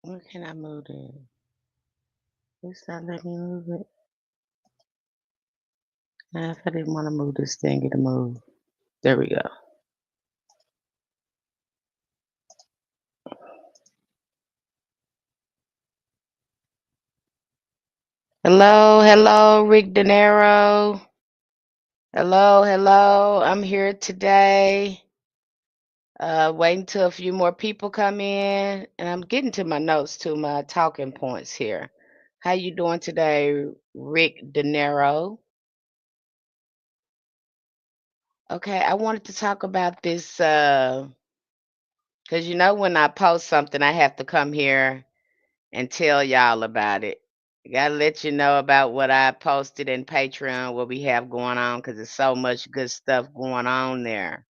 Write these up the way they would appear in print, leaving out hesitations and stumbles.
Where can I move it? It's not letting me move it. If I didn't want to move this thing, it'll move. There we go. Hello, hello, Rick De Niro. Hello, hello. I'm here today. Waiting till a few more people come in, and I'm getting to my notes too, my talking points here. How you doing today, Rick De Niro? Okay, I wanted to talk about this because when I post something, I have to come here and tell y'all about it. I gotta let you know about what I posted in Patreon, what we have going on, because there's so much good stuff going on there.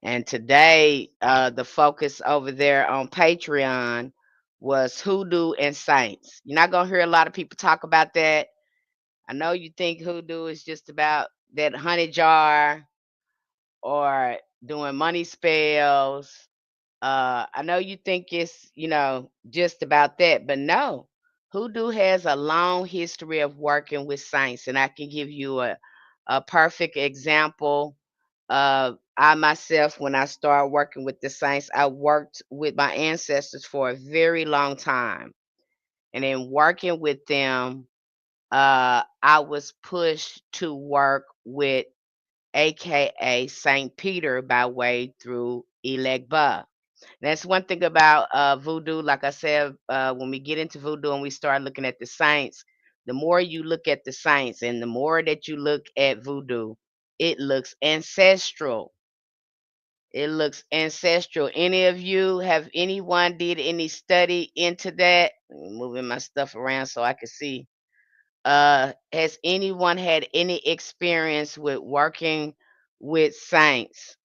And today, the focus over there on Patreon was Hoodoo and Saints. You're not gonna hear a lot of people talk about that. I know you think Hoodoo is just about that honey jar or doing money spells. I know you think it's, just about that, but no. Hoodoo has a long history of working with saints, and I can give you a perfect example. I myself, when I started working with the saints, I worked with my ancestors for a very long time. And in working with them, I was pushed to work with AKA Saint Peter by way through Elegba. That's one thing about voodoo. Like I said, when we get into voodoo and we start looking at the saints, the more you look at the saints and the more that you look at voodoo, it looks ancestral. It looks ancestral. Any of you have anyone did any study into that? Moving my stuff around so I can see. Has anyone had any experience with working with saints?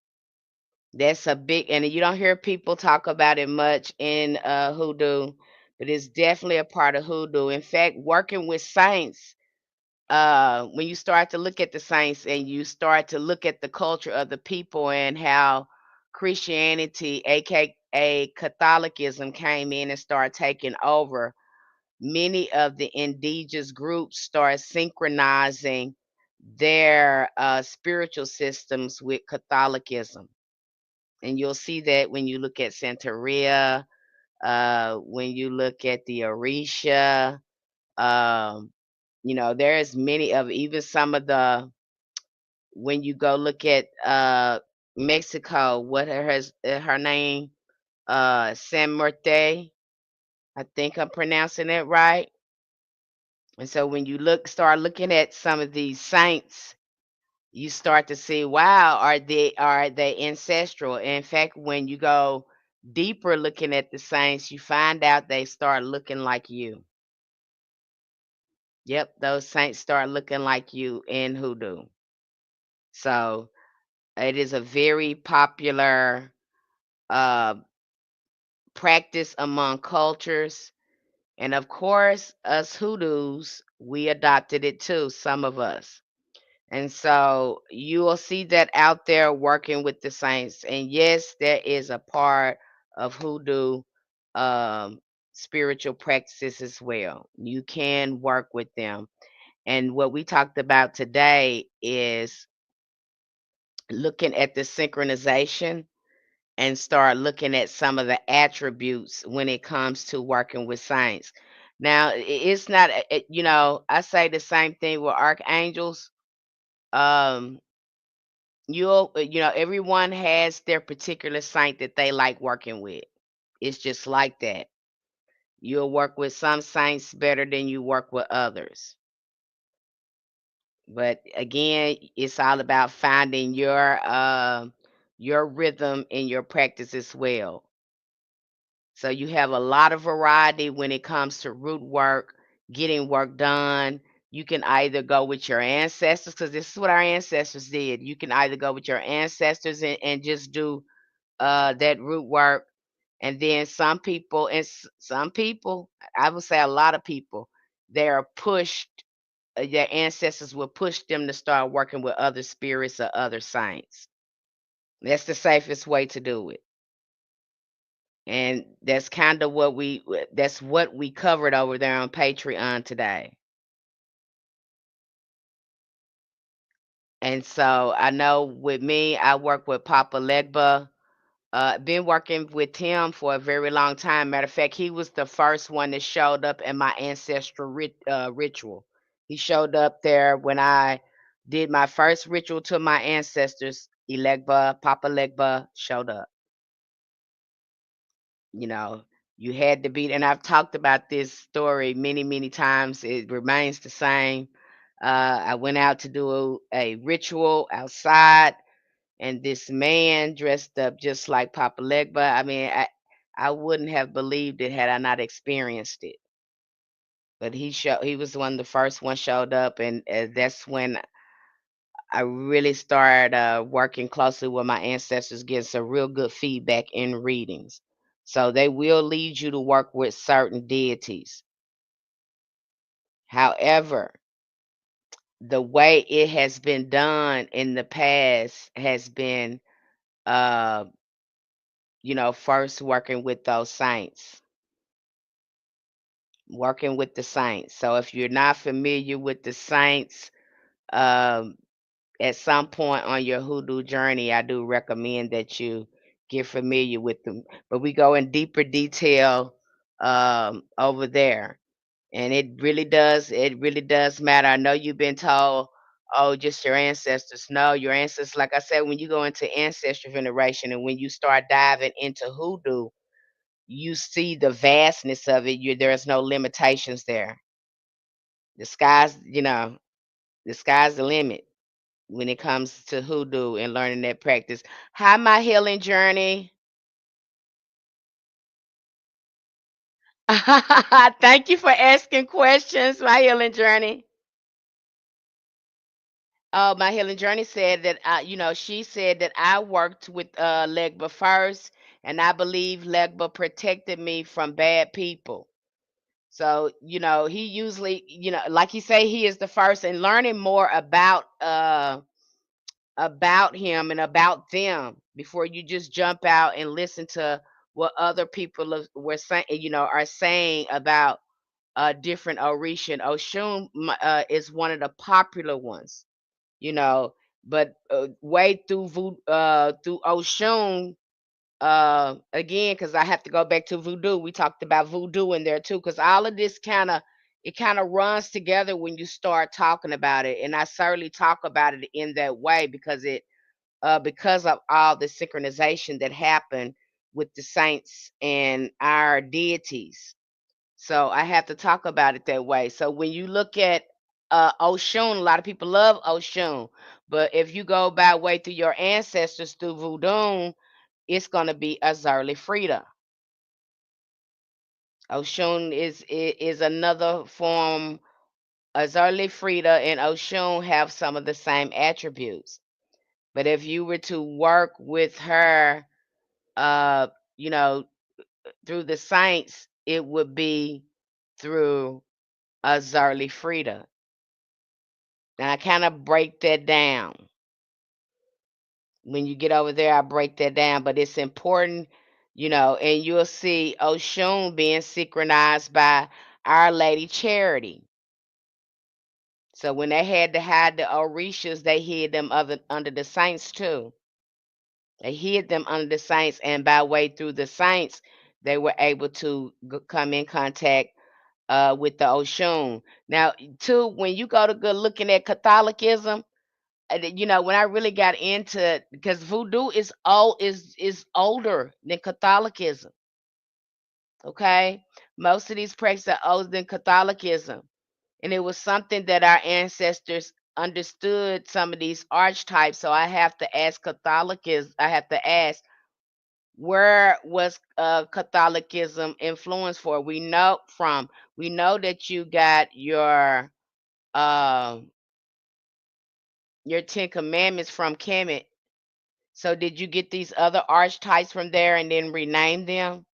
That's a big, and you don't hear people talk about it much in hoodoo, but it's definitely a part of hoodoo. In fact, working with saints, when you start to look at the saints and you start to look at the culture of the people and how Christianity, aka Catholicism, came in and started taking over, many of the indigenous groups start synchronizing their spiritual systems with Catholicism. And you'll see that when you look at Santeria, when you look at the Orisha, um, there's many of even some of the when you go look at Mexico, what her name? San Marte. I think I'm pronouncing it right. And so when you start looking at some of these saints, you start to see, wow, are they ancestral? In fact, when you go deeper looking at the saints, you find out they start looking like you. Yep, those saints start looking like you in hoodoo. So it is a very popular uh, practice among cultures. And of course, us hoodoos, we adopted it too, some of us. And so you will see that out there working with the saints. And yes, there is a part of hoodoo um, spiritual practices as well. You can work with them. And what we talked about today is looking at the synchronization and start looking at some of the attributes when it comes to working with saints. Now, it's not, I say the same thing with archangels. Um, everyone has their particular saint that they like working with. It's just like that. You'll work with some saints better than you work with others. But again, it's all about finding your rhythm in your practice as well. So you have a lot of variety when it comes to root work, getting work done. You can either go with your ancestors, because this is what our ancestors did. You can either go with your ancestors and just do that root work. And then some people, I would say a lot of people, they are pushed, their ancestors will push them to start working with other spirits or other saints. That's the safest way to do it. And that's kind of what we covered over there on Patreon today. And so I know with me, I work with Papa Legba. Been working with him for a very long time. Matter of fact, he was the first one that showed up in my ancestral ritual. He showed up there when I did my first ritual to my ancestors. Elegba, Papa Legba showed up. You know, you had to be, and I've talked about this story many, many times. It remains the same. I went out to do a ritual outside, and this man dressed up just like Papa Legba. I mean, I wouldn't have believed it had I not experienced it. But he was one of the first one showed up, and that's when I really started working closely with my ancestors, getting some real good feedback in readings. So they will lead you to work with certain deities. However, the way it has been done in the past has been, uh, first working with those saints, working with the saints. So if you're not familiar with the saints, um, at some point on your hoodoo journey, I do recommend that you get familiar with them. But we go in deeper detail over there. And it really does matter. I know you've been told, oh, just your ancestors. No, your ancestors, like I said, when you go into ancestral veneration and when you start diving into hoodoo, you see the vastness of it. There's no limitations there. The sky's, the sky's the limit when it comes to hoodoo and learning that practice. Hi, my healing journey. Thank you for asking questions, my healing journey. Oh, my healing journey said that she said that I worked with Legba first, and I believe Legba protected me from bad people. So, he usually, like you say, he is the first, and learning more about him and about them before you just jump out and listen to what other people were saying, are saying about different Orisha. And Oshun is one of the popular ones, you know, but way through Oshun, again, because I have to go back to voodoo. We talked about voodoo in there too, because all of this kind of runs together when you start talking about it, and I certainly talk about it in that way because of all the synchronization that happened with the saints and our deities. So I have to talk about it that way. So when you look at Oshun, a lot of people love Oshun, but if you go by way through your ancestors through voodoo, it's going to be Azurli Frida. Oshun is another form. Azurli Frida and Oshun have some of the same attributes. But if you were to work with her, uh, you know, through the saints, it would be through Azurli Frida. And I kind of break that down. When you get over there, I break that down. But it's important, and you'll see Oshun being synchronized by Our Lady Charity. So when they had to hide the Orishas, they hid them under the saints too. They hid them under the saints, and by way through the saints, they were able to come in contact with the Oshun. Now, too, when you go to good looking at Catholicism, when I really got into, because voodoo is older than Catholicism. Okay, most of these practices are older than Catholicism, and it was something that our ancestors understood some of these archetypes. So I have to ask Catholicism. I have to ask, where was Catholicism influenced for? We know that you got uh, your Ten Commandments from Kemet. So did you get these other archetypes from there and then rename them?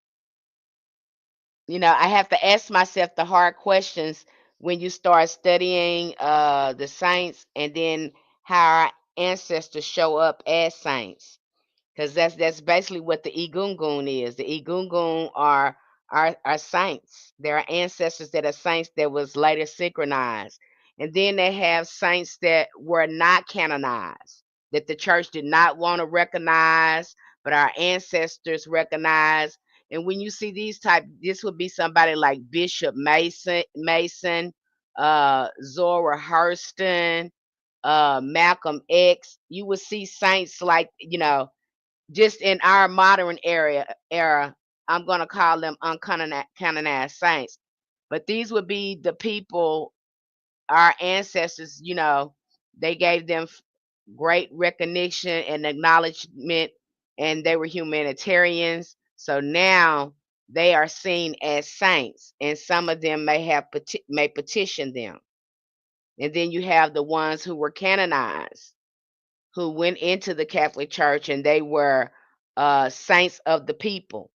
I have to ask myself the hard questions when you start studying the saints and then how our ancestors show up as saints. because that's basically what the Egungun is. The Egungun are saints. There are ancestors that are saints that was later synchronized, and then they have saints that were not canonized, that the church did not want to recognize, but our ancestors recognized. And when you see these type, this would be somebody like Bishop Mason, Zora Hurston, Malcolm X. You would see saints like, just in our modern era, I'm gonna call them uncanonized saints. But these would be the people, our ancestors, they gave them great recognition and acknowledgement, and they were humanitarians. So now they are seen as saints, and some of them may petition them. And then you have the ones who were canonized, who went into the Catholic Church, and they were saints of the people.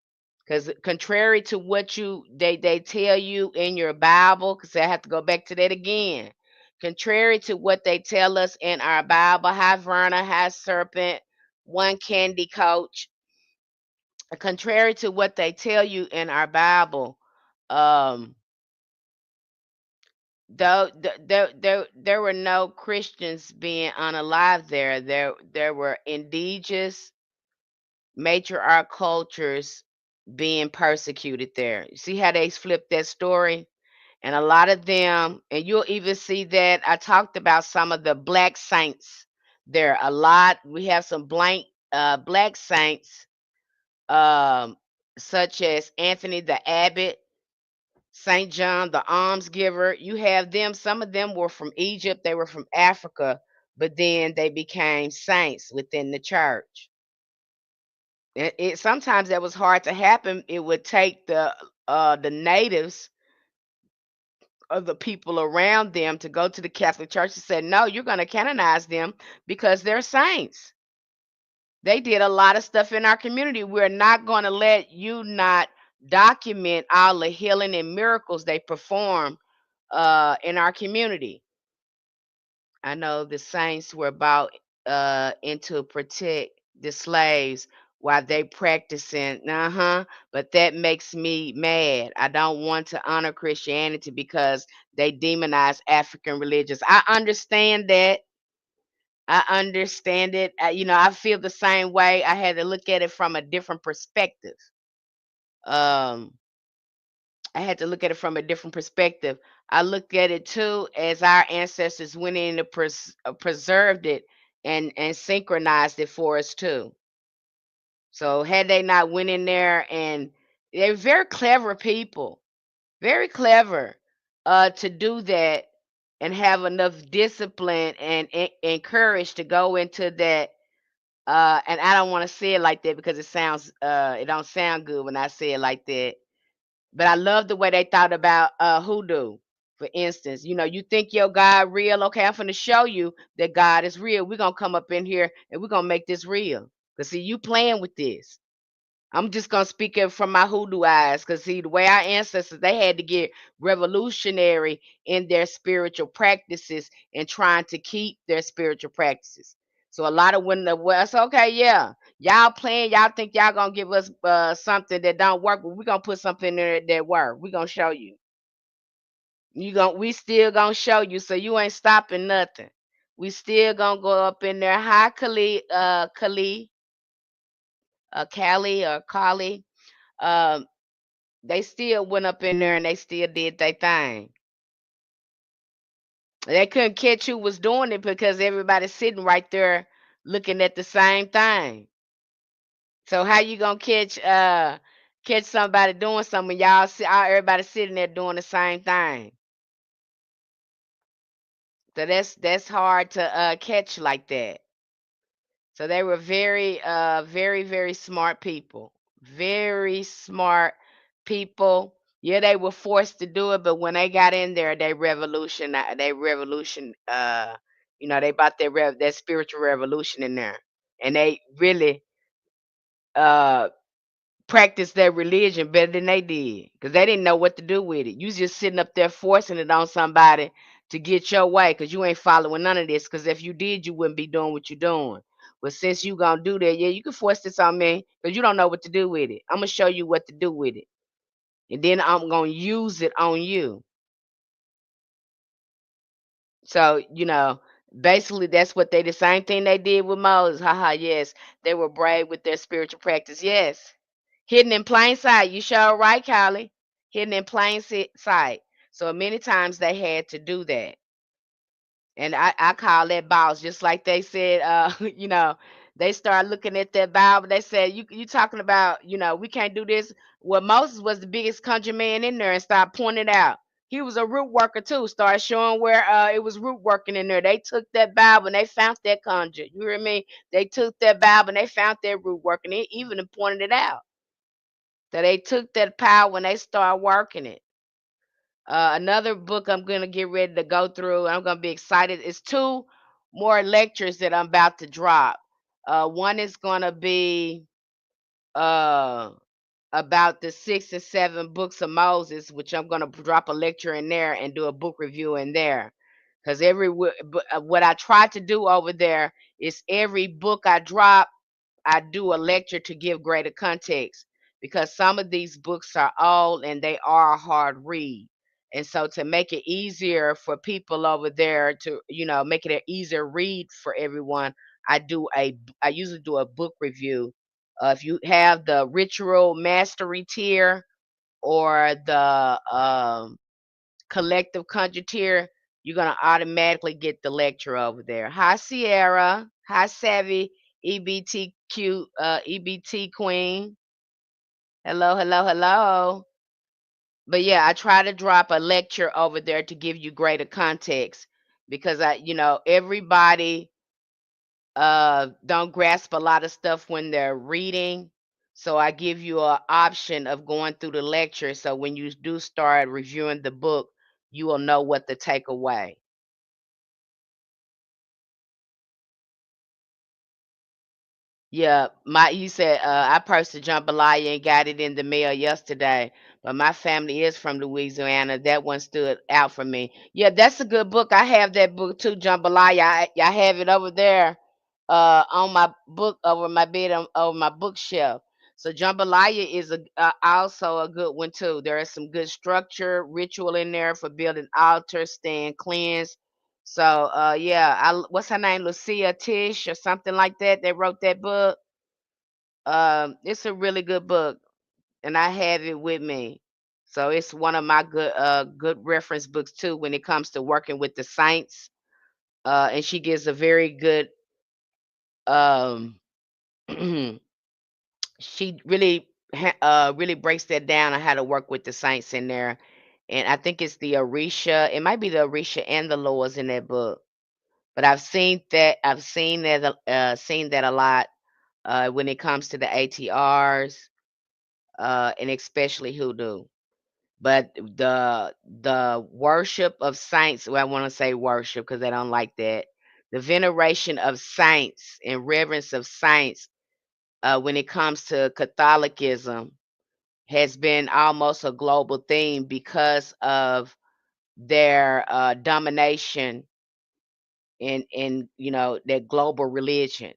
Because contrary to what they tell you in your Bible, because I have to go back to that again. Contrary to what they tell us in our Bible, high Verna, high serpent, one candy coach. Contrary to what they tell you in our Bible, um, though there were no Christians being unalive there. There were indigenous matriarch cultures being persecuted there. You see how they flipped that story? And a lot of them, and you'll even see that I talked about some of the black saints there. A lot, we have some black saints, um, such as Anthony the Abbot, Saint John the almsgiver. You have them, some of them were from Egypt, they were from Africa, but then they became saints within the church. It sometimes that was hard to happen. It would take the natives of the people around them to go to the Catholic Church and say, "No, you're going to canonize them because they're saints. They did a lot of stuff in our community. We're not going to let you not document all the healing and miracles they perform in our community." I know the saints were about in to protect the slaves while they practicing. But that makes me mad. I don't want to honor Christianity because they demonize African religions. I understand that. I understand it. I feel the same way. I had to look at it from a different perspective. Um, I had to look at it from a different perspective. I looked at it too as our ancestors went in and preserved it and synchronized it for us too. So had they not went in there, and they're very clever people, very clever, to do that and have enough discipline and courage to go into that. And I don't want to say it like that because it don't sound good when I say it like that. But I love the way they thought about hoodoo. For instance, you think your God real. Okay, I'm gonna show you that God is real. We're gonna come up in here and we're gonna make this real. Cause see, you playing with this. I'm just gonna speak it from my hoodoo eyes. Cause see, the way our ancestors, they had to get revolutionary in their spiritual practices and trying to keep their spiritual practices. So a lot of when the West, okay, yeah, y'all playing, y'all think y'all gonna give us something that don't work, but we're gonna put something in there that work. We're gonna show you. We still gonna show you, so you ain't stopping nothing. We still gonna go up in there. Hi, Kali or Kali. Um, they still went up in there and they still did their thing. They couldn't catch who was doing it because everybody's sitting right there looking at the same thing. So how you gonna catch somebody doing something? Y'all see everybody sitting there doing the same thing. So that's hard to catch like that. So they were very very very smart people. Very smart people. Yeah, they were forced to do it, but when they got in there, they brought their spiritual revolution in there. And they really uh practiced their religion better than they did because they didn't know what to do with it. You just sitting up there forcing it on somebody to get your way because you ain't following none of this. Because if you did, you wouldn't be doing what you're doing. But since you gonna do that, yeah, you can force this on me because you don't know what to do with it. I'm gonna show you what to do with it, and then I'm gonna use it on you. So, basically that's what they the same thing they did with Moses. Haha, yes. They were brave with their spiritual practice. Yes. Hidden in plain sight. You sure right, Kylie. Hidden in plain sight. So many times they had to do that. And I call that boss, just like they said, they started looking at that Bible. They said, you talking about, we can't do this. Well, Moses was the biggest country man in there and started pointing it out. He was a root worker too. Started showing where it was root working in there. They took that Bible and they found that conjure. You hear me? They took that Bible and they found that root working. They even pointed it out. So they took that power and they started working it. Another book I'm gonna get ready to go through. I'm gonna be excited. It's two more lectures that I'm about to drop. One is gonna be uh, about the 6 and 7 books of Moses, which I'm gonna drop a lecture in there and do a book review in there. Because what I try to do over there is every book I drop, I do a lecture to give greater context because some of these books are old and they are a hard read. And so to make it easier for people over there to, make it an easier read for everyone, I usually do a book review. If you have the ritual mastery tier or the collective conjure tier, you're gonna automatically get the lecture over there. Hi Sierra. Hi Savvy. EBT Queen. Hello, hello, hello. But yeah, I try to drop a lecture over there to give you greater context because everybody don't grasp a lot of stuff when they're reading. So I give you an option of going through the lecture so when you do start reviewing the book, you will know what to take away. Yeah, you said I purchased jambalaya and got it in the mail yesterday. But my family is from Louisiana. That one stood out for me. Yeah, that's a good book. I have that book too, jambalaya. I have it over there, on my book over my bed over my bookshelf. So jambalaya is also a good one too. There is some good structure, ritual in there for building altars, staying cleansed. So yeah, what's her name, Lucia Tish or something like that. They wrote that book. It's a really good book, and I have it with me. So it's one of my good reference books too when it comes to working with the saints. And she gives a very good um she really breaks that down on how to work with the saints in there. And I think it's the Orisha. It might be the Orisha and the Lords in that book. But seen that a lot when it comes to the ATRs, and especially Hoodoo. But the worship of saints, well, I want to say worship because I don't like that. The veneration of saints and reverence of saints, when it comes to Catholicism, has been almost a global theme because of their domination in their global religion.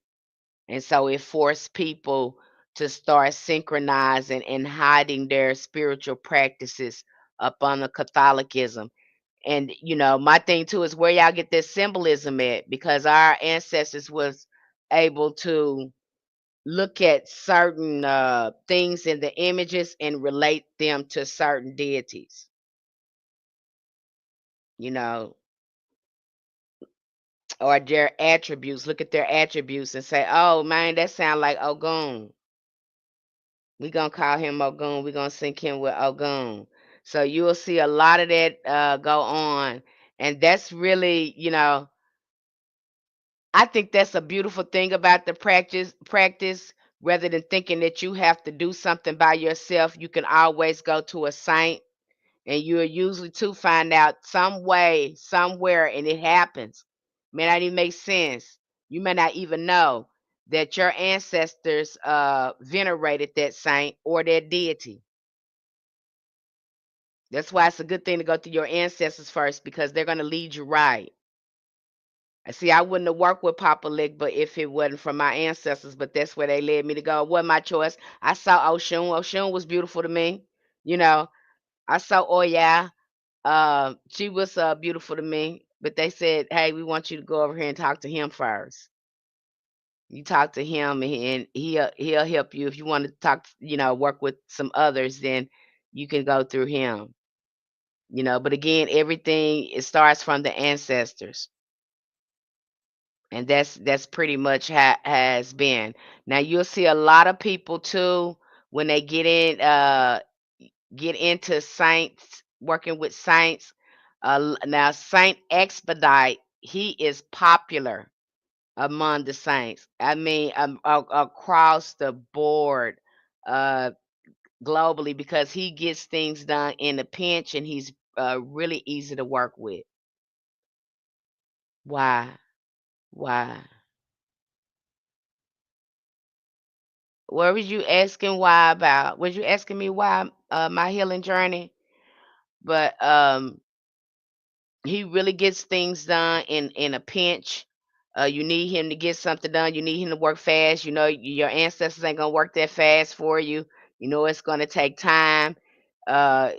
And so it forced people to start synchronizing and hiding their spiritual practices up under Catholicism. And my thing too is where y'all get this symbolism at, because our ancestors was able to look at certain things in the images and relate them to certain deities, you know, or their attributes. Look at their attributes and say, "Oh man, that sound like Ogun. We gonna call him Ogun. We gonna sync him with Ogun." So you will see a lot of that go on, and that's really, I think that's a beautiful thing about the practice. Rather than thinking that you have to do something by yourself, you can always go to a saint, and you'll usually to find out some way, somewhere, and it happens. May not even make sense. You may not even know that your ancestors venerated that saint or that deity. That's why it's a good thing to go through your ancestors first because they're going to lead you right. See, I wouldn't have worked with Papa Lick, but if it wasn't for my ancestors, but that's where they led me to go. It wasn't my choice. I saw Oshun. Oshun was beautiful to me. You know, I saw Oya. She was beautiful to me. But they said, hey, we want you to go over here and talk to him first. You talk to him, and he'll help you. If you want to talk, work with some others, then you can go through him. But again, everything it starts from the ancestors. And that's pretty much has been. Now you'll see a lot of people too when they get into saints, working with saints. Now Saint Expedite, he is popular among the saints. I mean, across the board, uh, globally, because he gets things done in a pinch, and he's really easy to work with. Why? Why? What was you asking why about? Was you asking me why my healing journey? But he really gets things done in a pinch. You need him to get something done. You need him to work fast. Your ancestors ain't gonna work that fast for you. It's gonna take time. Uh,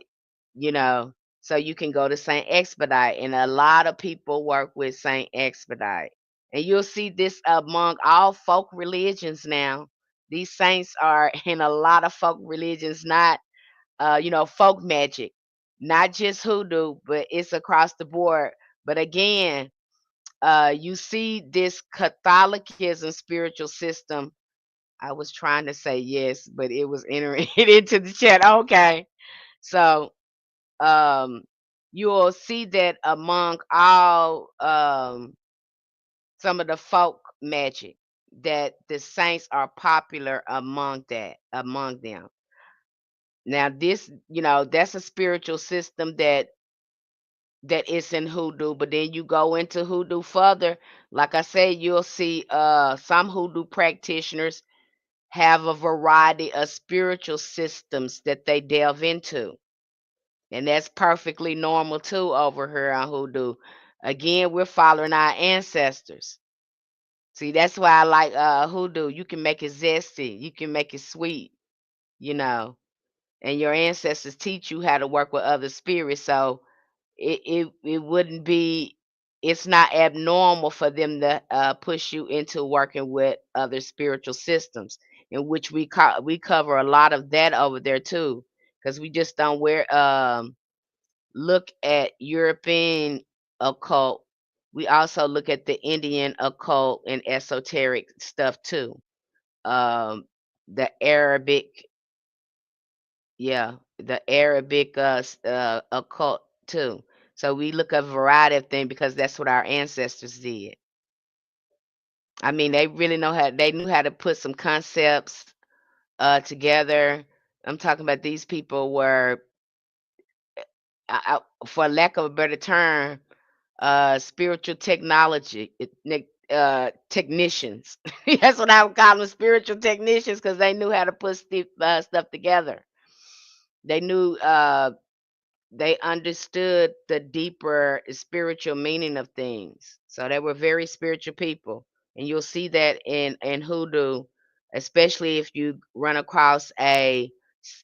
you know, so you can go to Saint Expedite, and a lot of people work with Saint Expedite. And you'll see this among all folk religions now. These saints are in a lot of folk religions, not folk magic, not just hoodoo, but it's across the board. But again, you see this Catholicism spiritual system. I was trying to say yes, but it was entering it into the chat. Okay. So um you'll see that among all some of the folk magic, that the saints are popular among them. Now this, that's a spiritual system that is in hoodoo, but then you go into hoodoo further, like I said, you'll see some hoodoo practitioners have a variety of spiritual systems that they delve into. And that's perfectly normal too over here on hoodoo. Again, we're following our ancestors. See, that's why I like hoodoo. You can make it zesty, you can make it sweet, you know. And your ancestors teach you how to work with other spirits. So it wouldn't be, it's not abnormal for them to push you into working with other spiritual systems, in which we cover a lot of that over there too, because we just don't look at European occult. We also look at the Indian occult and esoteric stuff too. The Arabic, yeah, the Arabic occult too. So we look at a variety of things because that's what our ancestors did. I mean, they knew how to put some concepts together. I'm talking about these people were, for lack of a better term, spiritual technicians. That's what I would call them, spiritual technicians, because they knew how to put stuff together. They knew they understood the deeper spiritual meaning of things. So they were very spiritual people. And you'll see that in hoodoo, especially if you run across a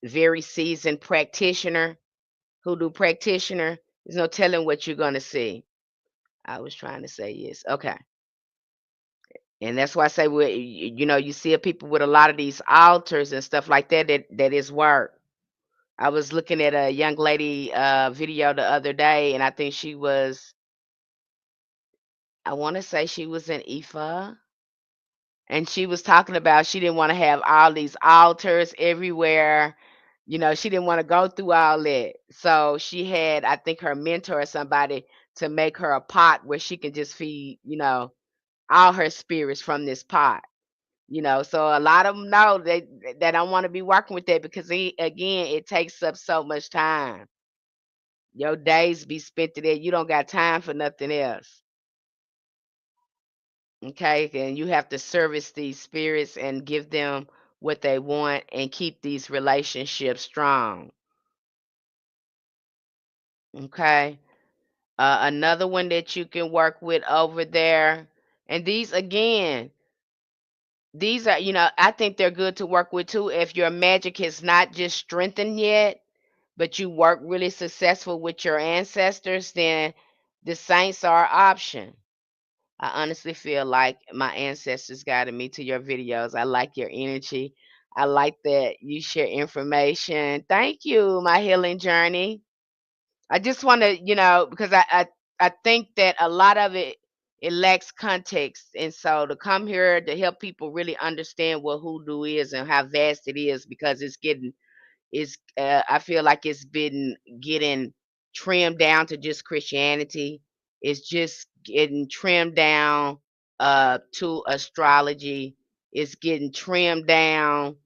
very seasoned practitioner, hoodoo practitioner. There's no telling what you're going to see. I was trying to say yes. Okay. And that's why I say, you see a people with a lot of these altars and stuff like that, that is work. I was looking at a young lady video the other day, and I think I want to say she was in Ifa, and she was talking about she didn't want to have all these altars everywhere. She didn't want to go through all that. So she had, I think, her mentor or somebody to make her a pot where she can just feed, all her spirits from this pot. So a lot of them know they don't want to be working with that, because again, it takes up so much time. Your days be spent to that. You don't got time for nothing else. Okay. And you have to service these spirits and give them what they want and keep these relationships strong. Okay. Another one that you can work with over there, and these again, these are, I think they're good to work with too if your magic is not just strengthened yet, but you work really successful with your ancestors, then the saints are an option. I honestly feel like my ancestors guided me to your videos. I like your energy. I like that you share information. Thank you, my healing journey. I just want to, because I think that a lot of it lacks context, and so to come here to help people really understand what hoodoo is and how vast it is, because I feel like it's been getting trimmed down to just Christianity. It's just getting trimmed down to astrology. It's getting trimmed down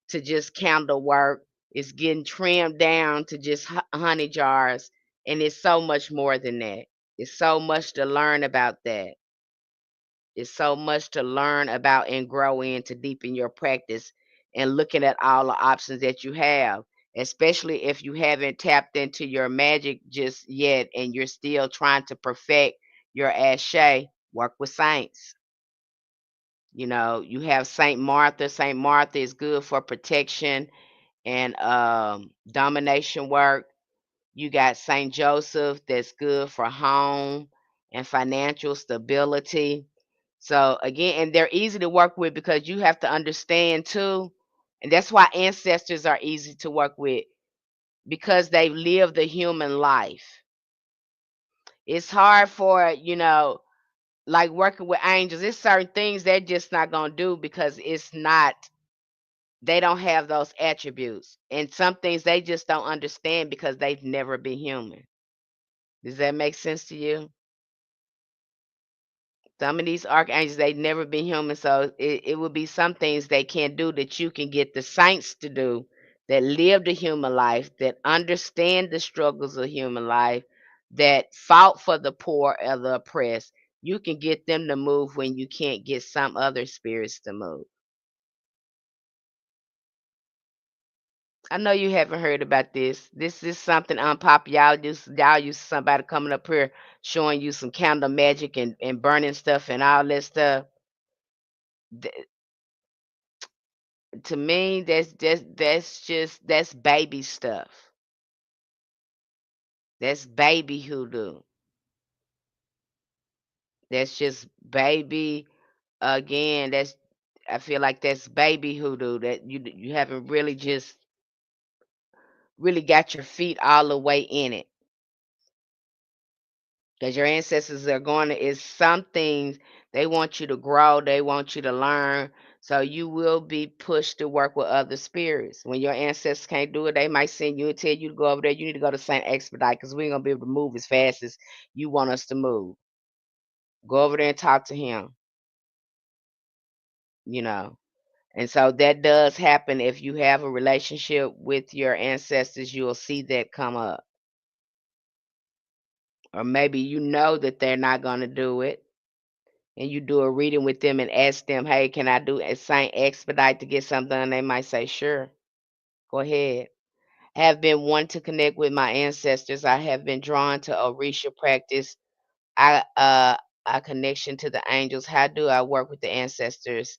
to just candle work. It's getting trimmed down to just honey jars, and it's so much more than that. It's so much to learn about that. It's so much to learn about and grow in to deepen your practice and looking at all the options that you have, especially if you haven't tapped into your magic just yet and you're still trying to perfect your ashe. Work with saints. You have Saint Martha. Saint Martha is good for protection and domination work. You got Saint Joseph that's good for home and financial stability. So again, and they're easy to work with because you have to understand too, and that's why ancestors are easy to work with because they've lived the human life. It's hard for, like working with angels. It's certain things they're just not gonna do because they don't have those attributes. And some things they just don't understand because they've never been human. Does that make sense to you? Some of these archangels, they've never been human, so it would be some things they can't do that you can get the saints to do that live the human life, that understand the struggles of human life, that fought for the poor or the oppressed. You can get them to move when you can't get some other spirits to move. I know you haven't heard about this. This is something unpopular. Y'all used to somebody coming up here showing you some candle magic and burning stuff and all that stuff. Th- to me, that's baby stuff. That's baby hoodoo. That's just baby. Again, that's I feel like that's baby hoodoo that you haven't really just really got your feet all the way in it. Because your ancestors are going to is some things they want you to grow, they want you to learn. So you will be pushed to work with other spirits. When your ancestors can't do it, they might send you and tell you to go over there. You need to go to Saint Expedite because we ain't gonna be able to move as fast as you want us to move. Go over there and talk to him, you know. And so that does happen if you have a relationship with your ancestors, you'll see that come up. Or maybe you know that they're not gonna do it and you do a reading with them and ask them, "Hey, can I do a Saint Expedite to get something done?" They might say, "Sure, go ahead." Have been wanting to connect with my ancestors. I have been drawn to Orisha practice. A connection to the angels. How do I work with the ancestors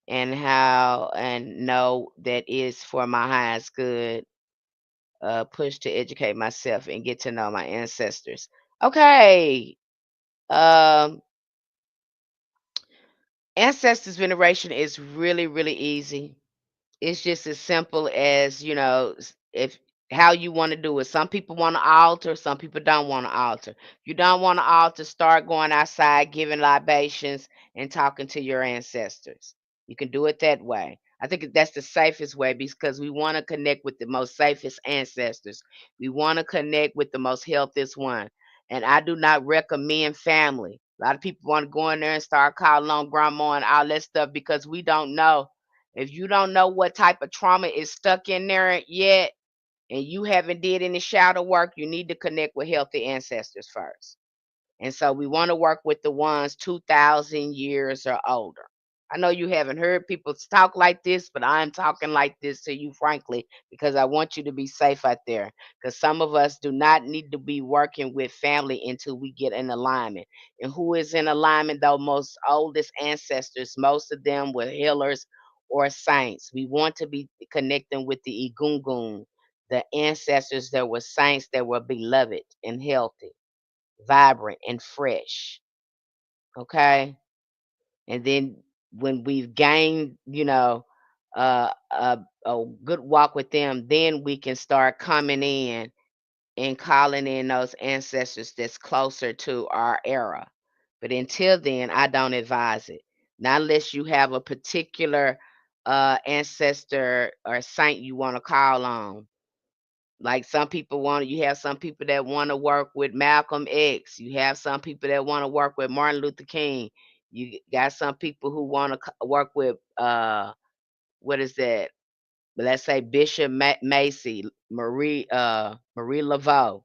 and how and know that is for my highest good? Push to educate myself and get to know my ancestors. Okay. Um, Ancestors veneration is really, really easy. It's just as simple as, if how you want to do it. Some people want to altar, some people don't want to altar. If you don't want to altar, start going outside, giving libations, and talking to your ancestors. You can do it that way. I think that's the safest way because we want to connect with the most safest ancestors. We want to connect with the most healthiest one. And I do not recommend family. A lot of people want to go in there and start calling on grandma and all that stuff because we don't know if you don't know what type of trauma is stuck in there yet and you haven't did any shadow work, you need to connect with healthy ancestors first. And so we want to work with the ones 2,000 years or older. I know you haven't heard people talk like this, but I'm talking like this to you, frankly, because I want you to be safe out there. Because some of us do not need to be working with family until we get in alignment. And who is in alignment, though? Most oldest ancestors, most of them were healers or saints. We want to be connecting with the Egungun, the ancestors that were saints that were beloved and healthy, vibrant and fresh. Okay, and then when we've gained, a good walk with them, then we can start coming in and calling in those ancestors that's closer to our era. But until then, I don't advise it. Not unless you have a particular ancestor or saint you want to call on. Like some people want, you have some people that want to work with Malcolm X. You have some people that want to work with Martin Luther King. You got some people who want to work with what is that? Let's say Bishop Macy, Marie Laveau.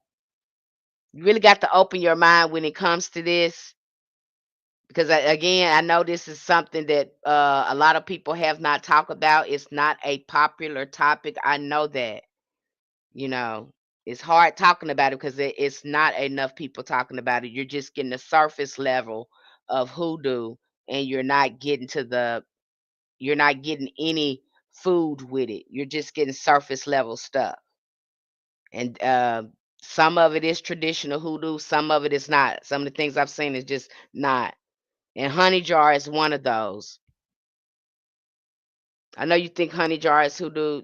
You really got to open your mind when it comes to this, because again, I know this is something that a lot of people have not talked about. It's not a popular topic. I know that. You know, it's hard talking about it because it's not enough people talking about it. You're just getting the surface level of hoodoo, and you're not getting any food with it. You're just getting surface level stuff. And some of it is traditional hoodoo, some of it is not. Some of the things I've seen is just not. And honey jar is one of those. I know you think honey jar is hoodoo.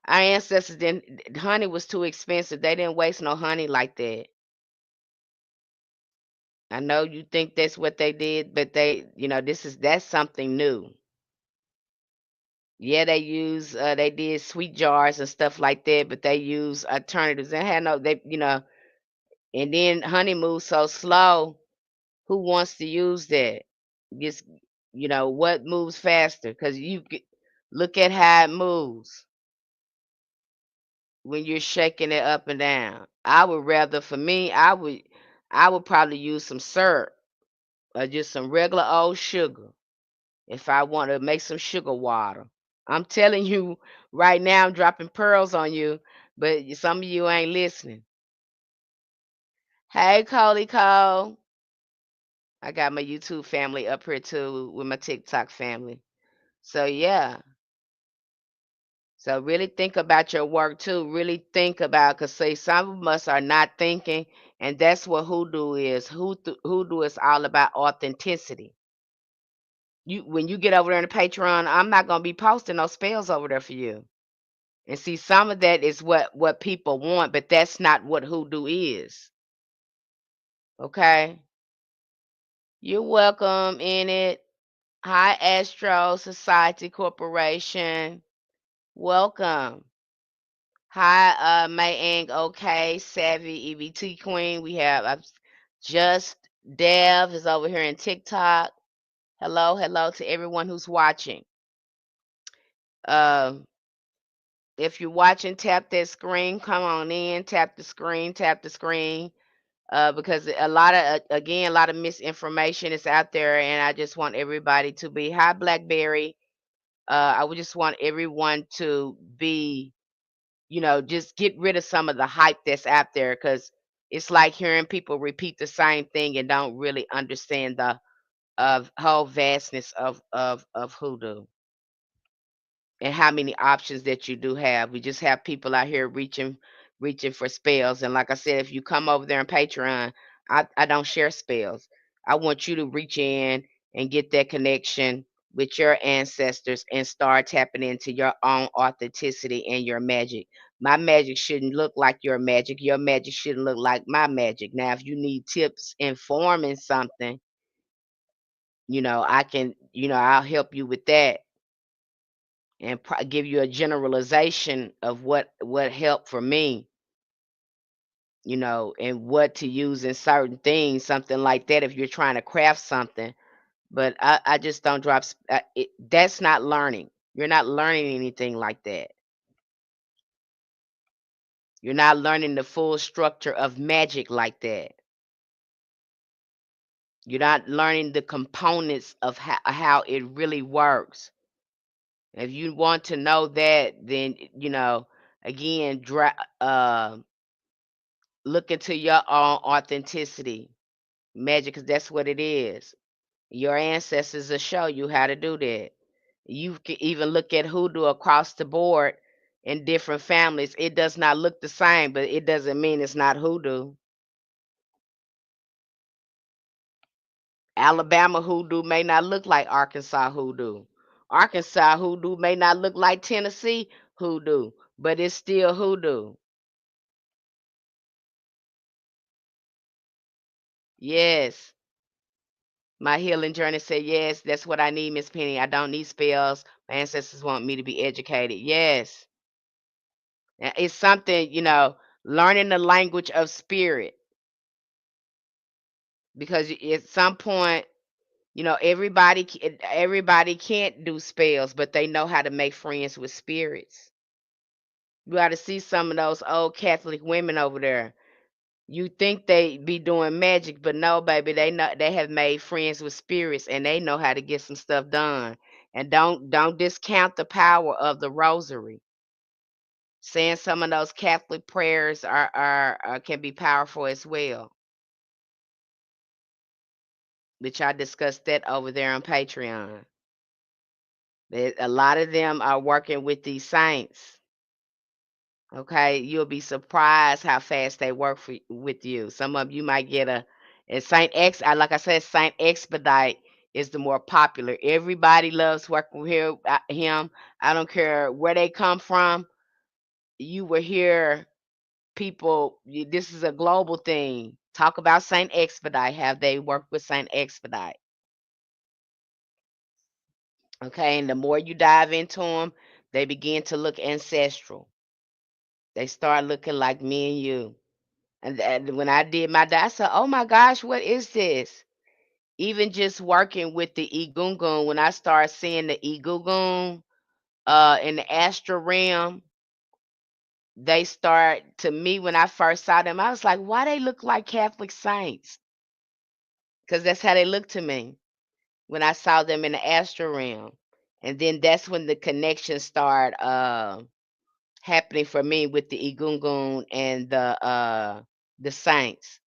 Our ancestors didn't. Honey was too expensive. They didn't waste no honey like that. I know you think that's what they did, but that's something new. Yeah, they did sweet jars and stuff like that, but they use alternatives. They had no they and then honey moves so slow. Who wants to use that? Just what moves faster? Because look at how it moves when you're shaking it up and down. I would rather, for me, I would probably use some syrup or just some regular old sugar if I want to make some sugar water. I'm telling you right now, I'm dropping pearls on you, but some of you ain't listening. Hey, Coley Cole. I got my YouTube family up here too with my TikTok family. So yeah. So really think about your work too. Really think about, because say some of us are not thinking, and that's what hoodoo is. Hoodoo is all about authenticity. When you get over there in the Patreon, I'm not gonna be posting no spells over there for you. And see, some of that is what people want, but that's not what hoodoo is. Okay? You're welcome in it. Hi, Astro Society Corporation. Welcome. Hi, May Ang, okay, Savvy EBT Queen. We have just Dev is over here in TikTok. Hello, hello to everyone who's watching. Um, if you're watching, tap that screen. Come on in, tap the screen, tap the screen. Because a lot of misinformation is out there, and I just want everybody to be. Hi, Blackberry. I would just want everyone to be, just get rid of some of the hype that's out there, because it's like hearing people repeat the same thing and don't really understand the of whole vastness of hoodoo and how many options that you do have. We just have people out here reaching for spells. And like I said, if you come over there on Patreon, I don't share spells. I want you to reach in and get that connection with your ancestors and start tapping into your own authenticity and your magic. My magic shouldn't look like your magic. Your magic shouldn't look like my magic. Now, if you need tips in forming something, I can, I'll help you with that and give you a generalization of what helped for me, and what to use in certain things, something like that, if you're trying to craft something. But I just don't that's not learning. You're not learning anything like that. You're not learning the full structure of magic like that. You're not learning the components of how it really works. If you want to know that, then again, look into your own authenticity, magic, because that's what it is. Your ancestors will show you how to do that. You can even look at hoodoo across the board in different families. It does not look the same, but it doesn't mean it's not hoodoo. Alabama hoodoo may not look like Arkansas hoodoo. Arkansas hoodoo may not look like Tennessee hoodoo, but it's still hoodoo. Yes. My healing journey said, yes, that's what I need, Miss Penny. I don't need spells. My ancestors want me to be educated. Yes. It's something, learning the language of spirit. Because at some point, everybody can't do spells, but they know how to make friends with spirits. You ought to see some of those old Catholic women over there. You think they be doing magic, but no, baby, they have made friends with spirits and they know how to get some stuff done. And don't discount the power of the rosary. Saying some of those Catholic prayers are can be powerful as well. Which I discussed that over there on Patreon. A lot of them are working with these saints. Okay, you'll be surprised how fast they work with you. Some of you might get and Saint X. Like I said, Saint Expedite is the more popular. Everybody loves working with him. I don't care where they come from. You will hear people. This is a global thing. Talk about Saint Expedite. Have they worked with Saint Expedite? Okay, and the more you dive into them, they begin to look ancestral. They start looking like me and you. And when I did my I said, "Oh my gosh, what is this?" Even just working with the egungun, when I started seeing the egungun in the astral realm, they start to me when I first saw them. I was like, "Why they look like Catholic saints?" Because that's how they look to me when I saw them in the astral realm. And then that's when the connection started happening for me with the egungun and the saints.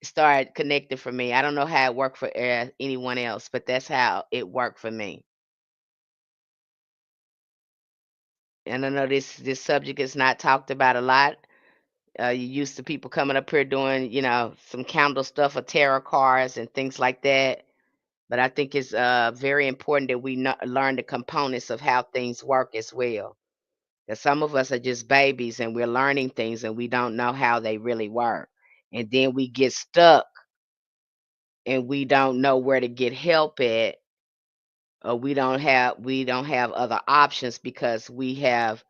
Started connecting for me. I don't know how it worked for anyone else, but that's how it worked for me. And I know this subject is not talked about a lot. You used to people coming up here doing, some candle stuff or tarot cards and things like that. But I think it's very important that we learn the components of how things work as well. Because some of us are just babies and we're learning things and we don't know how they really work. And then we get stuck and we don't know where to get help at, or we don't have other options because we have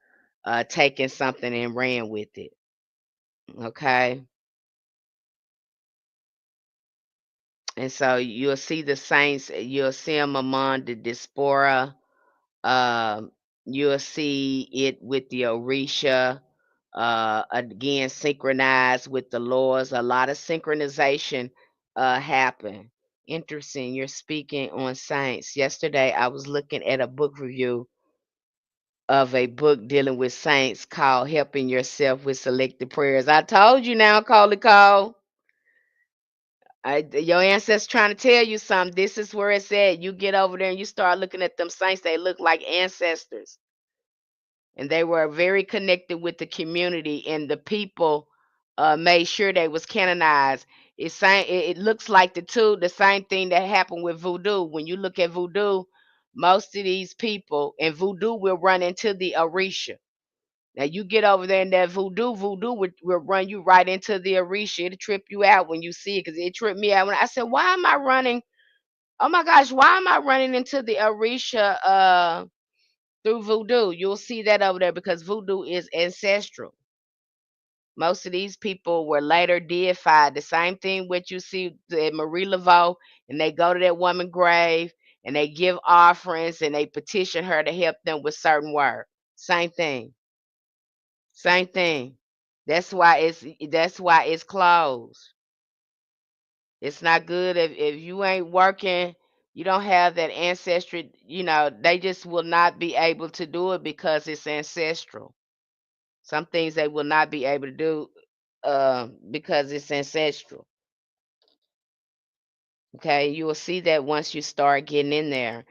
taken something and ran with it. Okay, and so you'll see the saints. You'll see them among the diaspora. Um, you'll see it with the Orisha. Again, synchronized with the laws. A lot of synchronization happen. Interesting. You're speaking on saints. Yesterday, I was looking at a book review of a book dealing with saints called Helping Yourself with Selected Prayers. I told you now, Coley Cole. Your ancestors trying to tell you something. This is where it's at. You get over there and you start looking at them saints, they look like ancestors. And they were very connected with the community, and the people made sure they was canonized. It looks like the same thing that happened with voodoo. When you look at voodoo, most of these people and voodoo will run into the Orisha. Now you get over there in that voodoo will run you right into the Orisha. It'll trip you out when you see it, because it tripped me out when I said, "Why am I running? Oh my gosh, why am I running into the Orisha through voodoo?" You'll see that over there because voodoo is ancestral. Most of these people were later deified. The same thing what you see at Marie Laveau, and they go to that woman's grave and they give offerings and they petition her to help them with certain work. Same thing. Same thing. That's why it's closed. It's not good if you ain't working, you don't have that ancestry, they just will not be able to do it because it's ancestral. Some things they will not be able to do because it's ancestral. Okay, you will see that once you start getting in there.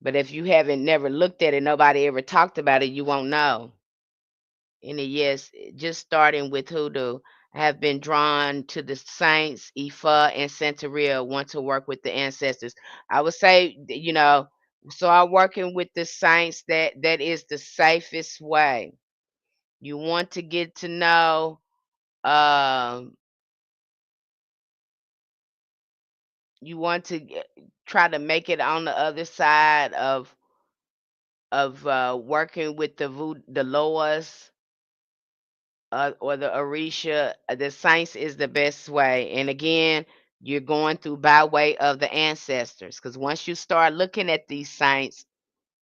But if you haven't never looked at it, nobody ever talked about it, you won't know. And yes, just starting with hoodoo, I have been drawn to the saints, Ifa and Santeria, want to work with the ancestors. I would say, so I'm working with the saints. That is the safest way. You want to get to know, um, you want to try to make it on the other side of working with the Loas or the Orisha. The Saints is the best way. And again, you're going through by way of the ancestors. Because once you start looking at these Saints,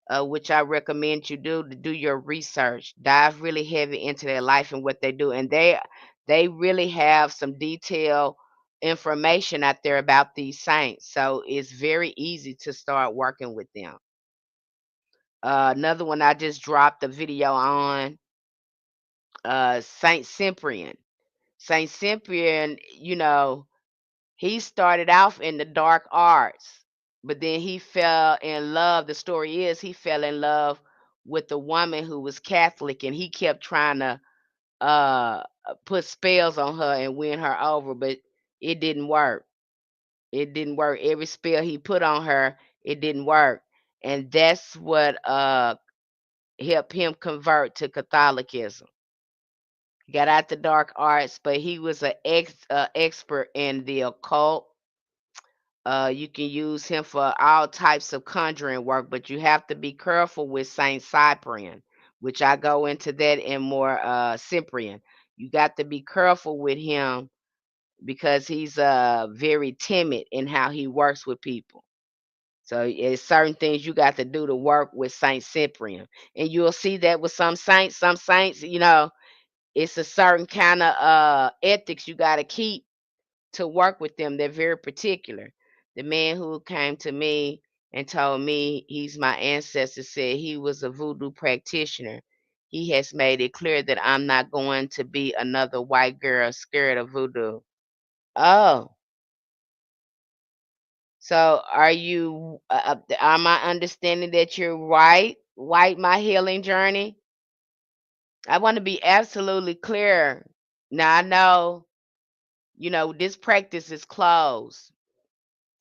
which I recommend you do to do your research, dive really heavy into their life and what they do. And they really have some detailed information out there about these saints. So it's very easy to start working with them. Another one I just dropped a video on, Saint Cyprian. Saint Cyprian, he started off in the dark arts, but then he fell in love. The story is he fell in love with a woman who was Catholic, and he kept trying to uh put spells on her and win her over, but it didn't work. It didn't work. Every spell he put on her, it didn't work. And that's what helped him convert to Catholicism. He got out the dark arts, but he was an expert in the occult. You can use him for all types of conjuring work, but you have to be careful with Saint Cyprian, which I go into that in more Cyprian. You got to be careful with him because he's very timid in how he works with people. So it's certain things you got to do to work with Saint Cyprian, and you'll see that with some saints. Some saints, it's a certain kind of ethics you got to keep to work with them. They're very particular. The man who came to me and told me he's my ancestor said he was a voodoo practitioner. He has made it clear that I'm not going to be another white girl scared of voodoo. Oh, so are you? Am I understanding that you're white? White, my healing journey. I want to be absolutely clear. Now I know, this practice is closed.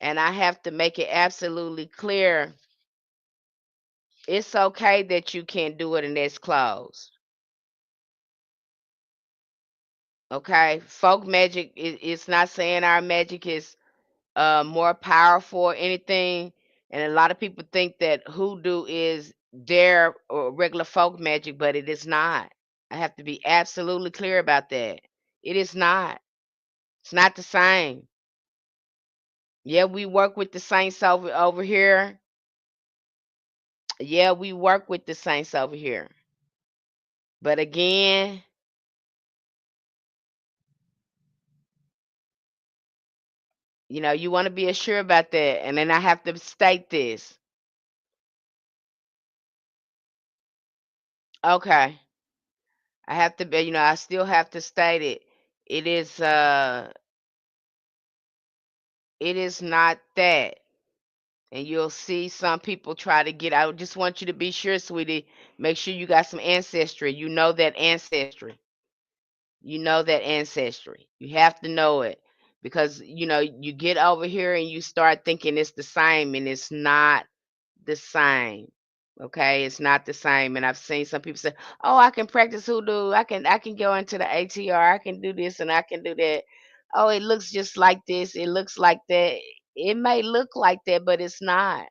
And I have to make it absolutely clear it's okay that you can't do it and it's closed. Okay? Folk magic it's not saying our magic is more powerful or anything. And a lot of people think that hoodoo is their regular folk magic, but it is not. I have to be absolutely clear about that. It is not. It's not the same. Yeah, we work with the saints over here. Yeah, we work with the saints over here. But again, you want to be assured about that. And then I have to state this. Okay. I have to be, I still have to state it. It is it is not that. And you'll see some people try to get I just want you to be sure, sweetie. Make sure you got some ancestry. You know that ancestry. You know that ancestry. You have to know it. Because you get over here and you start thinking it's the same and it's not the same. Okay, it's not the same. And I've seen some people say, "Oh, I can practice hoodoo. I can go into the ATR. I can do this and I can do that. Oh, it looks just like this. It looks like that. It may look like that, but it's not."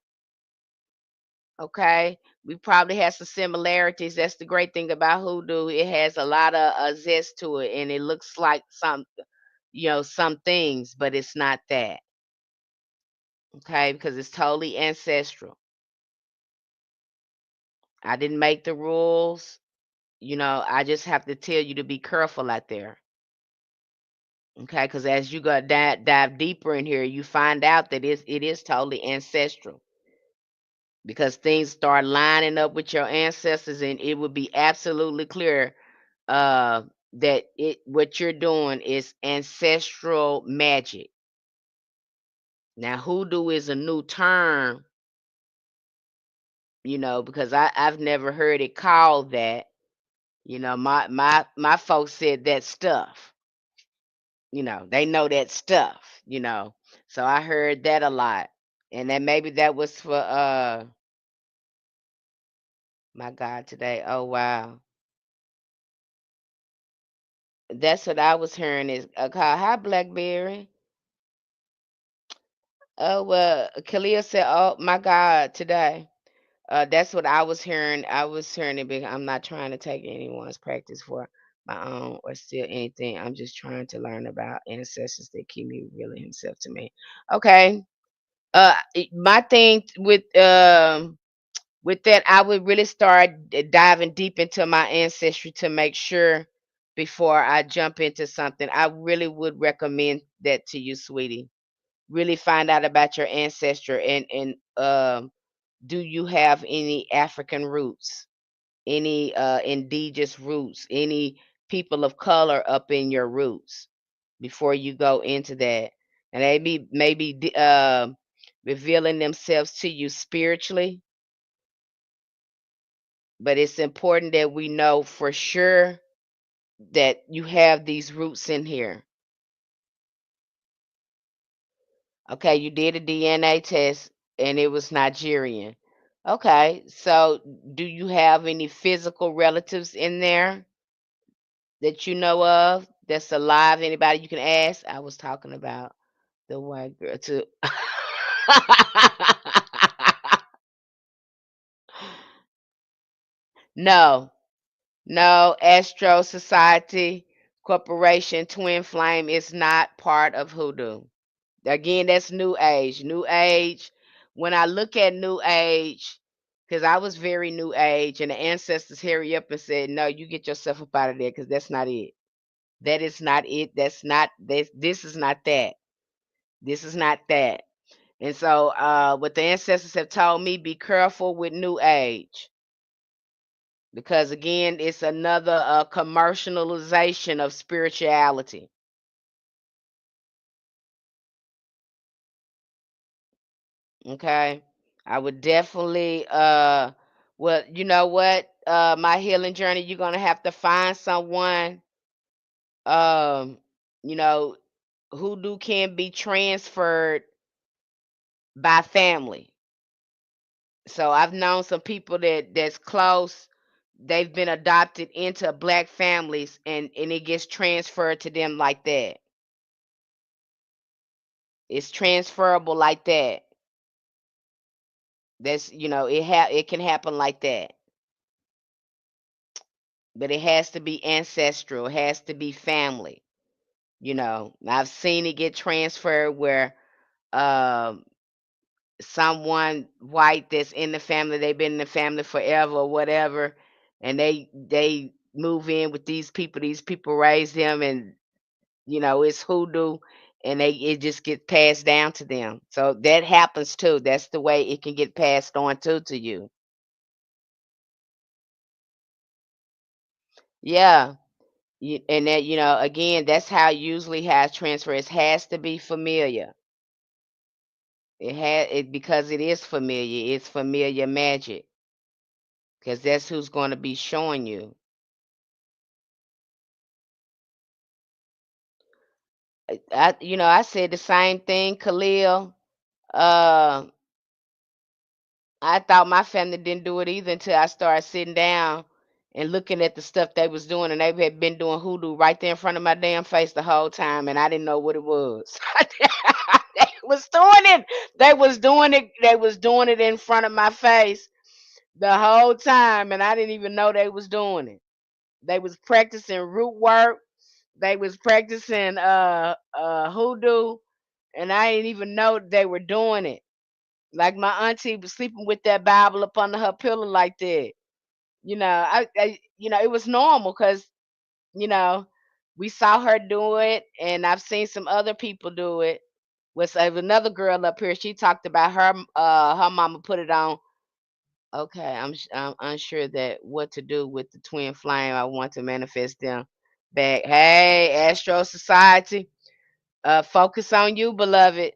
Okay, we probably have some similarities. That's the great thing about hoodoo. It has a lot of zest to it, and it looks like some things, but it's not that. Okay, because it's totally ancestral. I didn't make the rules. I just have to tell you to be careful out there. Okay, because as you go dive deeper in here, you find out that it is totally ancestral because things start lining up with your ancestors, and it would be absolutely clear uh, that it what you're doing is ancestral magic. Now, hoodoo is a new term, because I've never heard it called that. My folks said that stuff. They know that stuff. So I heard that a lot. And then maybe that was for my God today. Oh wow. That's what I was hearing is called hi Blackberry. Oh well Khalil said, oh my God, today. That's what I was hearing. I was hearing it because I'm not trying to take anyone's practice for my own or steal anything. I'm just trying to learn about ancestors that keep me revealing himself to me. Okay. My thing with that, I would really start diving deep into my ancestry to make sure before I jump into something. I really would recommend that to you, sweetie. Really find out about your ancestry and do you have any African roots, any indigenous roots, any people of color up in your roots before you go into that, and maybe revealing themselves to you spiritually. But it's important that we know for sure that you have these roots in here. Okay, you did a DNA test and it was Nigerian. Okay, so do you have any physical relatives in there that you know of that's alive? Anybody you can ask? I was talking about the white girl too. No, no, Astro Society Corporation Twin Flame is not part of Hoodoo. Again, that's New Age. New Age, when I look at New Age, because I was very New Age, and the ancestors hurry up and said, no, you get yourself up out of there because that's not it. That is not it. That's not this is not that. This is not that. And so what the ancestors have told me, be careful with New Age. Because again, it's another commercialization of spirituality. Okay. I would definitely well, you know what? My healing journey, you're gonna have to find someone um, you know, hoodoo can be transferred by family. So I've known some people that's close. They've been adopted into black families and it gets transferred to them like that. It's transferable like that. It can happen like that. But it has to be ancestral. It has to be family. I've seen it get transferred where um someone white that's in the family, they've been in the family forever or whatever, and they move in with these people raise them, and it's hoodoo, and it just gets passed down to them. So that happens too. That's the way it can get passed on too to you. Yeah. And that, again, that's how usually has transfer. It has to be familiar. It because it is familiar. It's familiar magic because that's who's going to be showing you. I said the same thing, Khalil. Uh, I thought my family didn't do it either until I started sitting down and looking at the stuff they was doing, and they had been doing hoodoo right there in front of my damn face the whole time, and I didn't know what it was. They was doing it. They was doing it. They was doing it in front of my face the whole time, and I didn't even know they was doing it. They was practicing root work. They was practicing hoodoo, and I didn't even know they were doing it. Like my auntie was sleeping with that Bible up under her pillow like that. It was normal because you know We saw her do it, and I've seen some other people do it. Was another girl up here? She talked about her mama put it on. Okay, I'm unsure that what to do with the twin flame. I want to manifest them back. Hey, Astro Society, focus on you, beloved.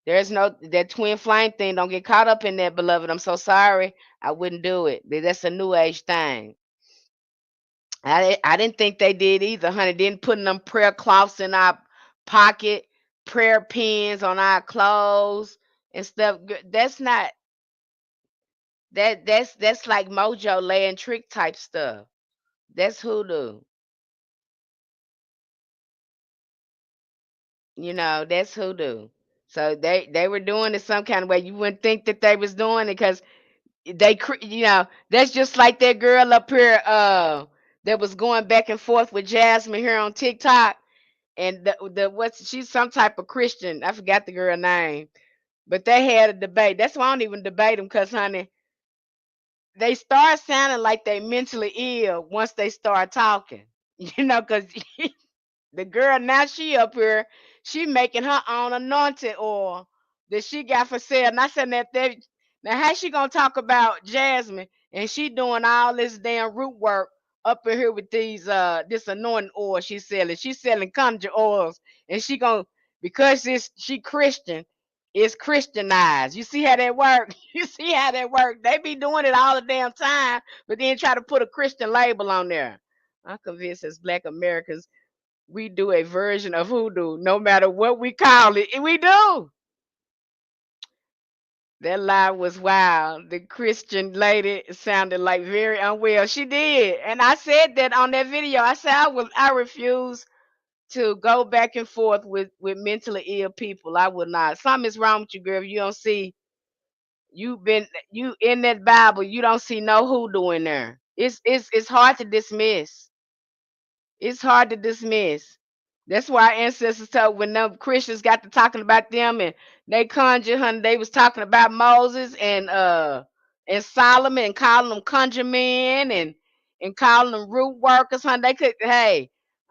There's no that twin flame thing. Don't get caught up in that, beloved. I'm so sorry. I wouldn't do it. That's a new age thing. I didn't think they did either, honey. Didn't putting them prayer cloths in our pocket, prayer pins on our clothes and stuff. That's not that's like mojo laying trick type stuff. That's hoodoo. That's hoodoo. So they were doing it some kind of way. You wouldn't think that they was doing it because that's just like that girl up here that was going back and forth with Jasmine here on TikTok. And she's some type of Christian. I forgot the girl name, but they had a debate. That's why I don't even debate them, cause honey, they start sounding like they mentally ill once they start talking. Cause the girl now she up here, she making her own anointed oil that she got for sale. And I said that now how she gonna talk about Jasmine and she doing all this damn root work up in here with these this anointing oil she's selling. She's selling conjure oils and she gonna because she Christian, it's Christianized. You see how that work? You see how that work? They be doing it all the damn time, but then try to put a Christian label on there. I'm convinced as Black Americans we do a version of hoodoo, no matter what we call it. We do. That lie was wild. The Christian lady sounded like very unwell. She did, and I said that on that video. I said I refuse to go back and forth with mentally ill people. I will not. Something is wrong with you, girl. You don't see you in that Bible. You don't see no hoodoo in there. It's hard to dismiss. It's hard to dismiss. That's why our ancestors told when them Christians got to talking about them and they conjure, honey, they was talking about Moses and Solomon and calling them conjure men and calling them root workers, honey. They could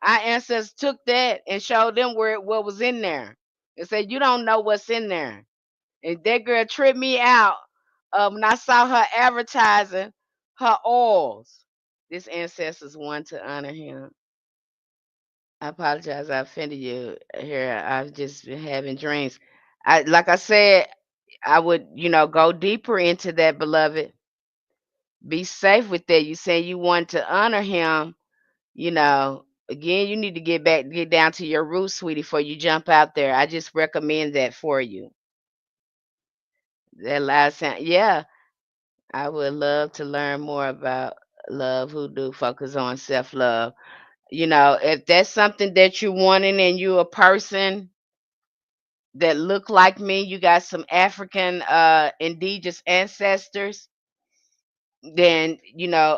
our ancestors took that and showed them what was in there. And said, you don't know what's in there. And that girl tripped me out when I saw her advertising her oils. This ancestors want to honor him. I apologize. I offended you here. I've just been having dreams. Like I said, I would, go deeper into that, beloved. Be safe with that. You say you want to honor him, again, you need to get down to your roots, sweetie, before you jump out there. I just recommend that for you. That last sound, yeah. I would love to learn more about love who do focus on self love. If that's something that you're wanting and you're a person that look like me, you got some African indigenous ancestors, then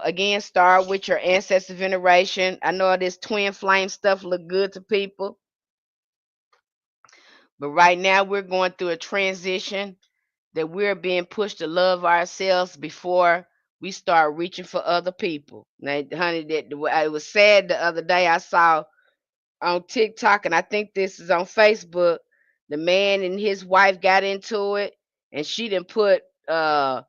again start with your ancestor veneration. I know this twin flame stuff look good to people, but right now we're going through a transition that we're being pushed to love ourselves before we start reaching for other people. Now, honey, it was sad the other day I saw on TikTok, and I think this is on Facebook. The man and his wife got into it, and she didn't put a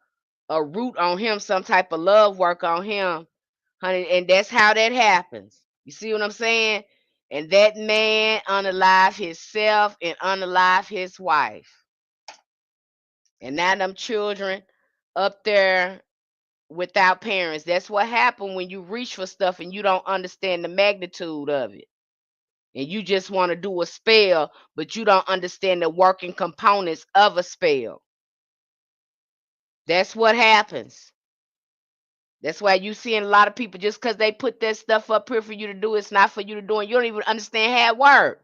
root on him, some type of love work on him, honey. And that's how that happens. You see what I'm saying? And that man unalive himself and unalive his wife. And now them children up there without parents. That's what happened when you reach for stuff and you don't understand the magnitude of it. And you just want to do a spell, but you don't understand the working components of a spell. That's what happens. That's why you seeing a lot of people just because they put that stuff up here for you to do, it's not for you to do, and you don't even understand how it works.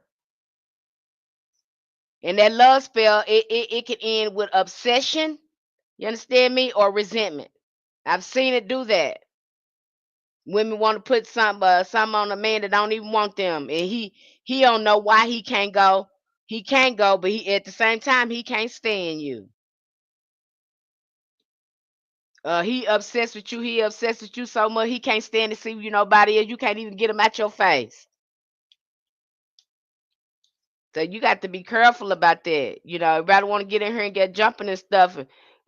And that love spell, it can end with obsession, you understand me, or resentment. I've seen it do that. Women want to put some on a man that don't even want them, and he don't know why he can't go. He can't go, but he at the same time he can't stand you. He obsessed with you. He obsessed with you so much he can't stand to see you nobody else. You can't even get him out your face. So you got to be careful about that. Everybody want to get in here and get jumping and stuff,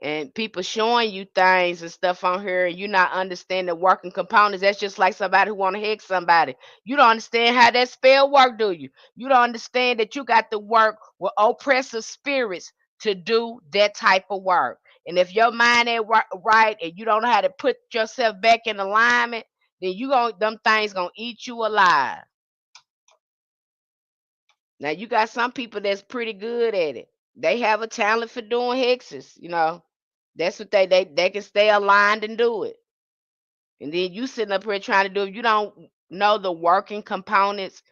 and people showing you things and stuff on here, and you not understand the working components. That's just like somebody who want to hex somebody. You don't understand how that spell work, do you? You don't understand that you got to work with oppressive spirits to do that type of work. And if your mind ain't right and you don't know how to put yourself back in alignment, then them things gonna eat you alive. Now you got some people that's pretty good at it. They have a talent for doing hexes. That's what they can stay aligned and do it. And then you sitting up here trying to do it. You don't know the working components,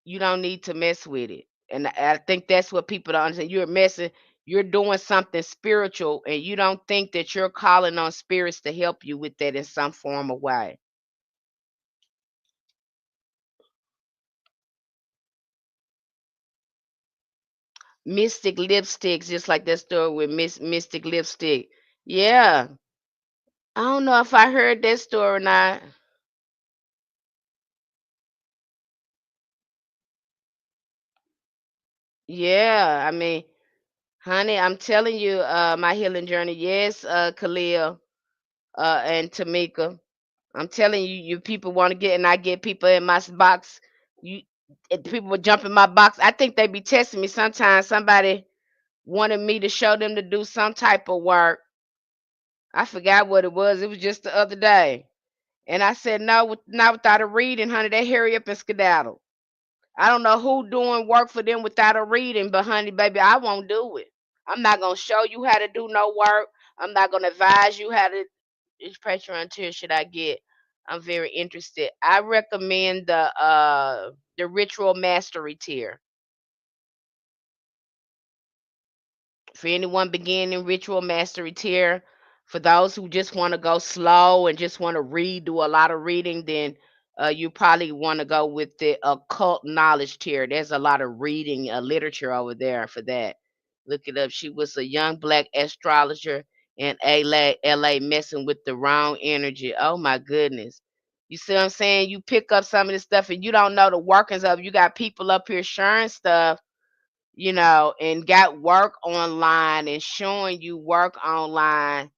you don't need to mess with it. And I think that's what people don't understand. You're doing something spiritual and you don't think that you're calling on spirits to help you with that in some form of way. Mystic lipsticks, just like that story with Mystic lipstick. Yeah. I don't know if I heard that story or not. Yeah, I mean, honey, I'm telling you, my healing journey. Yes, Khalil, and Tamika. I'm telling you, you people want to get, and I get people in my box. You, people would jump in my box. I think they be testing me sometimes. Somebody wanted me to show them to do some type of work. I forgot what it was. It was just the other day, and I said no, not without a reading, honey. They hurry up and skedaddle. I don't know who doing work for them without a reading, but honey, baby, I won't do it. I'm not gonna show you how to do no work. I'm not gonna advise you how to. Which Patreon tier should I get? I'm very interested. I recommend the ritual mastery tier. For anyone beginning ritual mastery tier, for those who just want to go slow and just want to read, do a lot of reading, then you probably want to go with the occult knowledge tier. There's a lot of reading literature over there for that. Look it up. She was a young black astrologer in LA messing with the wrong energy. Oh my goodness. You see what I'm saying? You pick up some of this stuff and you don't know the workings of it. You got people up here sharing stuff, and got work online and showing you work online.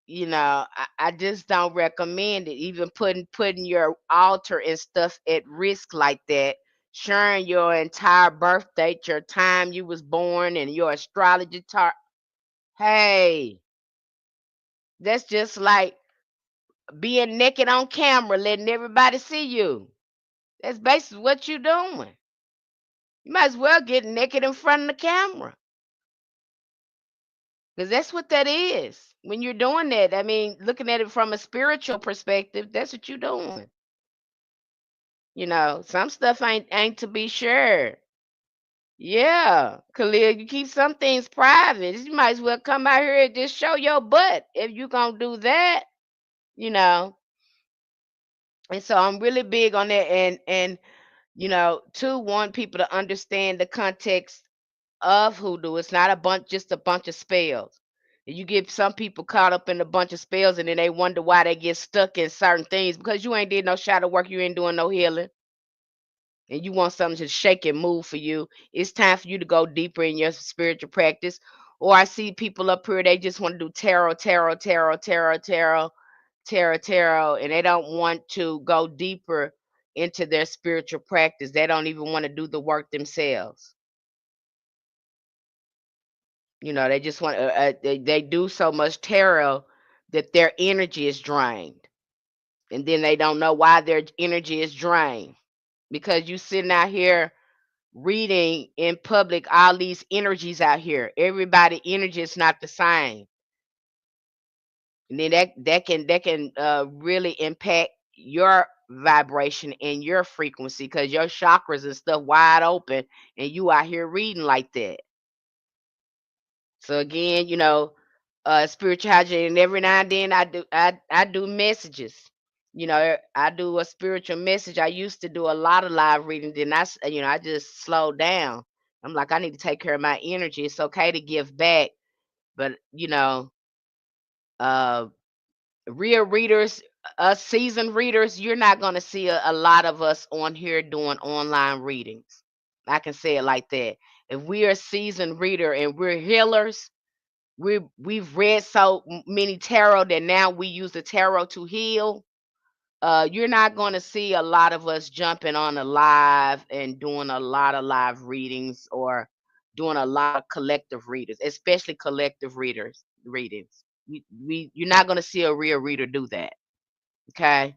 I just don't recommend it. Even putting your altar and stuff at risk like that, sharing your entire birth date, your time you was born, and your astrology chart. Hey, that's just like being naked on camera, letting everybody see you. That's basically what you're doing. You might as well get naked in front of the camera. Because that's what that is. When you're doing that, I mean, looking at it from a spiritual perspective, that's what you're doing. Some stuff ain't to be shared. Yeah, Khalil, you keep some things private. You might as well come out here and just show your butt if you gonna do that, you know. And so I'm really big on that, and two, want people to understand the context of hoodoo. It's not just a bunch of spells. You get some people caught up in a bunch of spells and then they wonder why they get stuck in certain things because you ain't did no shadow work, you ain't doing no healing, and you want something to shake and move for you. It's time for you to go deeper in your spiritual practice. Or I see people up here, they just want to do tarot, and they don't want to go deeper into their spiritual practice. They don't even want to do the work themselves. They just want they do so much tarot that their energy is drained, and then they don't know why their energy is drained because you sitting out here reading in public all these energies out here. Everybody energy is not the same, and then that can really impact your vibration and your frequency because your chakras and stuff wide open, and you out here reading like that. So again, spiritual hygiene, and every now and then I do messages. I do a spiritual message. I used to do a lot of live reading, then I just slowed down. I'm like, I need to take care of my energy. It's okay to give back, but uh, real readers, us seasoned readers, you're not gonna see a lot of us on here doing online readings. I can say it like that. If we are a seasoned reader and we're healers, we've read so many tarot that now we use the tarot to heal. You're not going to see a lot of us jumping on a live and doing a lot of live readings or doing a lot of collective readers, especially collective readings. You're not going to see a real reader do that. Okay.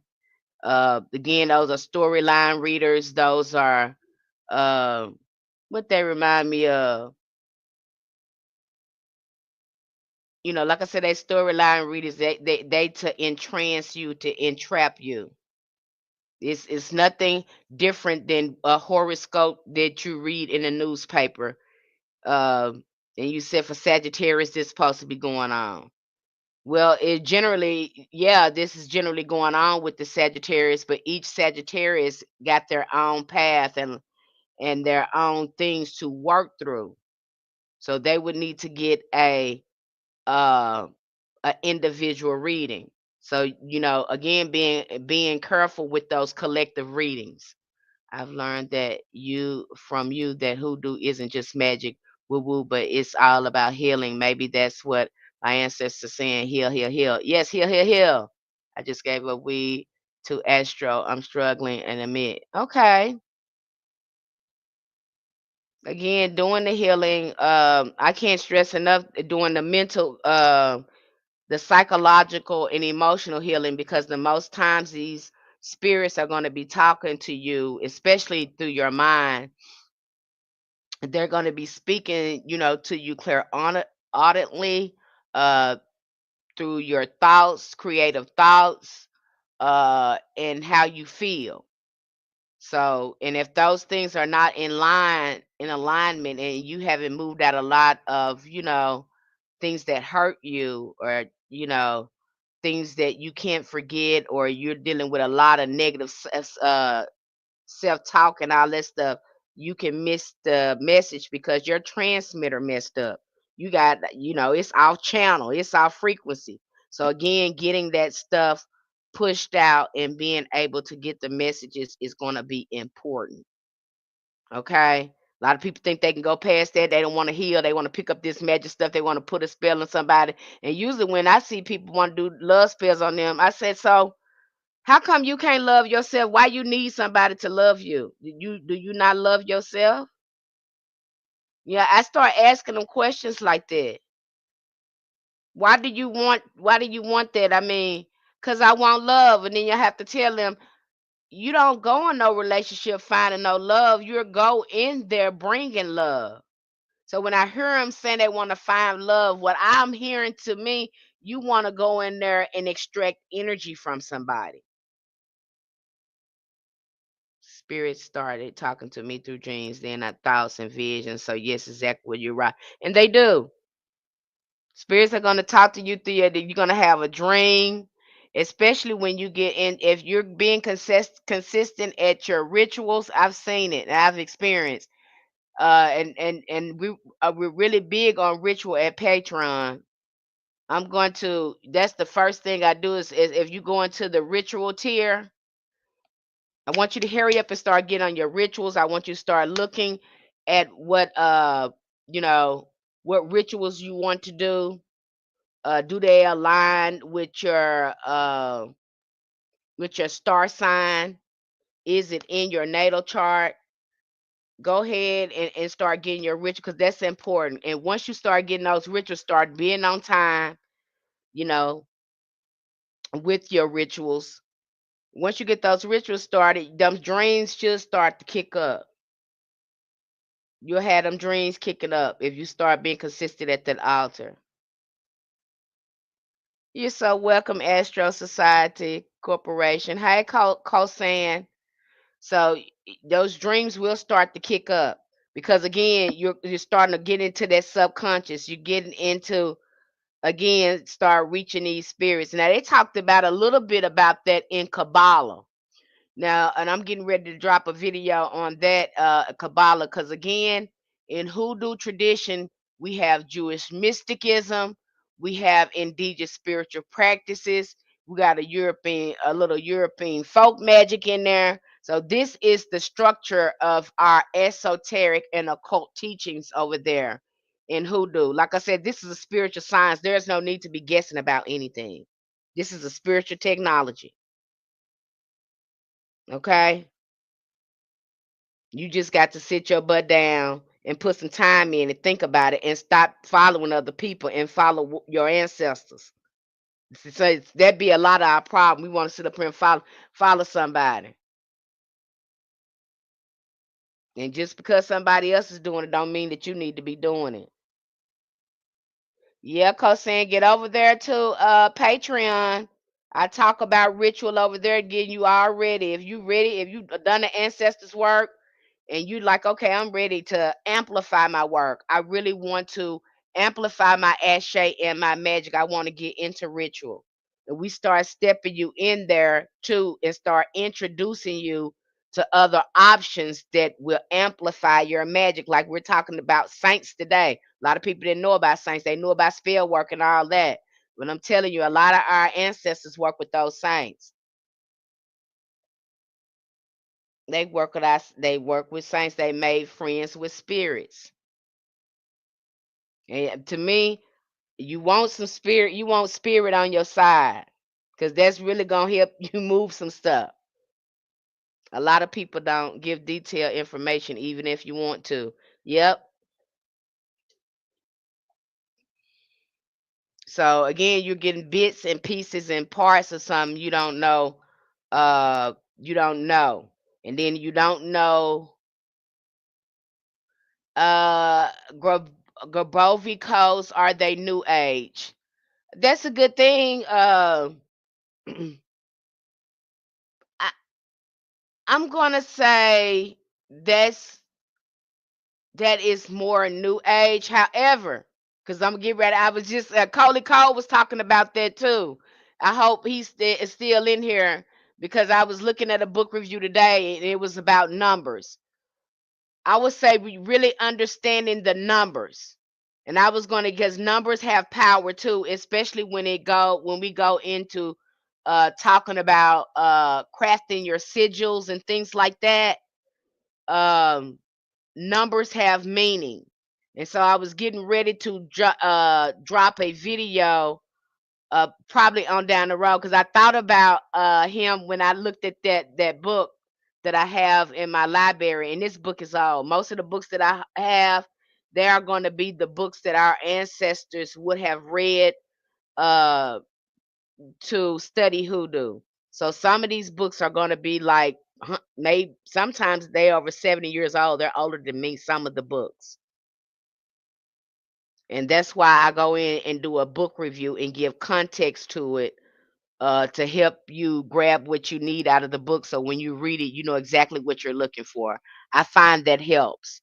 Again, those are storyline readers. Those are uh, what they remind me of. Like I said, they storyline readers. They to entrance you, to entrap you. It's nothing different than a horoscope that you read in a newspaper. And you said for Sagittarius, this supposed to be going on. Well, it generally, yeah, this is generally going on with the Sagittarius, but each Sagittarius got their own path and their own things to work through. So they would need to get uh a individual reading. So, again, being careful with those collective readings. I've learned that from you that hoodoo isn't just magic woo woo, but it's all about healing. Maybe that's what my ancestors saying, heal, heal, heal. Yes, heal, heal, heal. I just gave a weed to Astro. I'm struggling and admit. Okay. Again, doing the healing. I can't stress enough doing the mental the psychological and emotional healing, because the most times these spirits are going to be talking to you, especially through your mind. They're going to be speaking, to you audibly, uh, through your thoughts, creative thoughts, and how you feel. So, and if those things are not in alignment, and you haven't moved out a lot of, things that hurt you, or, things that you can't forget, or you're dealing with a lot of negative self-talk and all that stuff, you can miss the message because your transmitter messed up. You got, it's off channel, it's off frequency. So again, getting that stuff pushed out and being able to get the messages is going to be important. Okay. A lot of people think they can go past that. They don't want to heal. They want to pick up this magic stuff. They want to put a spell on somebody. And usually, when I see people want to do love spells on them, I said, "So, how come you can't love yourself? Why you need somebody to love you? Do you not love yourself?" Yeah, I start asking them questions like that. Why do you want that? I mean, cuz I want love, and then you have to tell them you don't go in no relationship finding no love. You go in there bringing love. So when I hear them saying they want to find love, what I'm hearing to me, you want to go in there and extract energy from somebody. Spirit started talking to me through dreams, then I thoughts and visions. So yes, exactly what you're right. And they do. Spirits are gonna talk to you through you're gonna have a dream, especially when you get in, if you're being consistent at your rituals. I've seen it and I've experienced. And we're really big on ritual at Patreon. That's the first thing I do is if you go into the ritual tier, I want you to hurry up and start getting on your rituals. I want you to start looking at you know, what rituals you want to do. Do they align with your star sign? Is it in your natal chart? Go ahead and start getting your ritual, because that's important. And once you start getting those rituals, start being on time, you know, with your rituals. Once you get those rituals started, them dreams should start to kick up. You'll have them dreams kicking up if you start being consistent at that altar. You're so welcome, Astro Society Corporation. Hey, Cosan. So those dreams will start to kick up, because again, you're starting to get into that subconscious. You're getting into, again, start reaching these spirits. Now they talked about a little bit about that in Kabbalah. Now, and I'm getting ready to drop a video on that Kabbalah, because again, in Hoodoo tradition, we have Jewish mysticism, we have indigenous spiritual practices, we got a little European folk magic in there. So this is the structure of our esoteric and occult teachings over there in hoodoo. Like I said, this is a spiritual science. There's no need to be guessing about anything. This is a spiritual technology. Okay? You just got to sit your butt down and put some time in and think about it and stop following other people and follow your ancestors. So that'd be a lot of our problem. We want to sit up here and follow somebody. And just because somebody else is doing it don't mean that you need to be doing it. Yeah, Cosan, get over there to Patreon. I talk about ritual over there, getting you all ready. If you ready, if you done the ancestors work and you like, okay, I'm ready to amplify my work. I really want to amplify my ashe and my magic. I want to get into ritual. And we start stepping you in there too and start introducing you to other options that will amplify your magic. Like we're talking about saints today. A lot of people didn't know about saints. They knew about spell work and all that. But I'm telling you, a lot of our ancestors work with those saints. They work with us. They work with saints. They made friends with spirits. And to me, you want some spirit. You want spirit on your side, because that's really gonna help you move some stuff. A lot of people don't give detailed information, even if you want to. Yep. So again, you're getting bits and pieces and parts of something you don't know. You don't know, and then you don't know. Uh, Grabovicos, are they new age? That's a good thing. I, I'm gonna say that's that is more new age. However, because I'm gonna get ready. I was just Coley Cole was talking about that too. I hope he's is still in here because I was looking at a book review today and it was about numbers. I would say we really understanding the numbers. And I was going to, because numbers have power too, especially when we go into talking about crafting your sigils and things like that. Um, numbers have meaning. And so I was getting ready to drop a video probably on down the road because I thought about him when I looked at that book that I have in my library. And this book is old. Most of the books that I have, they are going to be the books that our ancestors would have read uh, to study hoodoo. So some of these books are going to be like maybe sometimes they over 70 years old. They're older than me. Some of the books. And that's why I go in and do a book review and give context to it to help you grab what you need out of the book. So when you read it, you know exactly what you're looking for. I find that helps.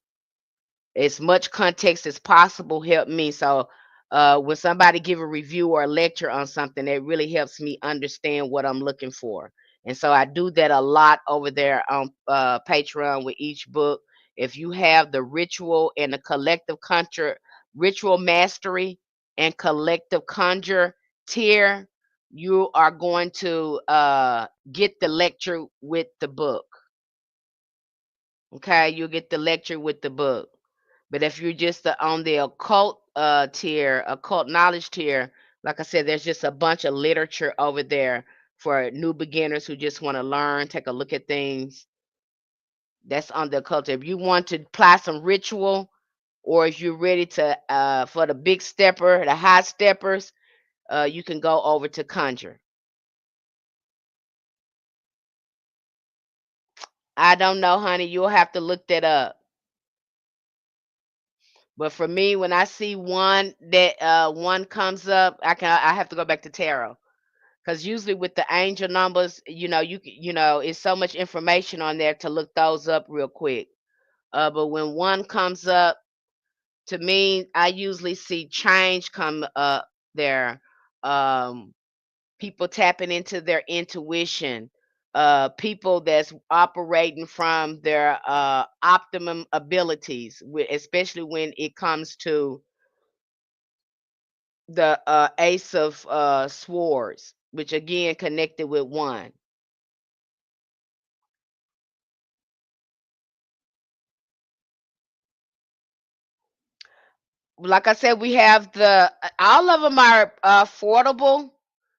As much context as possible help me. So when somebody give a review or a lecture on something, it really helps me understand what I'm looking for. And so I do that a lot over there on Patreon with each book. If you have the ritual and the collective conjure, ritual mastery and collective conjure tier, you are going to get the lecture with the book. Okay, you'll get the lecture with the book. But if you're just on the occult tier, occult knowledge tier, like I said, there's just a bunch of literature over there for new beginners who just want to learn, take a look at things. That's on the occult. If you want to apply some ritual, or if you're ready to for the big stepper, the high steppers, you can go over to conjure. I don't know, honey. You'll have to look that up. But for me, when I see one that one comes up, I have to go back to tarot. Because usually with the angel numbers, you know, it's so much information on there to look those up real quick. But when one comes up, to me, I usually see change come up there. Um, People tapping into their intuition. People that's operating from their optimum abilities, especially when it comes to the Ace of Swords, which again connected with one. like I said, we have the all of them are affordable.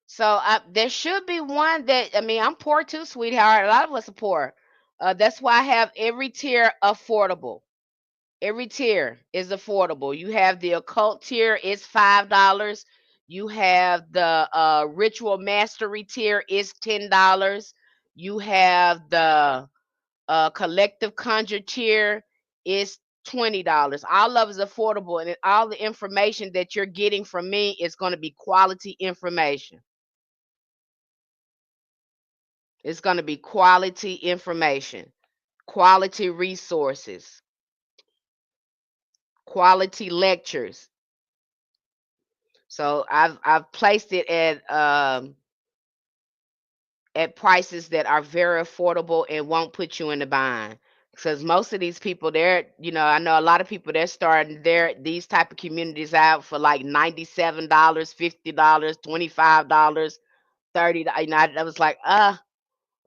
So there should be one that I mean, I'm poor too, sweetheart. A lot of us are poor. That's why I have every tier affordable. Every tier is affordable. You have the occult tier, it's $5. You have the ritual mastery tier, it's $10. You have the collective conjure tier is $20. All of it is affordable, and all the information that you're getting from me is going to be quality information. It's going to be quality information, quality resources, quality lectures. So I've placed it at prices that are very affordable and won't put you in the bind. Because most of these people, they're, I know a lot of people, they're starting these type of communities out for like $97, $50, $25, $30. I was like,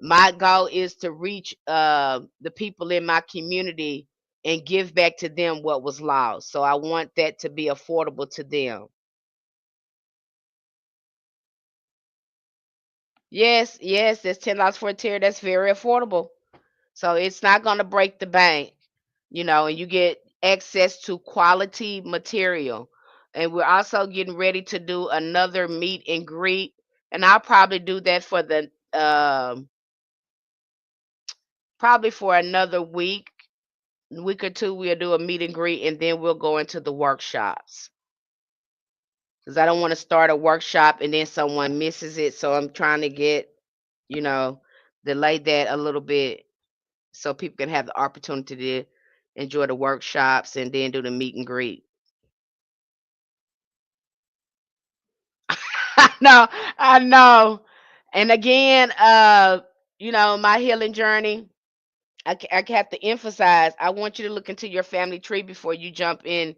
my goal is to reach the people in my community and give back to them what was lost. So I want that to be affordable to them. Yes, yes, that's $10 for a tier. That's very affordable. So it's not going to break the bank, and you get access to quality material. And we're also getting ready to do another meet and greet. And I'll probably do that for the probably for another week or two. We'll do a meet and greet, and then we'll go into the workshops. Because I don't want to start a workshop and then someone misses it. So I'm trying to you know, delay that a little bit so people can have the opportunity to enjoy the workshops and then do the meet and greet. I know, I know. And again, my healing journey, I have to emphasize, I want you to look into your family tree before you jump in.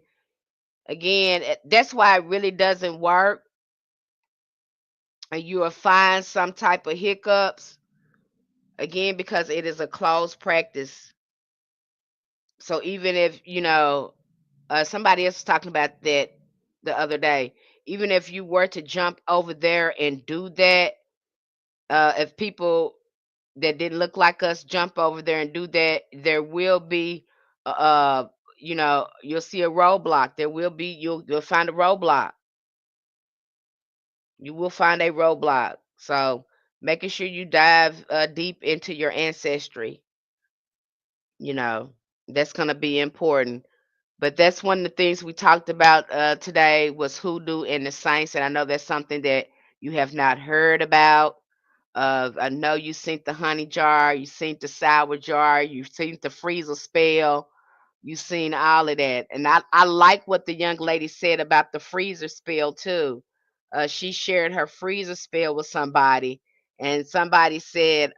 Again, that's why it really doesn't work. And you will find some type of hiccups, again, because it is a closed practice. So even if, somebody else was talking about that the other day. Even if you were to jump over there and do that, if people that didn't look like us jump over there and do that, there will be, you'll see a roadblock. You'll find a roadblock. You will find a roadblock. So making sure you dive deep into your ancestry, you know, that's going to be important. But that's one of the things we talked about today was hoodoo and the saints, and I know that's something that you have not heard about. I know you've seen the honey jar, you've seen the sour jar, you've seen the freezer spell, you've seen all of that. And I like what the young lady said about the freezer spell too. She shared her freezer spell with somebody, and somebody told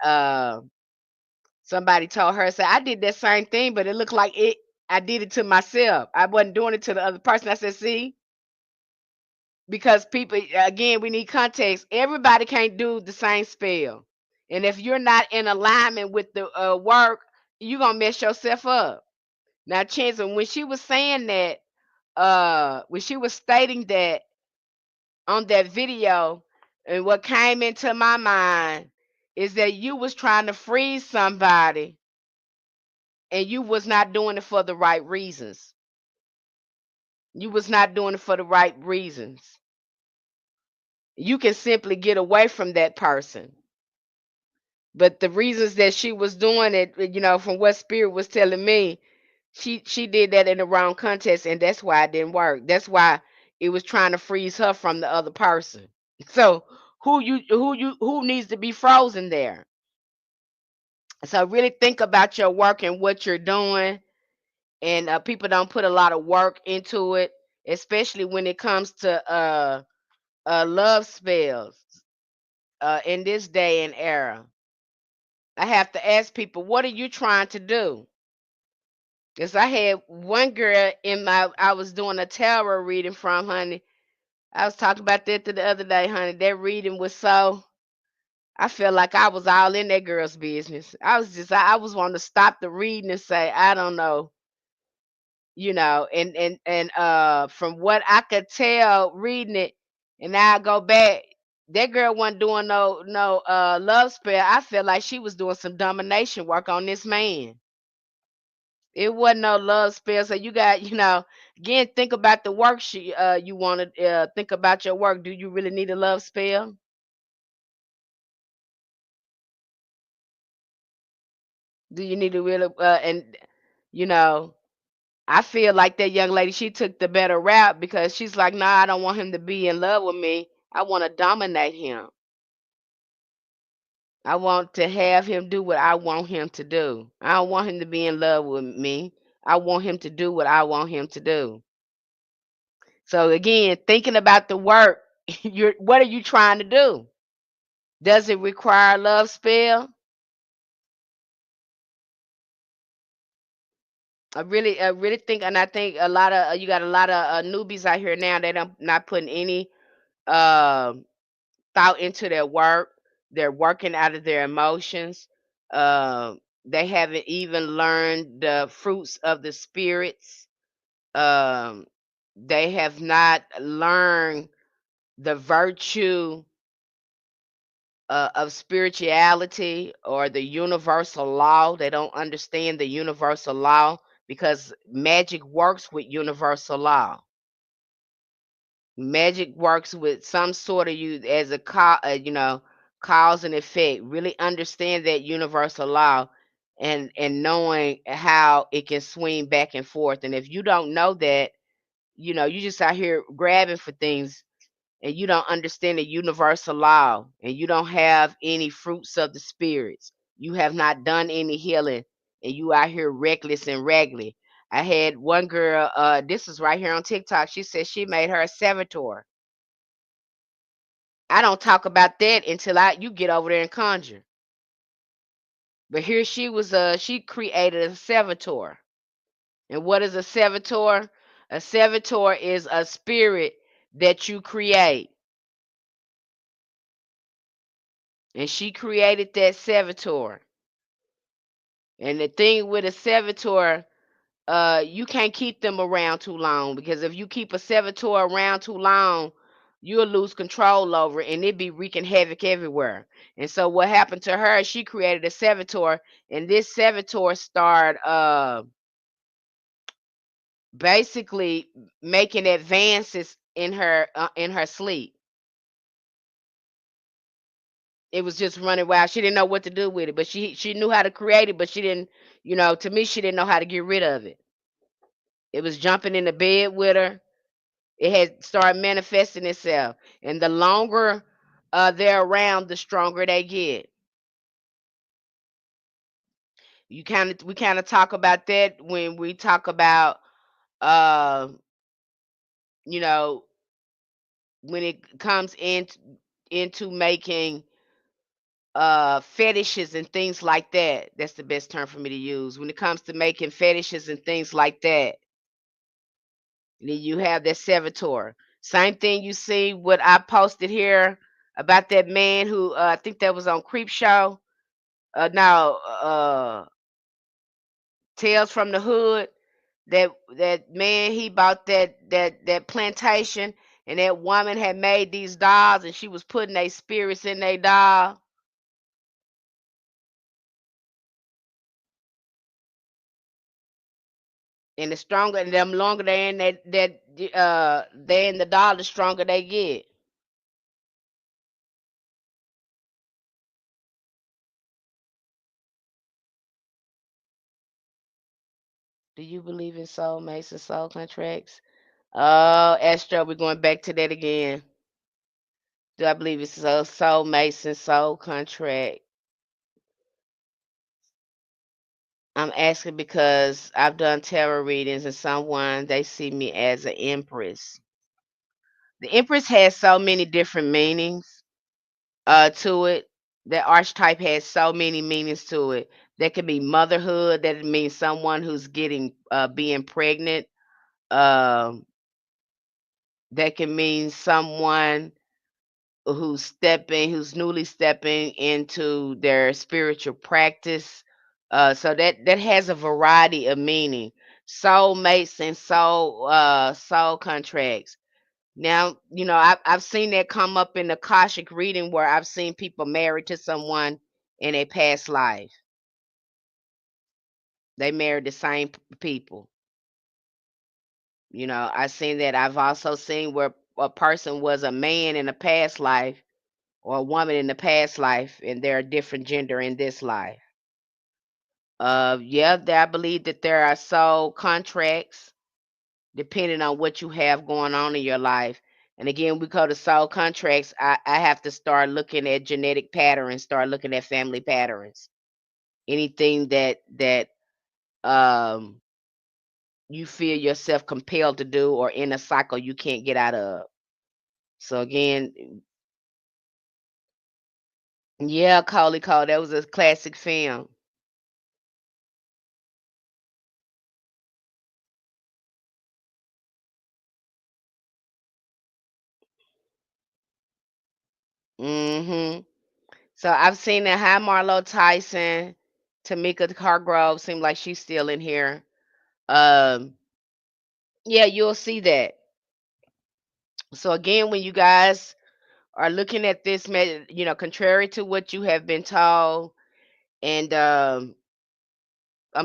her, said, I did that same thing, but it looked like I did it to myself. I wasn't doing it to the other person. I said, see, because people, again, we need context. Everybody can't do the same spell. And if you're not in alignment with the work, you're going to mess yourself up. Now, Chancellor, when she was saying that, when she was stating that on that video, and what came into my mind is that you was trying to freeze somebody and you was not doing it for the right reasons. You was not doing it for the right reasons. You can simply get away from that person. But the reasons that she was doing it, from what spirit was telling me, she did that in the wrong context, and that's why it didn't work. That's why it was trying to freeze her from the other person. So who needs to be frozen there? So really think about your work and what you're doing, and people don't put a lot of work into it, especially when it comes to love spells in this day and era. I have to ask people, what are you trying to do? Because I had one girl I was doing a tarot reading from, honey. I was talking about that the other day, honey. That reading was I felt like I was all in that girl's business. I was wanting to stop the reading and say, I don't know. From what I could tell reading it, and now I go back, that girl wasn't doing no love spell. I feel like she was doing some domination work on this man. It wasn't no love spell. So you got, again, think about the work you want to think about your work. Do you really need a love spell? Do you need to really and you know I feel like that young lady, she took the better route because she's like, nah, I don't want him to be in love with me. I want to dominate him. I want to have him do what I want him to do. I don't want him to be in love with me. I want him to do what I want him to do. So again, thinking about the work, what are you trying to do? Does it require a love spell? I really think, and I think a lot of you got a lot of newbies out here now. They don't not putting any um thought into their work. They're working out of their emotions. They haven't even learned the fruits of the spirits. Um, they have not learned the virtue of spirituality or the universal law. They don't understand the universal law because magic works with universal law. Magic works with some sort of you as a cause and effect. Really understand that universal law and knowing how it can swing back and forth. And if you don't know that, you just out here grabbing for things and you don't understand the universal law and you don't have any fruits of the spirits. You have not done any healing and you out here reckless and raggedy. I had one girl, this is right here on TikTok. She said she made her a servitor. I don't talk about that until you get over there and conjure. But here she was, she created a servitor. And what is a servitor? A servitor is a spirit that you create. And she created that servitor. And the thing with a servitor, you can't keep them around too long because if you keep a servitor around too long, you'll lose control over it and it be wreaking havoc everywhere. And so what happened to her? She created a servitor, and this servitor started basically making advances in her sleep. It was just running wild. She didn't know what to do with it, but she knew how to create it, but she didn't, to me, she didn't know how to get rid of it. It was jumping in the bed with her. It had started manifesting itself, and the longer they're around, the stronger they get. We kind of talk about that when we talk about uh, you know when it comes into making fetishes and things like that. That's the best term for me to use. When it comes to making fetishes and things like that, and then you have that servitor. Same thing you see what I posted here about that man who I think that was on Creep Show. Now Tales from the Hood. That man, he bought that plantation, and that woman had made these dolls, and she was putting their spirits in their doll. And the stronger and them longer they in they in the doll, the stronger they get. Do you believe in soulmates and soul contracts? Oh, Astro, we're going back to that again. Do I believe it's a soulmates and soul contract? I'm asking because I've done tarot readings and someone they see me as an empress. The empress has so many different meanings to it. The archetype has so many meanings to it. There could be motherhood, that means someone who's getting being pregnant. Um, that can mean someone who's newly stepping into their spiritual practice. So that has a variety of meaning. soul mates and soul contracts. Now, I've seen that come up in the Akashic reading where I've seen people married to someone in a past life. They married the same people. I've seen that. I've also seen where a person was a man in a past life or a woman in the past life, and they're a different gender in this life. Yeah, I believe that there are soul contracts depending on what you have going on in your life. And again, we go to soul contracts. I have to start looking at genetic patterns, start looking at family patterns. Anything that um you feel yourself compelled to do or in a cycle you can't get out of. So again, yeah, Coley Cole, that was a classic film. Hmm. So I've seen that. Hi, Marlo Tyson, Tamika Cargrove. Seems like she's still in here. Um, yeah, you'll see that. So again, when you guys are looking at this, contrary to what you have been told, and I'm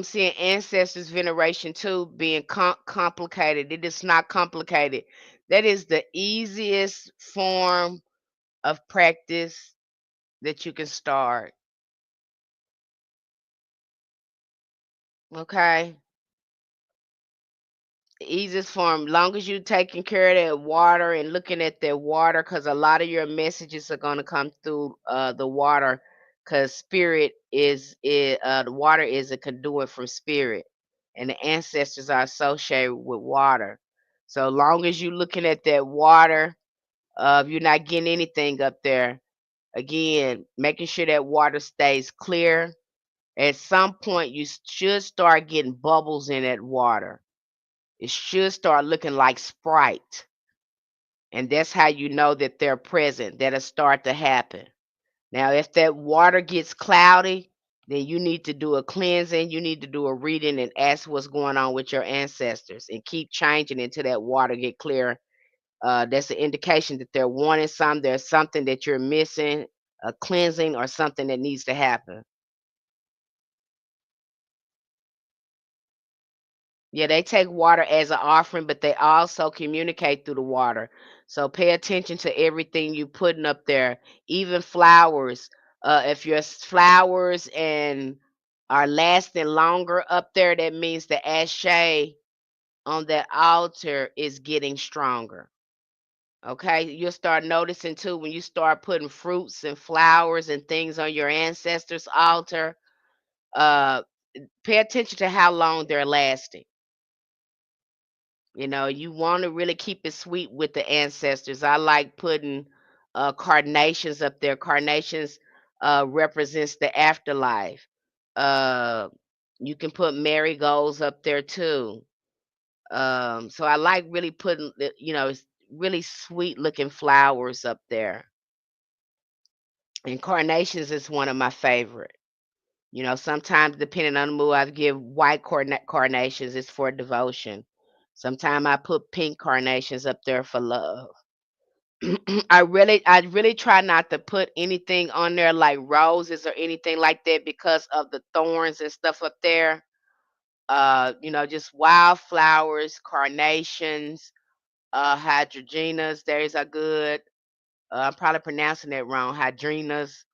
seeing ancestors veneration too being complicated. It is not complicated. That is the easiest form of practice that you can start. Okay. Easiest form, long as you taking care of that water and looking at that water, because a lot of your messages are going to come through the water, because the water is a conduit from spirit, and the ancestors are associated with water. So long as you looking at that water, you're not getting anything up there. Again, making sure that water stays clear. At some point, you should start getting bubbles in that water. It should start looking like Sprite, and that's how you know that they're present. That'll start to happen. Now, if that water gets cloudy, then you need to do a cleansing. You need to do a reading and ask what's going on with your ancestors, and keep changing until that water get clear. That's an indication that they're wanting some. There's something that you're missing, a cleansing or something that needs to happen. Yeah, they take water as an offering, but they also communicate through the water. So pay attention to everything you putting up there, even flowers. If your flowers and are lasting longer up there, that means the ashe on that altar is getting stronger. Okay, you'll start noticing too when you start putting fruits and flowers and things on your ancestors' altar. Uh, Pay attention to how long they're lasting. You want to really keep it sweet with the ancestors. I like putting carnations up there. Carnations represents the afterlife. Uh, you can put marigolds up there too. So I like really putting, really sweet looking flowers up there. And carnations is one of my favorite. Sometimes depending on the mood, I give white carnations. It's for devotion. Sometimes I put pink carnations up there for love. I really try not to put anything on there like roses or anything like that because of the thorns and stuff up there. Just wildflowers, carnations, hydrogenas. Those are good. I'm probably pronouncing that wrong, hydrinas,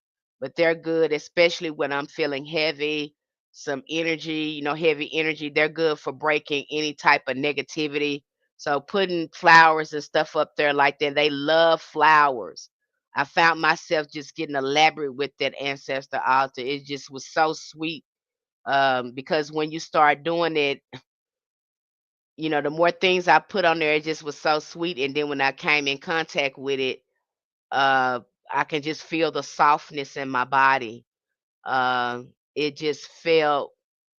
but they're good, especially when I'm feeling heavy, some energy, heavy energy. They're good for breaking any type of negativity. So putting flowers and stuff up there like that, they love flowers. I found myself just getting elaborate with that ancestor altar. It just was so sweet. Because when you start doing it, the more things I put on there, it just was so sweet. And then when I came in contact with it, uh, I can just feel the softness in my body. It just felt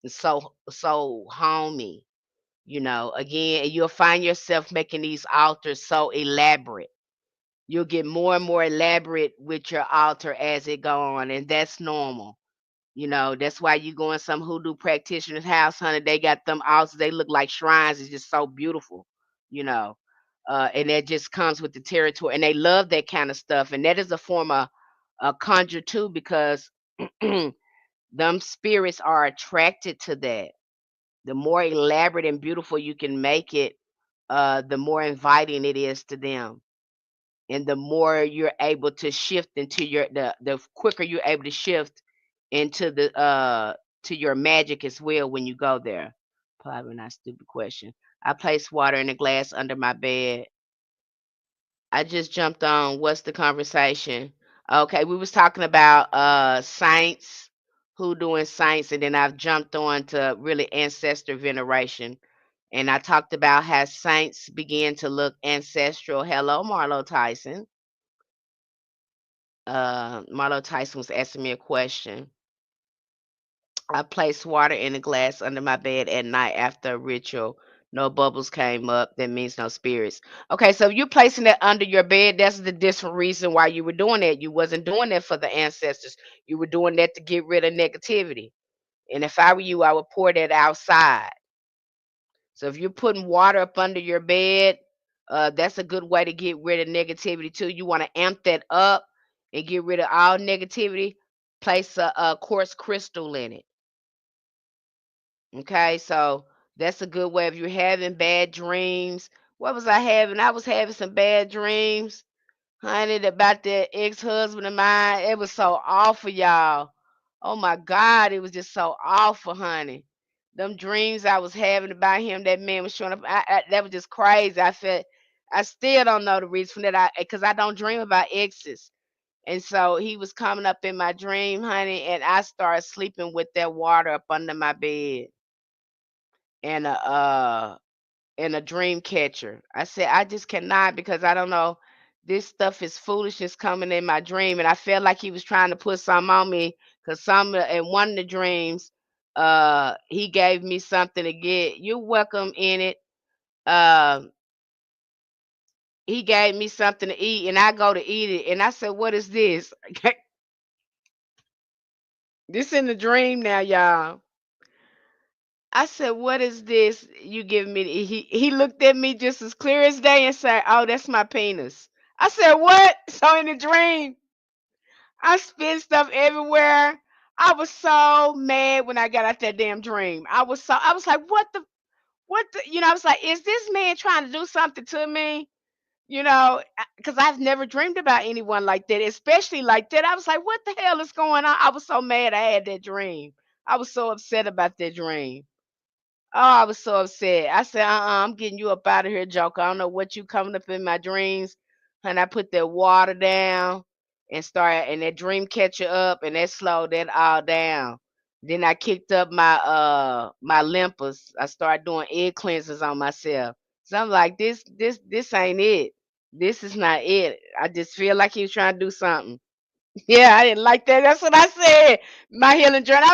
so homey. Again, you'll find yourself making these altars so elaborate. You'll get more and more elaborate with your altar as it go on, and that's normal. That's why you go in some hoodoo practitioner's house, honey. They got them houses. They look like shrines. It's just so beautiful, you know. And that just comes with the territory. And they love that kind of stuff. And that is a form of a conjure too, because them spirits are attracted to that. The more elaborate and beautiful you can make it, the more inviting it is to them. And the more you're able to shift into the quicker you're able to shift into the to your magic as well when you go there. Probably not a stupid question. I place water in a glass under my bed. I just jumped on. What's the conversation? Okay, we was talking about saints, who doing saints, and then I've jumped on to really ancestor veneration. And I talked about how saints begin to look ancestral. Hello, Marlo Tyson. Marlo Tyson was asking me a question. I placed water in a glass under my bed at night after a ritual. No bubbles came up. That means no spirits. Okay, so you're placing that under your bed. That's the different reason why you were doing that. You wasn't doing that for the ancestors. You were doing that to get rid of negativity. And if I were you, I would pour that outside. So if you're putting water up under your bed, that's a good way to get rid of negativity too. You want to amp that up and get rid of all negativity. Place a quartz crystal in it. Okay, so that's a good way. If you're having bad dreams, what was I having? I was having some bad dreams, honey, about that ex-husband of mine. It was so awful, y'all. Oh my God, it was just so awful, honey. Them dreams I was having about him, that man was showing up. That was just crazy. I felt, I still don't know the reason for that. Because I don't dream about exes. And so he was coming up in my dream, honey, and I started sleeping with that water up under my bed and a dream catcher. I said, I just cannot, because I don't know. This stuff is foolishness coming in my dream. And I felt like he was trying to put something on me, because in one of the dreams, he gave me something to get. You're welcome in it. Um, he gave me something to eat, and I go to eat it. And I said, what is this? This in the dream now, y'all. I said, "What is this you giving me?" He looked at me just as clear as day and said, "Oh, that's my penis." I said, "What?" So in the dream, I spit stuff everywhere. I was so mad when I got out that damn dream. I was like, what the, I was like, is this man trying to do something to me? Because I've never dreamed about anyone like that, especially like that. I was like, what the hell is going on? I was so mad I had that dream. I was so upset about that dream. Oh, I was so upset. I said, I'm getting you up out of here, Joker. I don't know what you coming up in my dreams. And I put that water down and that dream catcher up, and that slowed that all down. Then I kicked up my limpers. I started doing egg cleansers on myself. So I'm like, this ain't it. This is not it. I just feel like he was trying to do something. Yeah, I didn't like that. That's what I said. My healing journey.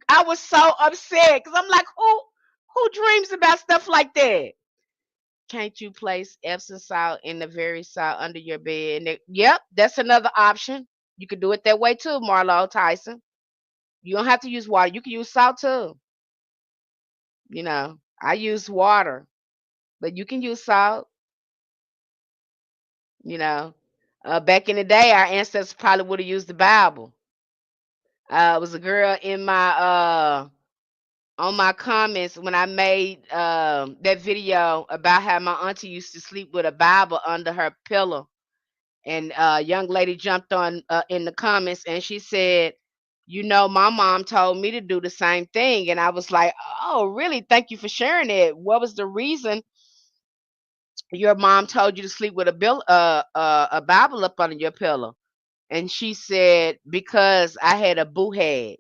I was so upset because I'm like, who dreams about stuff like that? Can't you place Epsom salt in the very salt under your bed? Yep, that's another option. You could do it that way too, Marlo Tyson. You don't have to use water. You can use salt too. I use water, but you can use salt. You know, back in the day, our ancestors probably would have used the Bible. It was a girl in my on my comments when I made that video about how my auntie used to sleep with a Bible under her pillow. And a young lady jumped on in the comments and she said, my mom told me to do the same thing. And I was like, oh, really? Thank you for sharing it. What was the reason your mom told you to sleep with a Bible up under your pillow? And she said, because I had a boo hag.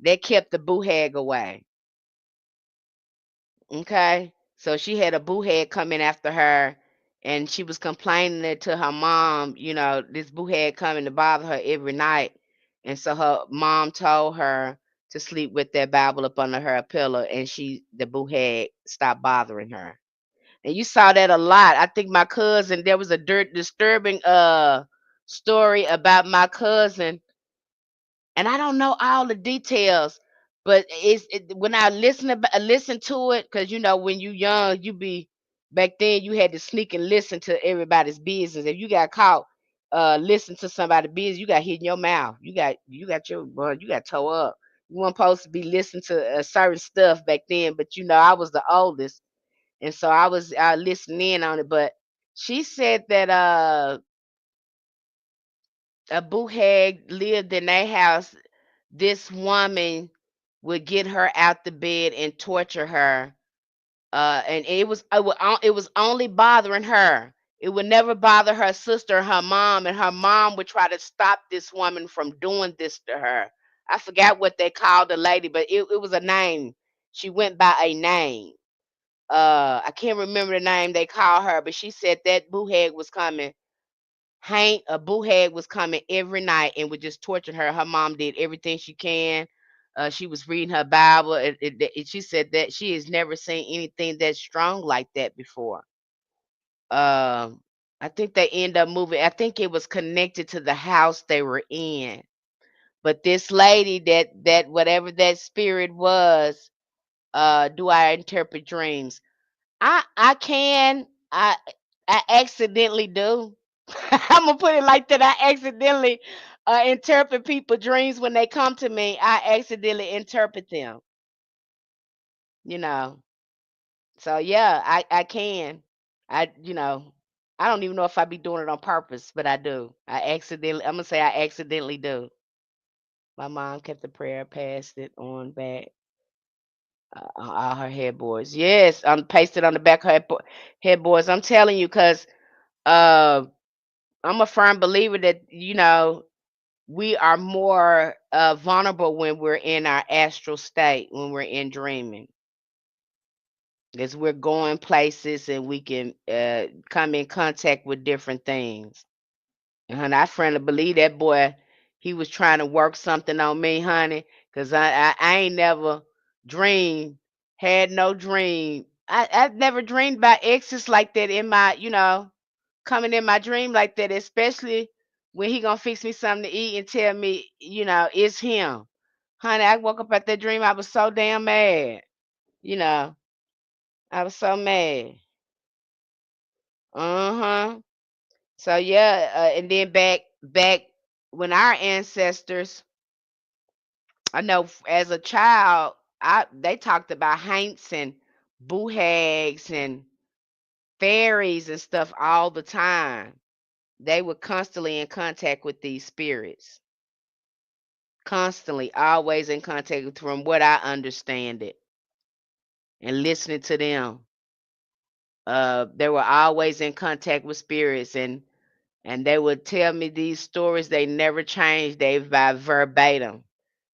That kept the boo hag away. Okay. So she had a boo head coming after her, and she was complaining it to her mom, this boo head coming to bother her every night. And so her mom told her to sleep with that Bible up under her pillow, and the boo head stopped bothering her. And you saw that a lot. I think my cousin, there was a disturbing story about my cousin. and I don't know all the details, but when I listen to it, because when you young, you be back then you had to sneak and listen to everybody's business. If you got caught listen to somebody's business, you got hit in your mouth. You got your boy, you got toe up. You weren't supposed to be listening to certain stuff back then, but I was the oldest, and so I was listening in on it. But she said that a boo hag lived in their house. This woman would get her out the bed and torture her, and it was only bothering her. It would never bother her sister, her mom, and her mom would try to stop this woman from doing this to her. I forgot what they called the lady, but it was a name. She went by a name. I can't remember the name they called her, but she said that boo hag was coming. Hank, a boo hag was coming every night and would just torture her. Her mom did everything she can. She was reading her Bible. She said that she has never seen anything that strong like that before. Um, I think they end up moving. I think it was connected to the house they were in. But this lady, that whatever that spirit was, do I interpret dreams? I can. I accidentally do. I'm gonna put it like that. I accidentally interpret people dreams when they come to me. I accidentally interpret them. You know. So yeah, I can. I don't even know if I be doing it on purpose, but I do. I'm gonna say I accidentally do. My mom kept the prayer, passed it on back on all her headboards. Yes, I'm pasted on the back of her headboards. I'm telling you, cause uh, I'm a firm believer that we are more vulnerable when we're in our astral state, when we're in dreaming, as we're going places and we can come in contact with different things. And I firmly believe that boy, he was trying to work something on me, honey, because I ain't never dreamed, had no dream. I've never dreamed about exes like that in my, coming in my dream like that, especially when he gonna fix me something to eat and tell me, it's him. Honey, I woke up at that dream. I was so damn mad. You know, I was so mad. Uh-huh. So yeah, and then back when our ancestors, I know as a child, I they talked about haints and boo hags and fairies and stuff all the time. They were constantly in contact with these spirits. Constantly, always in contact with, from what I understand it, and listening to them. They were always in contact with spirits, and they would tell me these stories. They never changed. They by verbatim.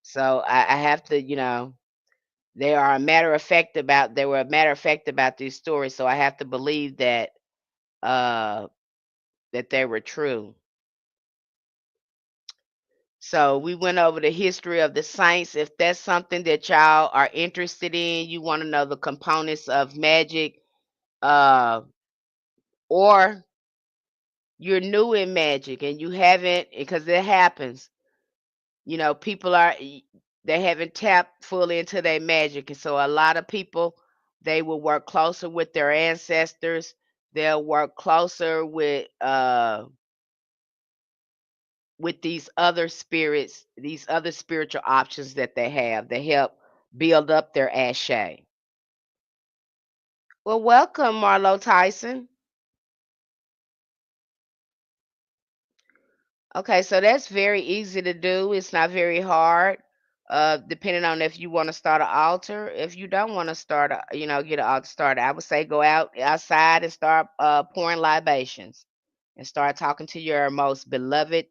So I have to, they were a matter of fact about these stories. So I have to believe uh that they were true. So we went over the history of the saints. If that's something that y'all are interested in, you want to know the components of magic, uh, or you're new in magic and you haven't, because it happens. People they haven't tapped fully into their magic, and so a lot of people, they will work closer with their ancestors. They'll work closer with these other spirits, these other spiritual options that they have. They help build up their ashe. Well, welcome, Marlo Tyson. Okay, so that's very easy to do. It's not very hard. Depending on if you want to start an altar. If you don't want to start, get an altar started, I would say go outside and start pouring libations and start talking to your most beloved,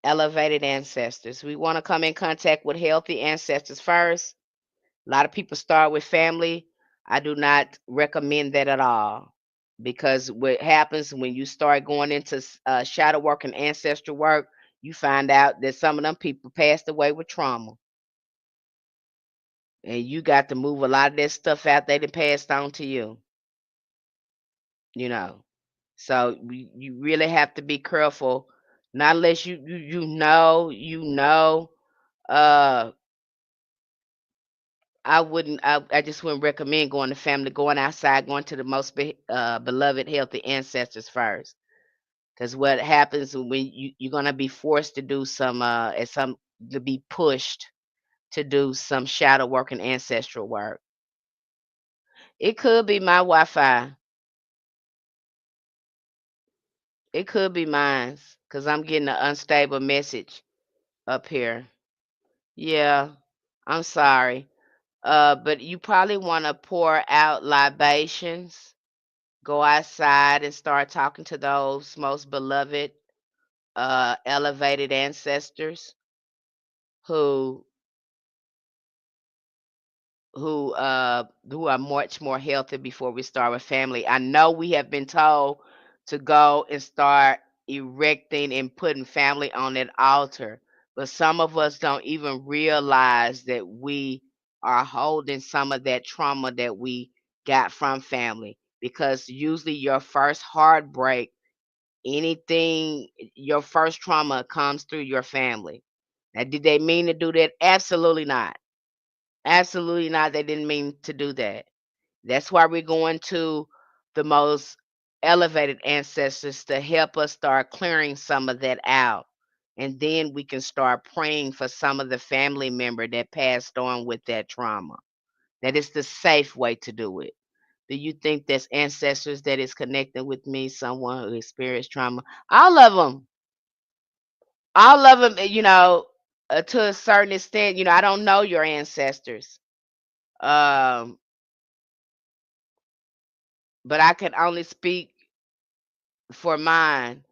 elevated ancestors. We want to come in contact with healthy ancestors first. A lot of people start with family. I do not recommend that at all, because what happens when you start going into shadow work and ancestral work, you find out that some of them people passed away with trauma, and you got to move a lot of that stuff out they done passed on to you. You know, so you really have to be careful Not unless you know. Uh, I just wouldn't recommend going to family, going outside, going to the most beloved, healthy ancestors first. Because what happens when you're gonna be forced to do some at some to be pushed to do some shadow work and ancestral work. It could be my Wi-Fi. It could be mine's because I'm getting an unstable message up here. Yeah, I'm sorry. But you probably want to pour out libations, go outside and start talking to those most beloved, elevated ancestors who who are much more healthy before we start with family. I know we have been told to go and start erecting and putting family on that altar, but some of us don't even realize that we are holding some of that trauma that we got from family, because usually your first heartbreak, anything, your first trauma comes through your family. Now, did they mean to do that? Absolutely not. Absolutely not. They didn't mean to do that. That's why we're going to the most elevated ancestors to help us start clearing some of that out. And then we can start praying for some of the family member that passed on with that trauma. That is the safe way to do it. Do you think there's ancestors that is connected with me, someone who experienced trauma? All of them. All of them, to a certain extent. I don't know your ancestors. Um, but I can only speak for mine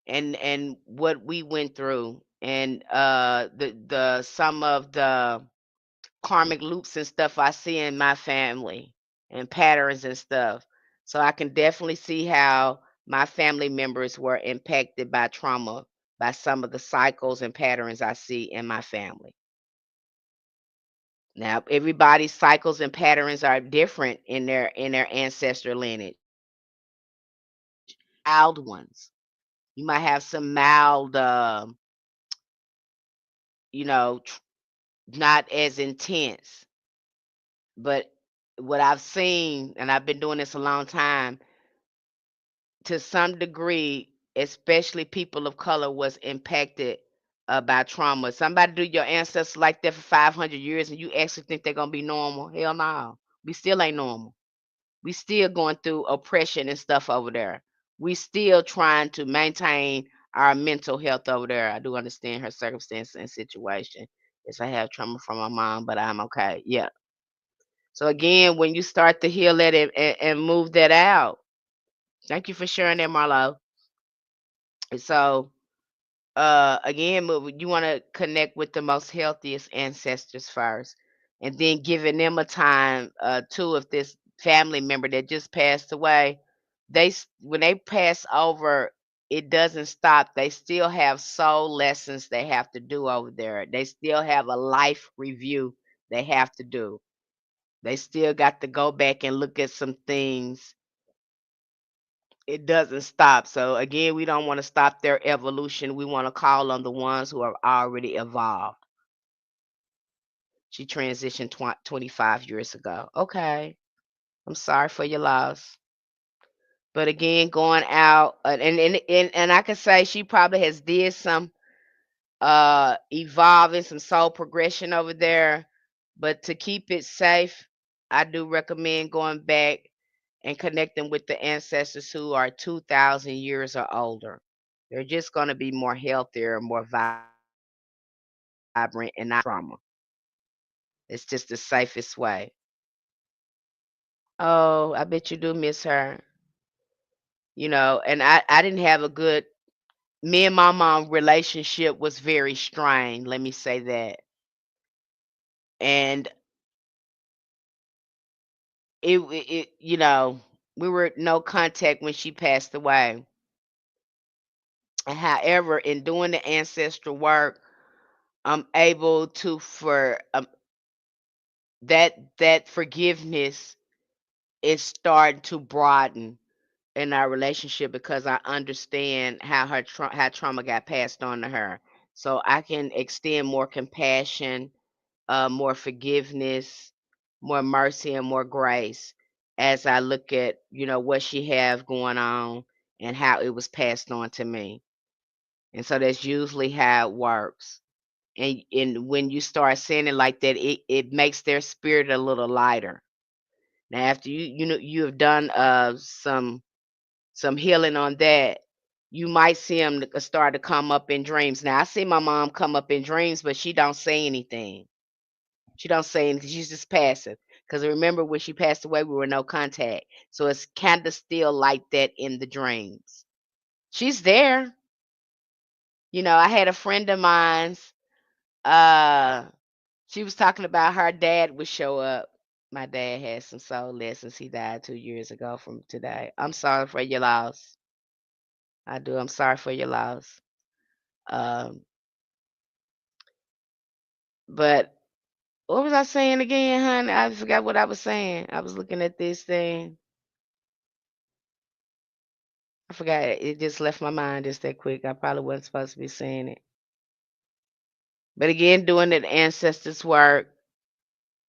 and what we went through, and the some of the karmic loops and stuff I see in my family and patterns and stuff. So I can definitely see how my family members were impacted by trauma, by some of the cycles and patterns I see in my family. Now, everybody's cycles and patterns are different in their ancestor lineage. Mild ones. You might have some mild, you know, tr- not as intense. But what I've seen, and I've been doing this a long time, to some degree, especially people of color, was impacted by trauma. Somebody do your ancestors like that for 500 years, and you actually think they're gonna be normal? Hell no, we still ain't normal. We still going through oppression and stuff over there. We still trying to maintain our mental health over there. I do understand her circumstance and situation. Yes, I have trauma from my mom, but I'm okay. Yeah. So again, when you start to heal that and move that out, thank you for sharing that, Marlo. And so again, you want to connect with the most healthiest ancestors first, and then giving them a time too. If this family member that just passed away, when they pass over, it doesn't stop. They still have soul lessons they have to do over there. They still have a life review they have to do. They still got to go back and look at some things. It doesn't stop. So again, we don't want to stop their evolution. We want to call on the ones who are already evolved. She transitioned 25 years ago. Okay. I'm sorry for your loss. But again, going out, and I can say she probably has did some evolving, some soul progression over there. But to keep it safe, I do recommend going back and connecting with the ancestors who are 2,000 years or older. They're just going to be more healthier, more vibrant, and not trauma. It's just the safest way. Oh, I bet you do miss her. And I didn't have a good, me and my mom relationship was very strained. Let me say that. And we were no contact when she passed away. However, in doing the ancestral work, I'm able to for that forgiveness is starting to broaden. in our relationship because I understand how how trauma got passed on to her. So I can extend more compassion, more forgiveness, more mercy, and more grace as I look at what she have going on and how it was passed on to me. And so that's usually how it works. And when you start saying it like that, it makes their spirit a little lighter. Now after you have done some healing on that, you might see them start to come up in dreams. Now I see my mom come up in dreams, but she don't say anything. She don't say anything. She's just passive. Because remember when she passed away, we were no contact. So it's kind of still like that in the dreams. She's there. I had a friend of mine's. Uh, she was talking about her dad would show up. My dad had some soul lessons. He died 2 years ago from today. I'm sorry for your loss. I do. I'm sorry for your loss. Um, but what was I saying again, honey? I forgot what I was saying. I was looking at this thing. I forgot. It just left my mind just that quick. I probably wasn't supposed to be saying it. But again, doing the ancestors work,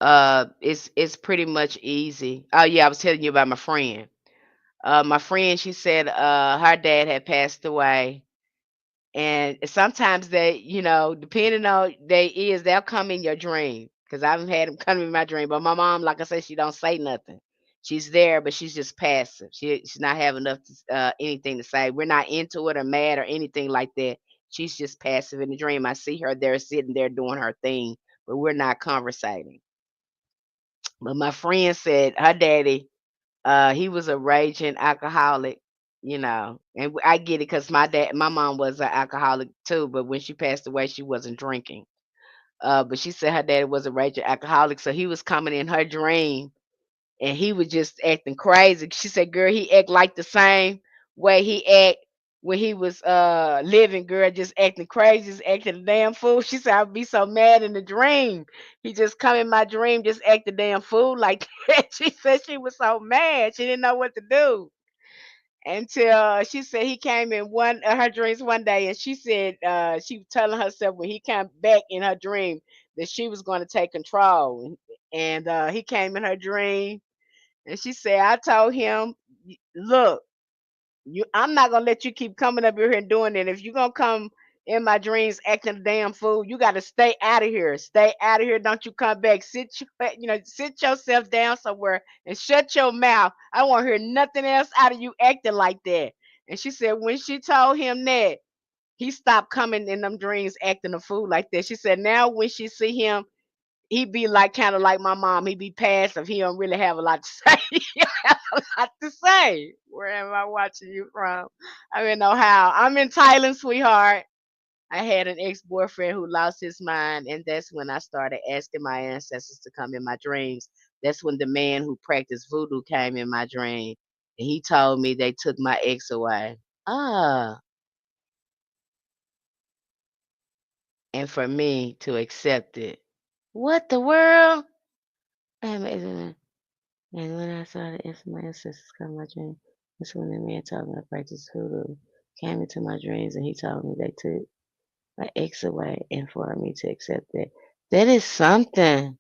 it's pretty much easy. Oh yeah, I was telling you about my friend. My friend, she said, her dad had passed away. And sometimes they, depending on they'll come in your dream. Cause I've had them come in my dream. But my mom, like I said, she don't say nothing. She's there, but she's just passive. She's not having enough anything to say. We're not into it or mad or anything like that. She's just passive in the dream. I see her there sitting there doing her thing, but we're not conversating. But my friend said her daddy, he was a raging alcoholic, and I get it because my mom was an alcoholic too, but when she passed away, she wasn't drinking. But she said her daddy was a raging alcoholic, so he was coming in her dream and he was just acting crazy. She said, "Girl, he act like the same way he act when he was living. Girl, just acting crazy, just acting a damn fool." She said, "I'd be so mad in the dream. He just come in my dream, just act a damn fool like that." She said she was so mad, she didn't know what to do until she said he came in one of her dreams one day, and she said she was telling herself when he came back in her dream that she was going to take control, and he came in her dream and she said, I told him, look, I'm not gonna let you keep coming up here and doing it. If you're gonna come in my dreams acting a damn fool, you gotta stay out of here. Stay out of here. Don't you come back. Sit yourself down somewhere and shut your mouth. I don't want to hear nothing else out of you acting like that. And she said when she told him that, he stopped coming in them dreams acting a fool like that. She said now when she see him, he be like kind of like my mom. He be passive. He don't really have a lot to say. He don't have a lot to say. Where am I watching you from? I'm in Ohio. I'm in Thailand, sweetheart. I had an ex-boyfriend who lost his mind, and that's when I started asking my ancestors to come in my dreams. That's when the man who practiced voodoo came in my dream, and he told me they took my ex away. Ah, and for me to accept it. What the world? And when I saw the my ancestors come in my dream, that's when the man told me I practiced hoodoo. Came into my dreams and he told me they took my ex away and for me to accept that. That is something.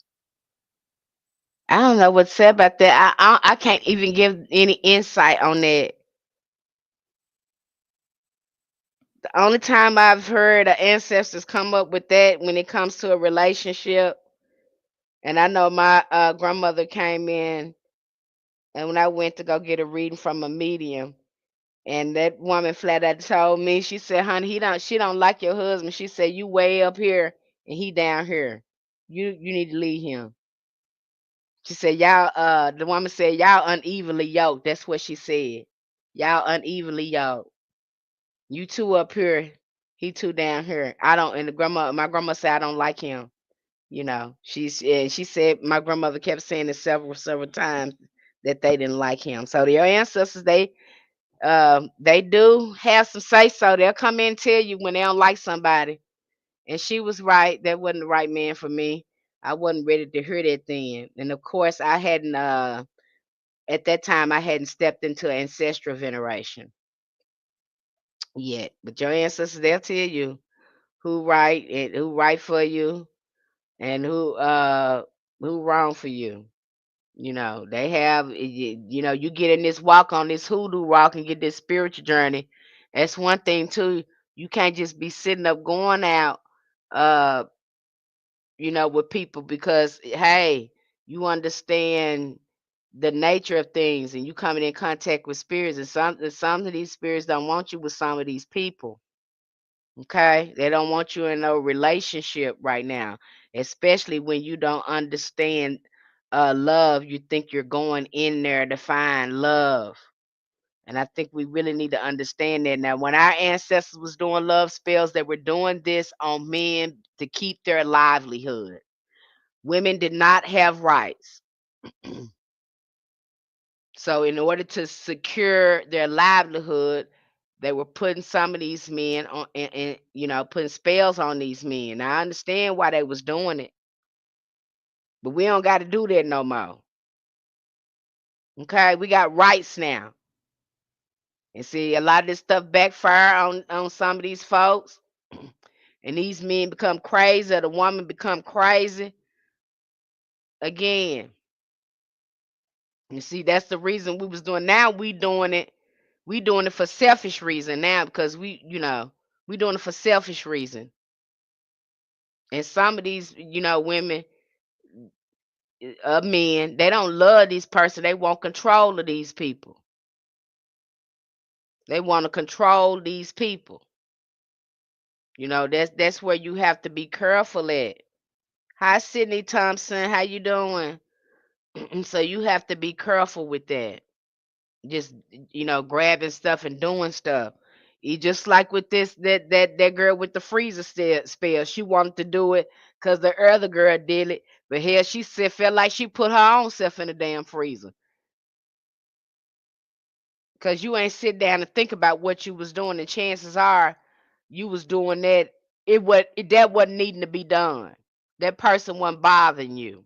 I don't know what to say about that. I can't even give any insight on that. The only time I've heard the ancestors come up with that when it comes to a relationship, and I know my grandmother came in, and when I went to go get a reading from a medium, and that woman flat out told me, she said, "Honey, she don't like your husband." She said, "You way up here and he down here. You need to leave him." She said, "Y'all." The woman said, "Y'all unevenly yoked." That's what she said. Y'all unevenly yoked. You two up here, he two down here. I don't. And my grandma said, "I don't like him." She said my grandmother kept saying it several times that they didn't like him. So their ancestors, they do have some say so. They'll come in and tell you when they don't like somebody. And she was right. That wasn't the right man for me. I wasn't ready to hear that then. And of course, I hadn't. At that time, I hadn't stepped into ancestral veneration yet. But your ancestors, they'll tell you who right for you and who wrong for you. They have you get in this walk on this hoodoo walk and get this spiritual journey. That's one thing too. You can't just be sitting up going out uh with people because hey, you understand the nature of things and you coming in contact with spirits and some of these spirits don't want you with some of these people. Okay, they don't want you in no relationship right now, especially when you don't understand love. You think you're going in there to find love, and I think we really need to understand that. Now, when our ancestors was doing love spells, they were doing this on men to keep their livelihood. Women did not have rights. So in order to secure their livelihood, they were putting some of these men on and putting spells on these men. Now I understand why they was doing it, but we don't got to do that no more. Okay, we got rights now. And see, a lot of this stuff backfire on some of these folks, and these men become crazy, or the woman become crazy again. You see, that's the reason we was doing. Now we doing it. We doing it for selfish reason now because we doing it for selfish reason. And some of these, women, men, they don't love this person. They want control of these people. They want to control these people. That's where you have to be careful at. Hi, Sydney Thompson. How you doing? So you have to be careful with that. Just grabbing stuff and doing stuff. You just like with this that girl with the freezer spell. She wanted to do it because the other girl did it, but hell, she said felt like she put her own self in the damn freezer. Cause you ain't sit down and think about what you was doing, and chances are you was doing that. That wasn't needing to be done. That person wasn't bothering you.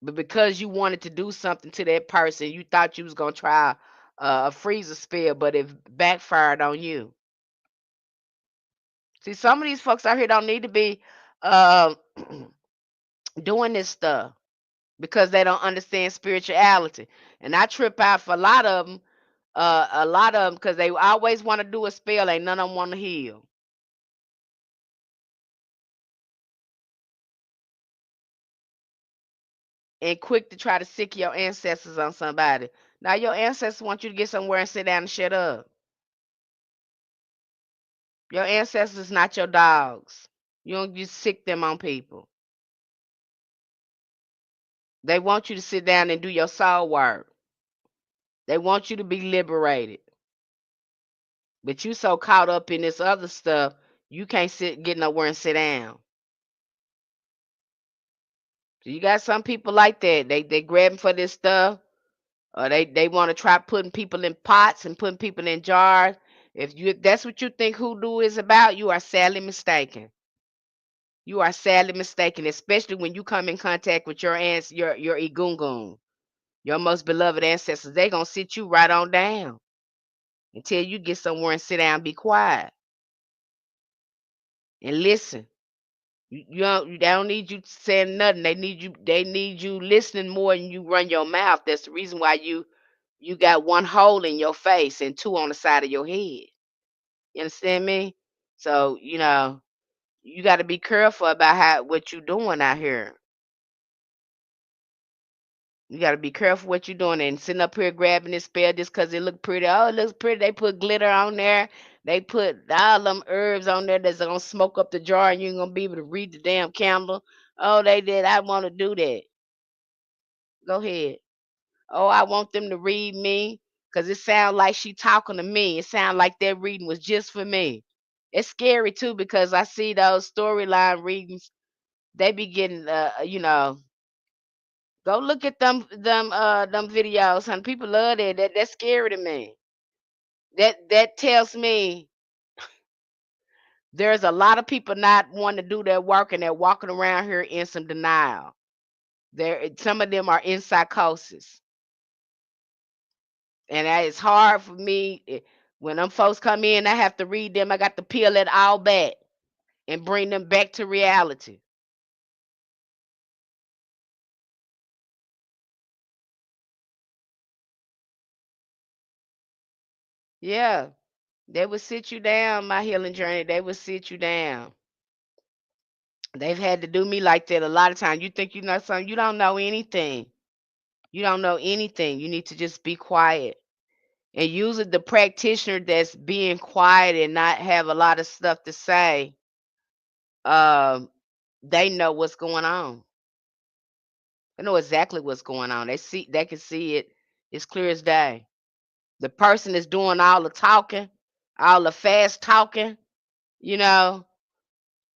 But because you wanted to do something to that person, you thought you was gonna try a freezer spell, but it backfired on you. See, some of these folks out here don't need to be uh, doing this stuff because they don't understand spirituality. And I trip out for a lot of them, because they always want to do a spell. Ain't none of them want to heal. And quick to try to sick your ancestors on somebody. Now your ancestors want you to get somewhere and sit down and shut up. Your ancestors not your dogs. You don't just sick them on people. They want you to sit down and do your soul work. They want you to be liberated. But you so caught up in this other stuff, you can't get nowhere and sit down. So you got some people like that. They grabbing for this stuff, or they want to try putting people in pots and putting people in jars. If that's what you think hoodoo is about, you are sadly mistaken. You are sadly mistaken, especially when you come in contact with your aunts, your egungun, your most beloved ancestors. They gonna sit you right on down until you get somewhere and sit down, be quiet, and listen. They don't need you saying nothing. They need you listening more than you run your mouth. That's the reason why you got one hole in your face and two on the side of your head. You understand me? So, you got to be careful about what you doing out here. You got to be careful what you're doing and sitting up here grabbing this spell just because it look pretty. Oh, it looks pretty. They put glitter on there. They put all them herbs on there that's gonna smoke up the jar and you ain't gonna be able to read the damn candle. Oh, they did. I want to do that. Go ahead. Oh, I want them to read me because it sounds like she talking to me. It sounds like that reading was just for me. It's scary too because I see those storyline readings. They be getting, go look at them videos, and people love that. That's scary to me. That tells me there's a lot of people not wanting to do their work and they're walking around here in some denial. Some of them are in psychosis, and that is hard for me. When them folks come in, I have to read them. I got to peel it all back and bring them back to reality. Yeah, they would sit you down. My healing journey, they would sit you down. They've had to do me like that a lot of times. You think you know something, you don't know anything. You don't know anything. You need to just be quiet. And usually the practitioner that's being quiet and not have a lot of stuff to say, um, they know what's going on. They know exactly what's going on. They can see it. It's clear as day. The person that's doing all the talking, all the fast talking, you know,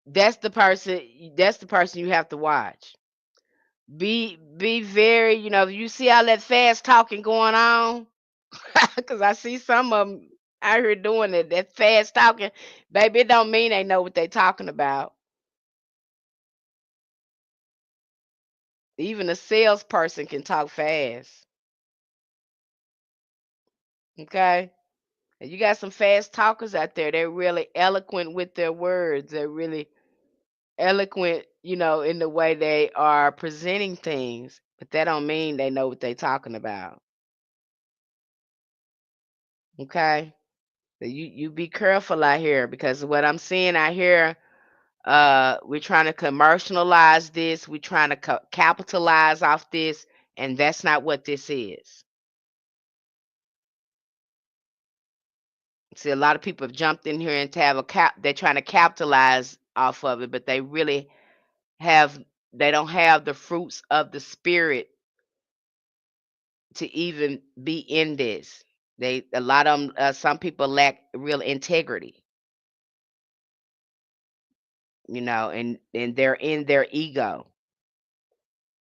that's the person you have to watch. Be very, if you see all that fast talking going on, because I see some of them out here doing it, that fast talking, baby, it don't mean they know what they talking about. Even a salesperson can talk fast. Okay? And you got some fast talkers out there. They're really eloquent with their words. They're really eloquent, in the way they are presenting things. But that don't mean they know what they talking about. Okay? So you be careful out here, because what I'm seeing out here, we're trying to commercialize this, we're trying to capitalize off this, and that's not what this is. See, a lot of people have jumped in here and to have they're trying to capitalize off of it, but have they don't have the fruits of the spirit to even be in this. A lot of them, some people lack real integrity, and they're in their ego.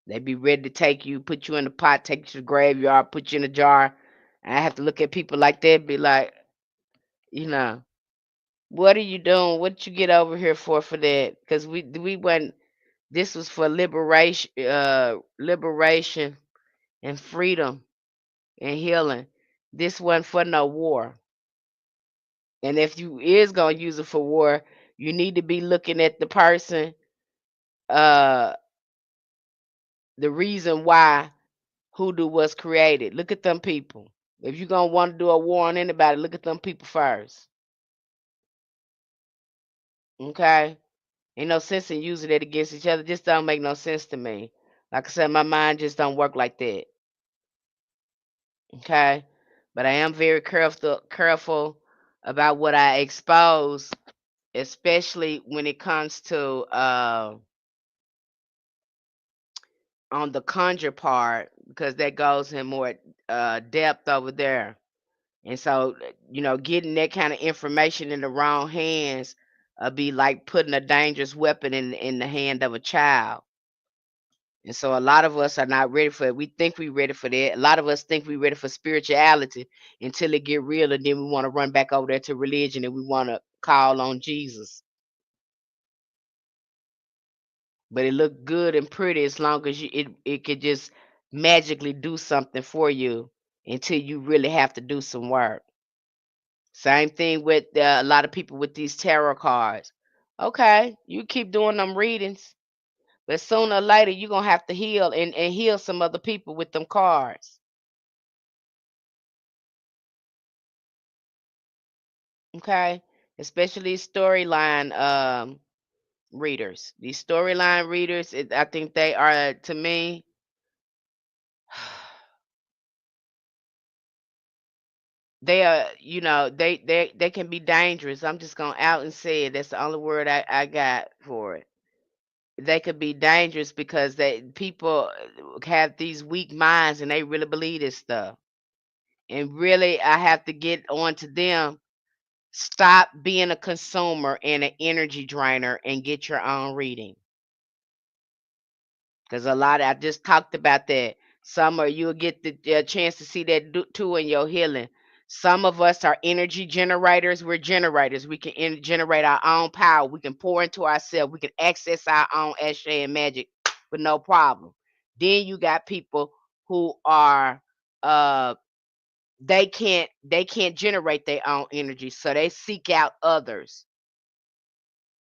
They be ready to take you, put you in the pot, take you to the graveyard, put you in a jar. And I have to look at people like that and be like, you know, what are you doing? What you get over here for that? Because we went. This was for liberation and freedom and healing. This wasn't for no war. And if you is gonna use it for war, you need to be looking at the person, uh, the reason why Hoodoo was created. Look at them people. If you're gonna want to do a war on anybody, look at them people first. Okay? Ain't no sense in using it against each other. Just don't make no sense to me. Like I said, my mind just don't work like that. Okay? But I am very careful about what I expose, especially when it comes to on the conjure part, because that goes in more depth over there. And so, getting that kind of information in the wrong hands be like putting a dangerous weapon in the hand of a child. And so a lot of us are not ready for it. We think we're ready for that. A lot of us think we're ready for spirituality until it get real, and then we want to run back over there to religion and we want to call on Jesus. But it looked good and pretty as long as it could just magically do something for you until you really have to do some work. Same thing with a lot of people with these tarot cards. Okay, you keep doing them readings, but sooner or later you're gonna have to heal and heal some other people with them cards. Okay, especially storyline readers. These storyline readers, I think they are, to me, they are, they can be dangerous. I'm just gonna out and say it. That's the only word I got for it. They could be dangerous because people have these weak minds and they really believe this stuff. And really, I have to get on to them. Stop being a consumer and an energy drainer and get your own reading. Because I just talked about that. Some of you'll get the chance to see that too in your healing. Some of us are energy generators. We're generators. We can generate our own power. We can pour into ourselves. We can access our own ashay and magic with no problem. Then you got people who are uh they can't generate their own energy, so they seek out others.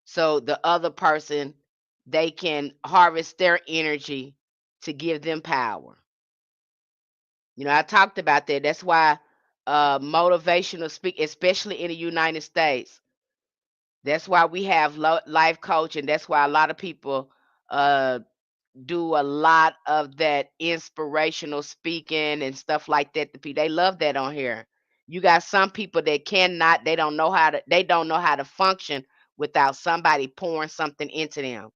So the other person, they can harvest their energy to give them power. I talked about that. That's why motivational speak, especially in the United States. That's why we have life coach, and that's why a lot of people uh, do a lot of that inspirational speaking and stuff like that. They love that on here. You got some people that cannot, they don't know how to function without somebody pouring something into them.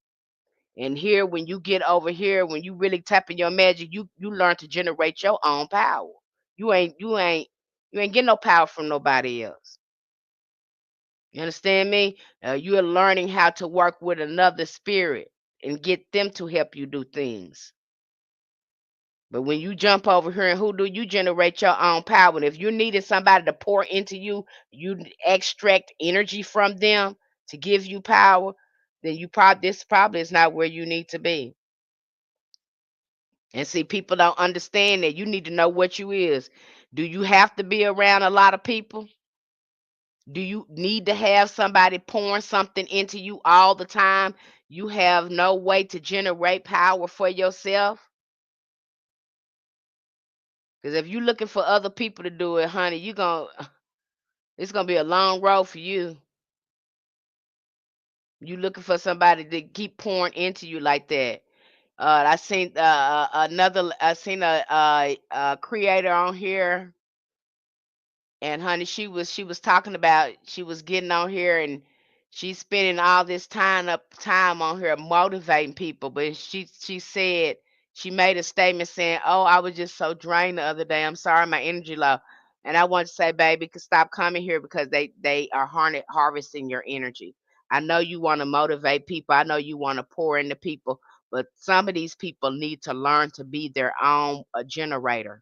And here, when you get over here, when you really tap in your magic, you learn to generate your own power. You ain't getting no power from nobody else. You understand me? You are learning how to work with another spirit and get them to help you do things. But when you jump over here and hoodoo, you generate your own power. And if you needed somebody to pour into you, you extract energy from them to give you power, then this probably is not where you need to be. And see, people don't understand that you need to know what you is. Do you have to be around a lot of people? Do you need to have somebody pouring something into you all the time? You have no way to generate power for yourself? Because if you're looking for other people to do it, honey, it's gonna be a long road for you. You looking for somebody to keep pouring into you like that. I seen a creator on here, and honey, she was talking about, she was getting on here, and she's spending all this time on here motivating people. But she said, she made a statement saying, "Oh, I was just so drained the other day. I'm sorry, my energy low." And I want to say, baby, could stop coming here, because they are harvesting your energy. I know you want to motivate people. I know you want to pour into people, but some of these people need to learn to be their own generator.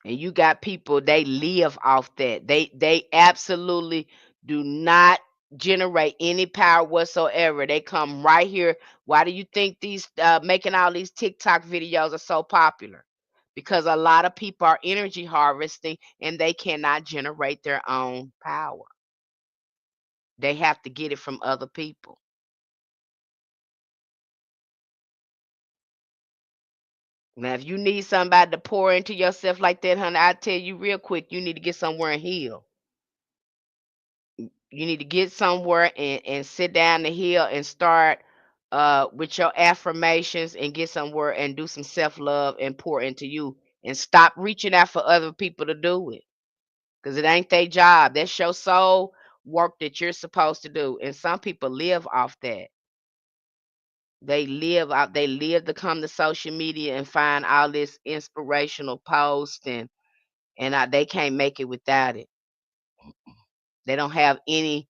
And you got people, they live off that. They absolutely do not generate any power whatsoever. They come right here. Why do you think these making all these TikTok videos are so popular? Because a lot of people are energy harvesting and they cannot generate their own power. They have to get it from other people. Now, if you need somebody to pour into yourself like that, honey, I tell you real quick, you need to get somewhere and heal. You need to get somewhere and sit down the hill and start with your affirmations, and get somewhere and do some self-love and pour into you, and stop reaching out for other people to do it, because it ain't their job. That's your soul work that you're supposed to do. And some people live off that. They live to come to social media and find all this inspirational post, and they can't make it without it. They don't have any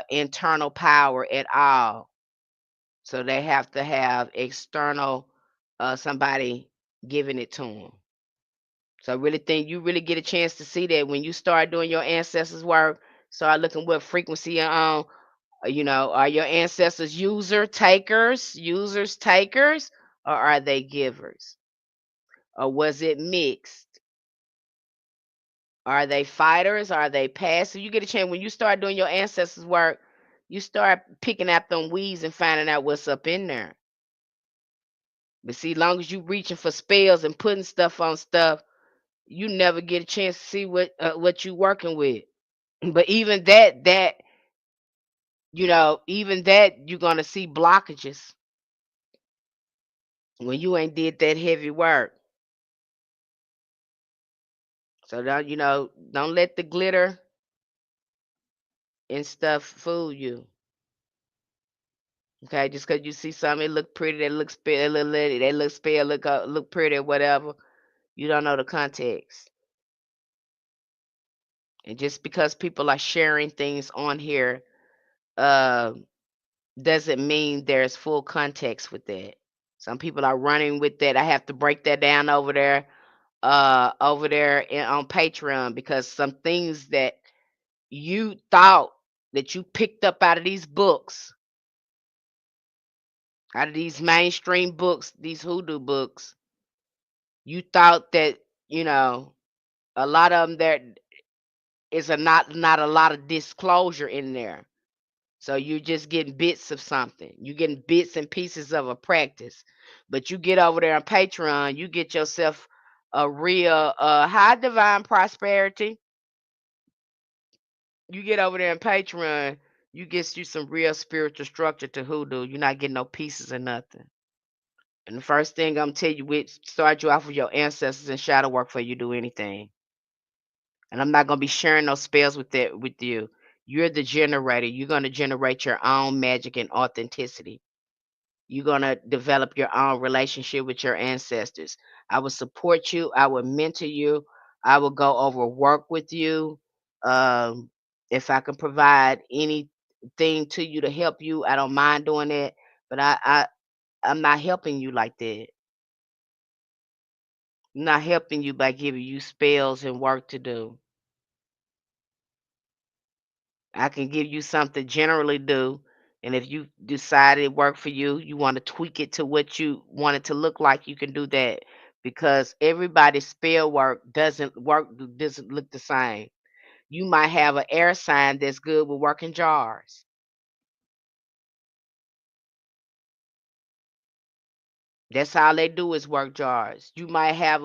internal power at all. So they have to have external somebody giving it to them. So I really think you really get a chance to see that when you start doing your ancestors work. Start looking what frequency you're on. Are your ancestors users takers, or are they givers? Or was it mixed? Are they fighters? Are they passive? You get a chance when you start doing your ancestors work, you start picking out them weeds and finding out what's up in there. But see, long as you reaching for spells and putting stuff on stuff, you never get a chance to see what you working with. But even that you're gonna see blockages when you ain't did that heavy work. So don't let the glitter and stuff fool you. Okay, just because you see something, it look pretty, that look spell, that look spell, look pretty, or whatever. You don't know the context. And just because people are sharing things on here, uh, doesn't mean there's full context with that. Some people are running with that. I have to break that down over there on Patreon, because some things that you thought that you picked up out of these books, Out of these mainstream books, these hoodoo books, you thought that, you know, a lot of them there is a not a lot of disclosure in there. So you're just getting bits of something. You're getting bits and pieces of a practice. But you get over there on Patreon, you get yourself a real high divine prosperity. You get over there on Patreon, you get you some real spiritual structure to hoodoo. You're not getting no pieces or nothing. And the first thing I'm tell you with start you off with your ancestors and shadow work before you do anything. And I'm not gonna be sharing those spells with you. You're the generator. You're gonna generate your own magic and authenticity. You're going to develop your own relationship with your ancestors. I will support you. I will mentor you. I will go over work with you. Um, if I can provide anything to you to help you, I don't mind doing that. But I'm not helping you like that. I'm not helping you by giving you spells and work to do. I can give you something generally do, and if you decide it work for you, you want to tweak it to what you want it to look like, you can do that. Because everybody's spell work doesn't look the same. You might have an air sign that's good with working jars. That's all they do is work jars. You might have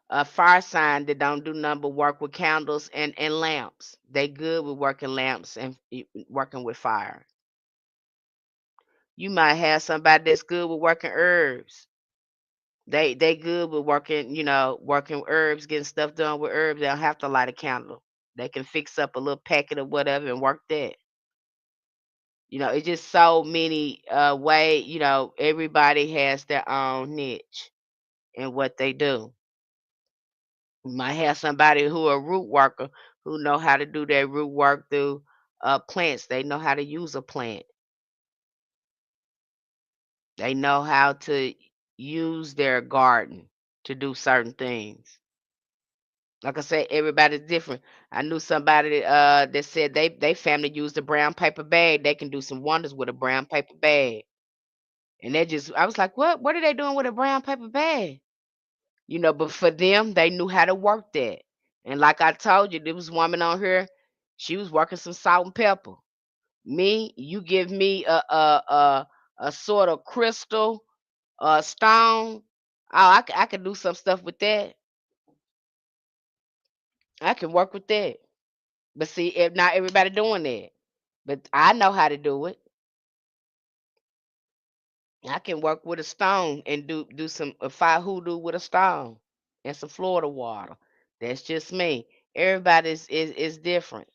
a fire sign that don't do nothing but work with candles and lamps. They good with working lamps and working with fire. You might have somebody that's good with working herbs. They good with working, working herbs, getting stuff done with herbs. They don't have to light a candle. They can fix up a little packet of whatever and work that. It's just so many way, everybody has their own niche in what they do. You might have somebody who a root worker who know how to do their root work through plants. They know how to use a plant. They know how to use their garden to do certain things. Like I said, everybody's different. I knew somebody that said they family used a brown paper bag. They can do some wonders with a brown paper bag. And I was like, what are they doing with a brown paper bag? But for them, they knew how to work that. And like I told you, there was a woman on here, she was working some salt and pepper. Me, you give me a sort of crystal stone. Oh, I could do some stuff with that. I can work with that. But see, if not everybody doing that. But I know how to do it. I can work with a stone and do some fire hoodoo with a stone and some Florida water. That's just me. Everybody's is different.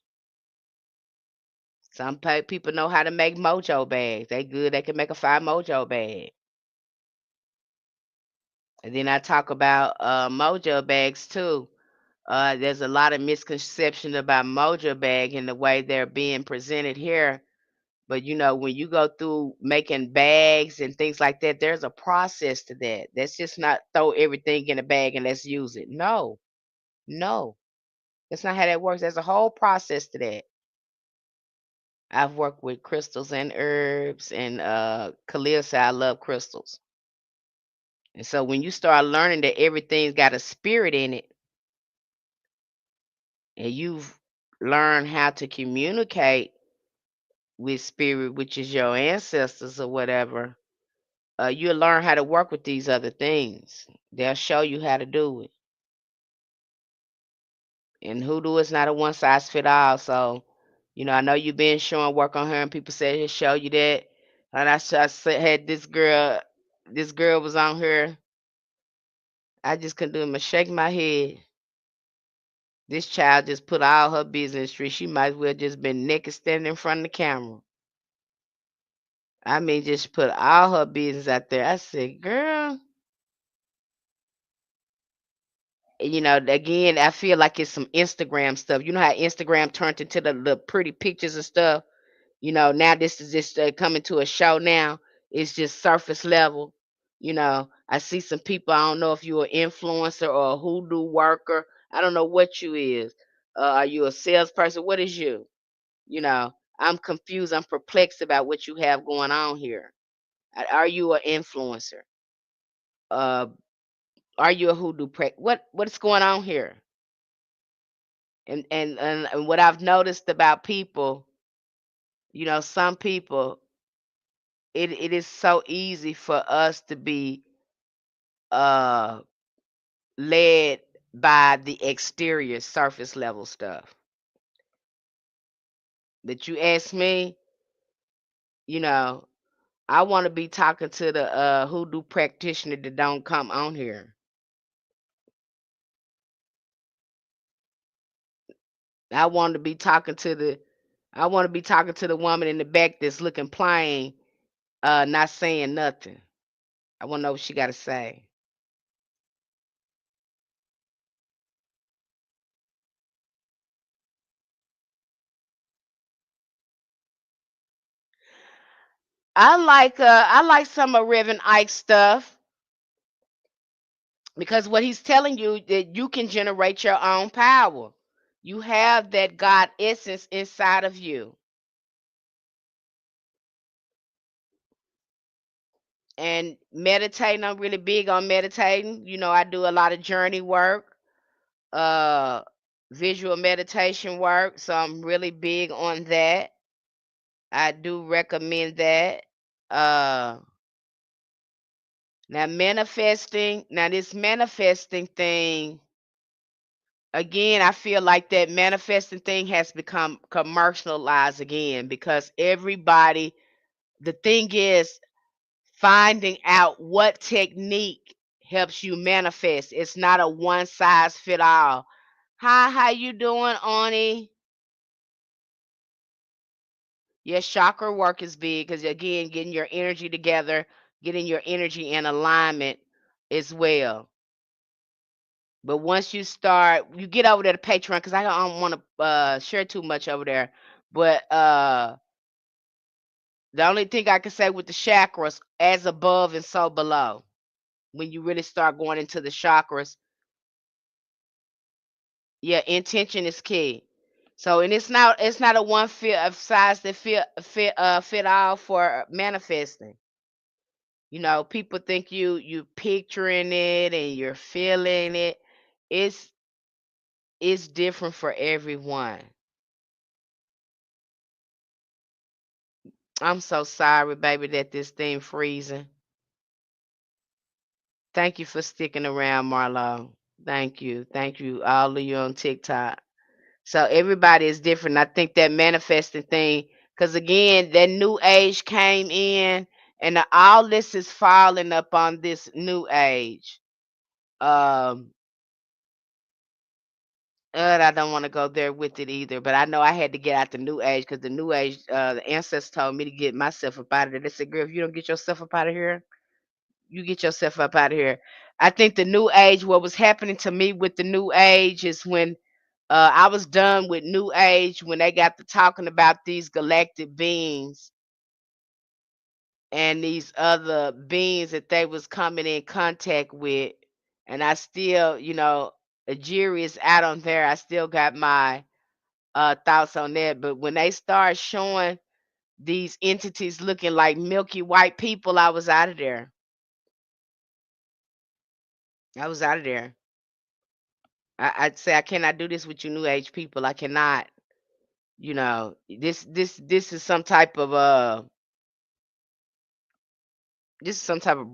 Some people know how to make mojo bags. They good. They can make a fire mojo bag. And then I talk about mojo bags too. There's a lot of misconception about mojo bag and the way they're being presented here. But when you go through making bags and things like that, there's a process to that. That's just not throw everything in a bag and let's use it. No, no, that's not how that works. There's a whole process to that. I've worked with crystals and herbs, and Khalil said I love crystals. And so when you start learning that everything's got a spirit in it, and you've learned how to communicate with spirit, which is your ancestors or whatever, you'll learn how to work with these other things. They'll show you how to do it. And hoodoo is not a one size fit all. So, I know you've been showing work on her, and people say he'll show you that. And had this girl was on her. I just couldn't do it. But shake my head. This child just put all her business straight. She might as well just been naked standing in front of the camera. I mean, just put all her business out there. I said, girl, again, I feel like it's some Instagram stuff. You know how Instagram turned into the pretty pictures and stuff. Now this is just coming to a show now. It's just surface level. I see some people. I don't know if you're an influencer or a hoodoo worker. I don't know what you is. Are you a salesperson? What is you? I'm confused. I'm perplexed about what you have going on here. Are you an influencer? Uh, are you a hoodoo what's going on here? And what I've noticed about people, some people, it is so easy for us to be uh led by the exterior surface level stuff. That you ask me, you know, I want to be talking to the hoodoo practitioner that don't come on here. I want to be talking to the I want to be talking to the woman in the back that's looking plain, not saying nothing. I want to know what she got to say. I like some of Reverend Ike's stuff because what he's telling you that you can generate your own power. You have that God essence inside of you. And meditating, I'm really big on meditating. I do a lot of journey work, uh visual meditation work, so I'm really big on that. I do recommend that. Uh now this manifesting thing, again, I feel like that manifesting thing has become commercialized again because everybody, the thing is finding out what technique helps you manifest. It's not a one size fit all. Hi, how you doing, Oni? Yes, chakra work is big because again, getting your energy together, getting your energy in alignment as well. But once you start, you get over there to Patreon because I don't want to share too much over there. But the only thing I can say with the chakras, as above and so below, when you really start going into the chakras, yeah, intention is key. So, and it's not a one fit of size that fit all for manifesting. People think you picturing it and you're feeling it. It's it's different for everyone. I'm so sorry, baby, that this thing freezing. Thank you for sticking around, Marlo. Thank you. Thank you, all of you on TikTok. So everybody is different. I think that manifesting thing, because again, that new age came in, and all this is falling up on this new age. Um, I don't want to go there with it either, but I know I had to get out the new age because the new age, the ancestors told me to get myself up out of there. They said, "Girl, if you don't get yourself up out of here, you get yourself up out of here." I think the new age, what was happening to me with the new age is when I was done with new age, when they got to talking about these galactic beings and these other beings that they was coming in contact with. And I still, a jury is out on there. I still got my thoughts on that. But when they start showing these entities looking like milky white people, I was out of there. I was out of there. I'd say I cannot do this with you new age people. I cannot. This is some type of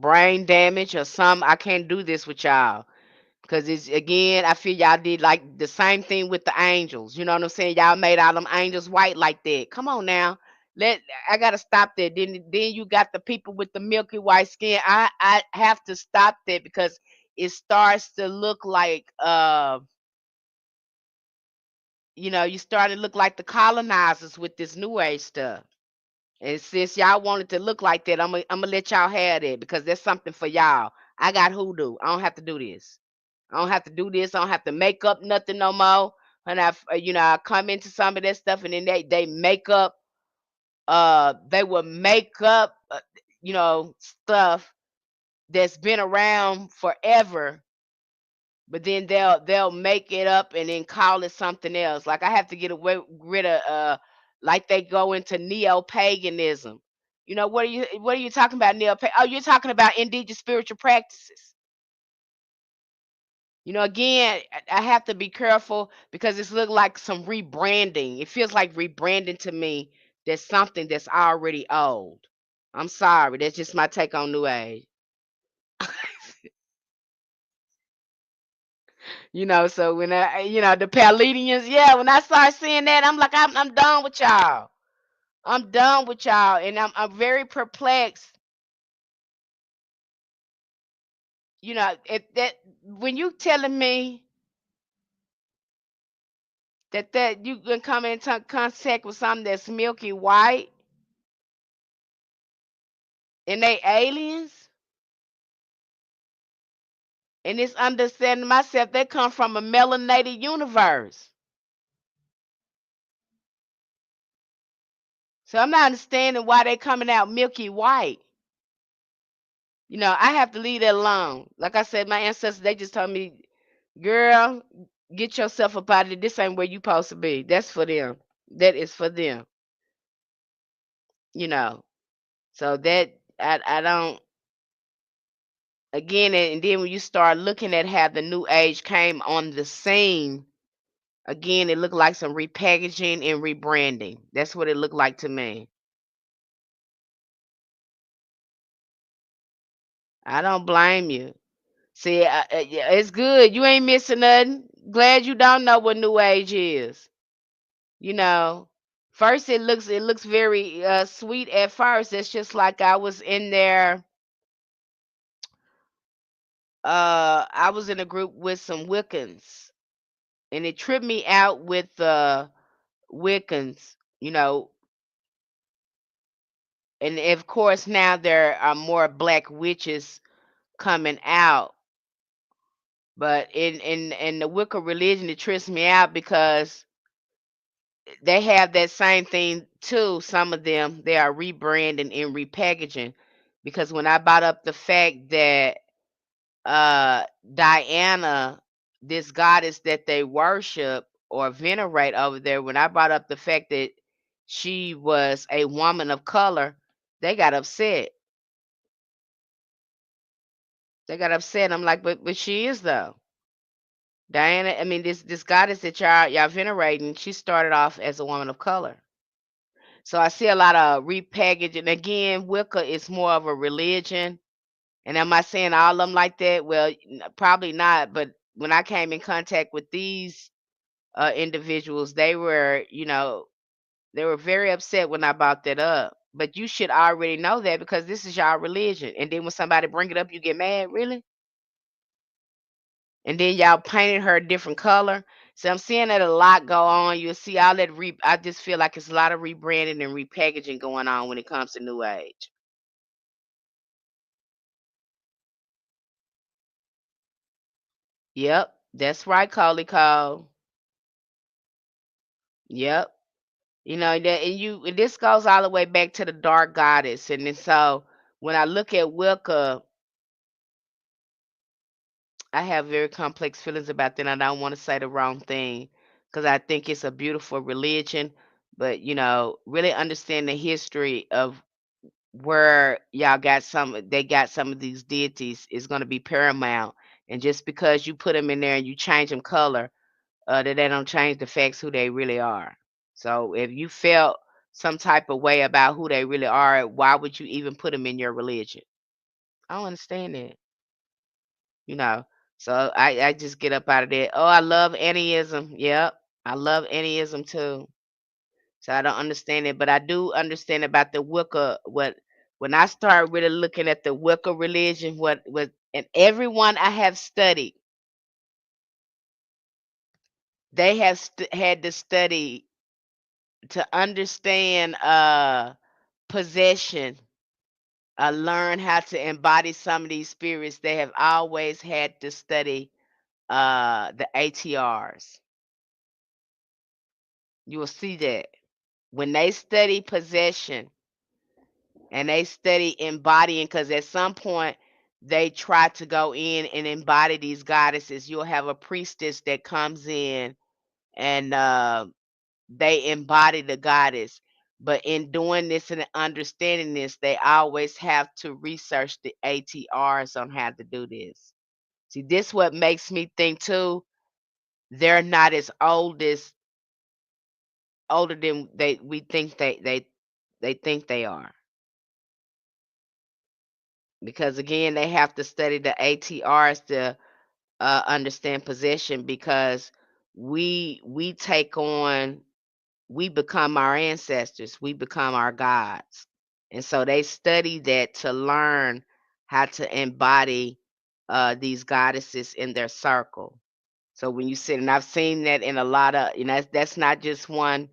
brain damage or some. I can't do this with y'all. Cause it's again, I feel y'all did like the same thing with the angels. You know what I'm saying? Y'all made all them angels white like that. Come on now. Let I gotta stop that. Then you got the people with the milky white skin. I have to stop that because it starts to look like you start to look like the colonizers with this new age stuff. And since y'all wanted to look like that, I'm gonna let y'all have that because that's something for y'all. I got hoodoo. I don't have to do this. I don't have to do this. I don't have to make up nothing no more. And I come into some of that stuff, and then they make up. They will make up, stuff that's been around forever, but then they'll make it up and then call it something else. Like I have to get away rid of like they go into neo paganism. What are you talking about, Neil? Oh, you're talking about indigenous spiritual practices. Again, I have to be careful because it's look like some rebranding. It feels like rebranding to me. That's something that's already old. I'm sorry. That's just my take on New Age. So when the Palladians, yeah, when I start seeing that, I'm like, I'm done with y'all. I'm done with y'all, and I'm very perplexed. If that when you telling me that you can come into contact with something that's milky white and they aliens, and it's understanding myself, they come from a melanated universe. So I'm not understanding why they coming out milky white. I have to leave that alone. Like I said, my ancestors, they just told me, girl, get yourself up out of it. This ain't where you supposed to be. That's for them. That is for them. You know. So that I don't again, and then when you start looking at how the new age came on the scene, again, it looked like some repackaging and rebranding. That's what it looked like to me. I don't blame you. See, yeah, it's good. You ain't missing nothing. Glad you don't know what new age is. You know, first it looks very sweet at first. It's just like I was in there. I was in a group with some Wiccans, and it tripped me out with the Wiccans. And of course now there are more black witches coming out. But in the Wicca religion, it trips me out because they have that same thing too. Some of them, they are rebranding and repackaging. Because when I brought up the fact that Diana, this goddess that they worship or venerate over there, when I brought up the fact that she was a woman of color, they got upset. They got upset. I'm like, but she is though. Diana, I mean, this goddess that y'all venerating, she started off as a woman of color. So I see a lot of repackaging. Again, Wicca is more of a religion. And am I saying all of them like that? Well, probably not. But when I came in contact with these individuals, they were very upset when I brought that up. But you should already know that because this is y'all religion. And then when somebody bring it up, you get mad, really? And then y'all painted her a different color. So I'm seeing that a lot go on. You'll see all that I just feel like it's a lot of rebranding and repackaging going on when it comes to new age. Yep, that's right, Coley Cole. Yep. That and this goes all the way back to the dark goddess. And then so when I look at Wicca, I have very complex feelings about that. And I don't want to say the wrong thing because I think it's a beautiful religion. But really understand the history of where they got some of these deities is going to be paramount. And just because you put them in there and you change them color, that they don't change the facts who they really are. So if you felt some type of way about who they really are, why would you even put them in your religion? I don't understand that. You know. So I just get up out of there. Oh, I love atheism. Yep. I love atheism too. So I don't understand it, but I do understand about the Wicca. What when I start really looking at the Wicca religion, what and everyone I have studied, they have had to study to understand possession, learn how to embody some of these spirits. They have always had to study the ATRs. You will see that when they study possession and they study embodying, because at some point they try to go in and embody these goddesses. You'll have a priestess that comes in and they embody the goddess. But in doing this and understanding this, they always have to research the ATRs on how to do this. See, this what makes me think too. They're not as older than we think they think they are. Because again, they have to study the ATRs to understand possession, because we take on, we become our ancestors, we become our gods. And so they study that to learn how to embody these goddesses in their circle. So when you sit, and I've seen that in a lot of, that's not just one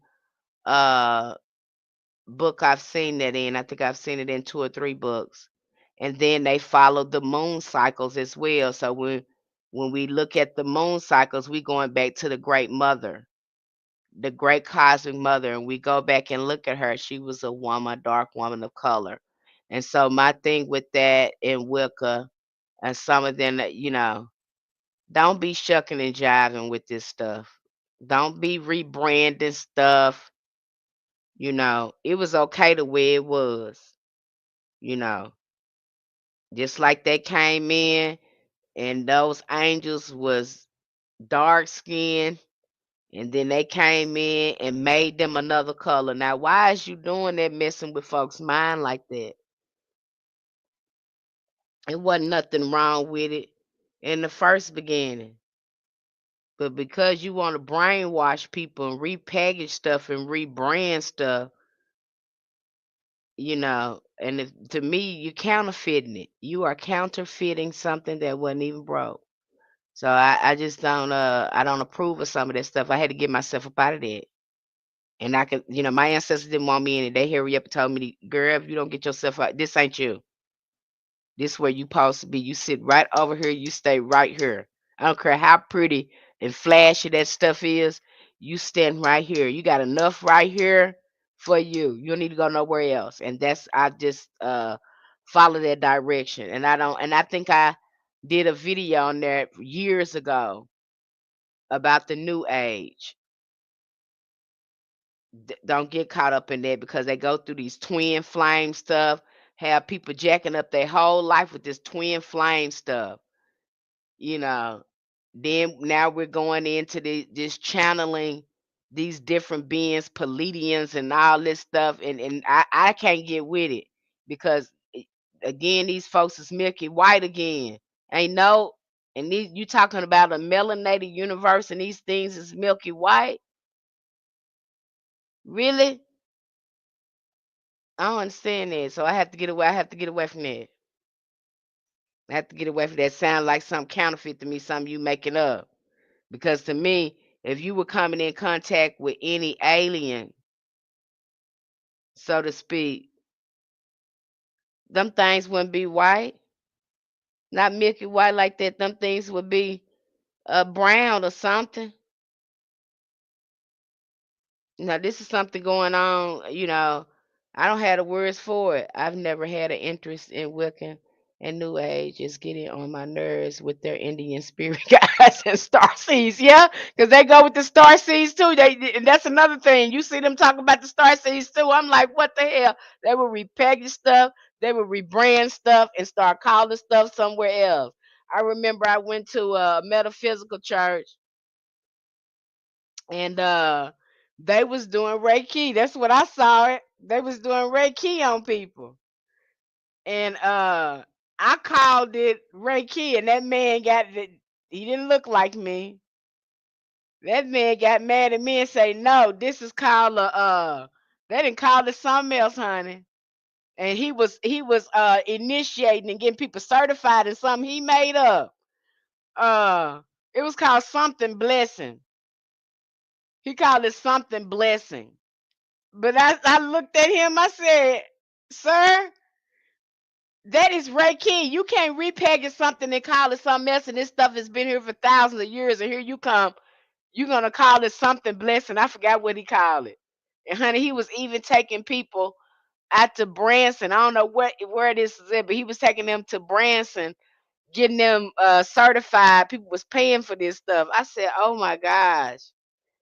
uh book I've seen that in. I think I've seen it in two or three books. And then they follow the moon cycles as well. So when we look at the moon cycles, we going back to the great mother, the great cosmic mother, and we go back and look at her. She was a woman, dark woman of color. And so my thing with that in Wicca and some of them, don't be shucking and jiving with this stuff. Don't be rebranding stuff. It was okay the way it was. You know, just like they came in and those angels was dark skinned, and then they came in and made them another color. Now, why is you doing that, messing with folks' mind like that? It wasn't nothing wrong with it in the first beginning. But because you want to brainwash people and repackage stuff and rebrand stuff, and to me, you're counterfeiting it. You are counterfeiting something that wasn't even broke. So I just I don't approve of some of that stuff. I had to get myself up out of that. And I could, my ancestors didn't want me in it. They hurry up and told me, girl, if you don't get yourself out, this ain't you. This where you supposed to be. You sit right over here. You stay right here. I don't care how pretty and flashy that stuff is. You stand right here. You got enough right here for you. You don't need to go nowhere else. And I just follow that direction. And I think I did a video on there years ago about the new age. Don't get caught up in that, because they go through these twin flame stuff, have people jacking up their whole life with this twin flame stuff. you know then now we're going into this channeling these different beings, Palladians and all this stuff, and I can't get with it, because again, these folks is milky white again. Ain't no, and these, you talking about a melanated universe, and these things is milky white? Really? I don't understand that. So I have to get away. I have to get away from that. I have to get away from that. Sound like some counterfeit to me, something you making up. Because to me, if you were coming in contact with any alien, so to speak, them things wouldn't be white, not milky white like that. Them things would be brown or something. Now, this is something going on, I don't have the words for it. I've never had an interest in Wiccan and New Age. It's getting on my nerves with their Indian spirit guides and star seeds. Yeah, because they go with the star seeds too. And that's another thing. You see them talking about the star seeds too. I'm like, what the hell? They will repackage stuff, they will rebrand stuff, and start calling stuff somewhere else. I remember I went to a metaphysical church, and they was doing Reiki. That's what I saw it. They was doing Reiki on people. And I called it Reiki, and that man he didn't look like me. That man got mad at me and say, "No, this is called a they didn't call it something else, honey." And he was initiating and getting people certified in something he made up. Uh it was called something blessing. He called it something blessing. But I looked at him, I said, "Sir, that is Reiki. You can't repackage something and call it something else, and this stuff has been here for thousands of years, and here you come, you're gonna call it something blessing." I forgot what he called it. And honey, he was even taking people out to Branson. I don't know where this is at, but he was taking them to Branson, getting them certified. People was paying for this stuff. I said, "Oh my gosh."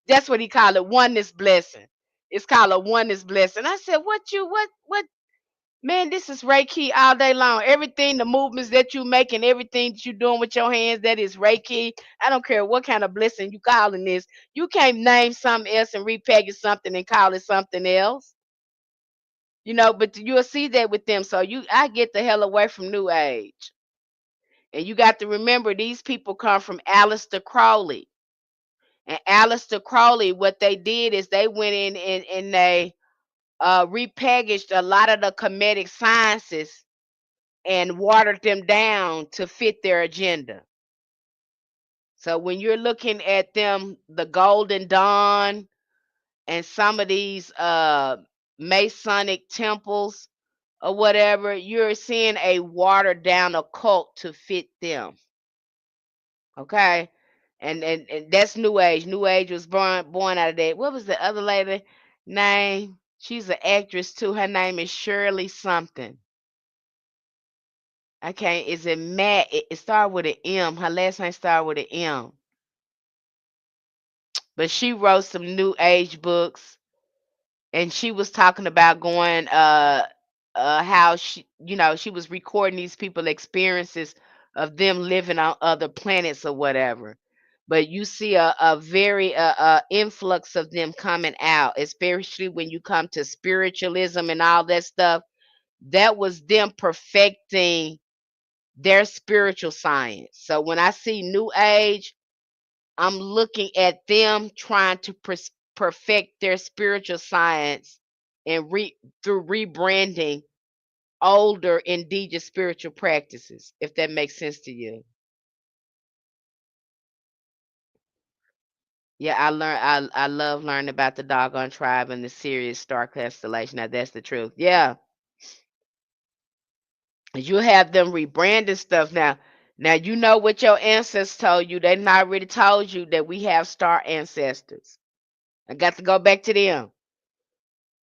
That's what he called it, oneness blessing. It's called a oneness blessing. I said, what? Man, this is Reiki all day long. Everything, the movements that you making, everything that you doing with your hands, that is Reiki. I don't care what kind of blessing you calling this. You can't name something else and repackage something and call it something else. But you'll see that with them. So I get the hell away from New Age. And you got to remember, these people come from Aleister Crowley. And Aleister Crowley, what they did is they went in and they repackaged a lot of the Kemetic sciences and watered them down to fit their agenda. So when you're looking at them, the Golden Dawn and some of these Masonic temples or whatever, you're seeing a watered down occult to fit them. Okay? And that's New Age. New Age was born out of that. What was the other lady name? She's an actress too. Her name is Shirley something. I can't. Is it Matt? It started with an M. Her last name started with an M. But she wrote some New Age books, and she was talking about going how she was recording these people experiences of them living on other planets or whatever. But you see a very influx of them coming out, especially when you come to spiritualism and all that stuff. That was them perfecting their spiritual science. So when I see New Age, I'm looking at them trying to perfect their spiritual science and through rebranding older indigenous spiritual practices, if that makes sense to you. Yeah, I love learning about the doggone tribe and the Sirius star constellation. Now that's the truth. Yeah. You have them rebranding stuff now. Now you know what your ancestors told you. They not already told you that we have star ancestors. I got to go back to them.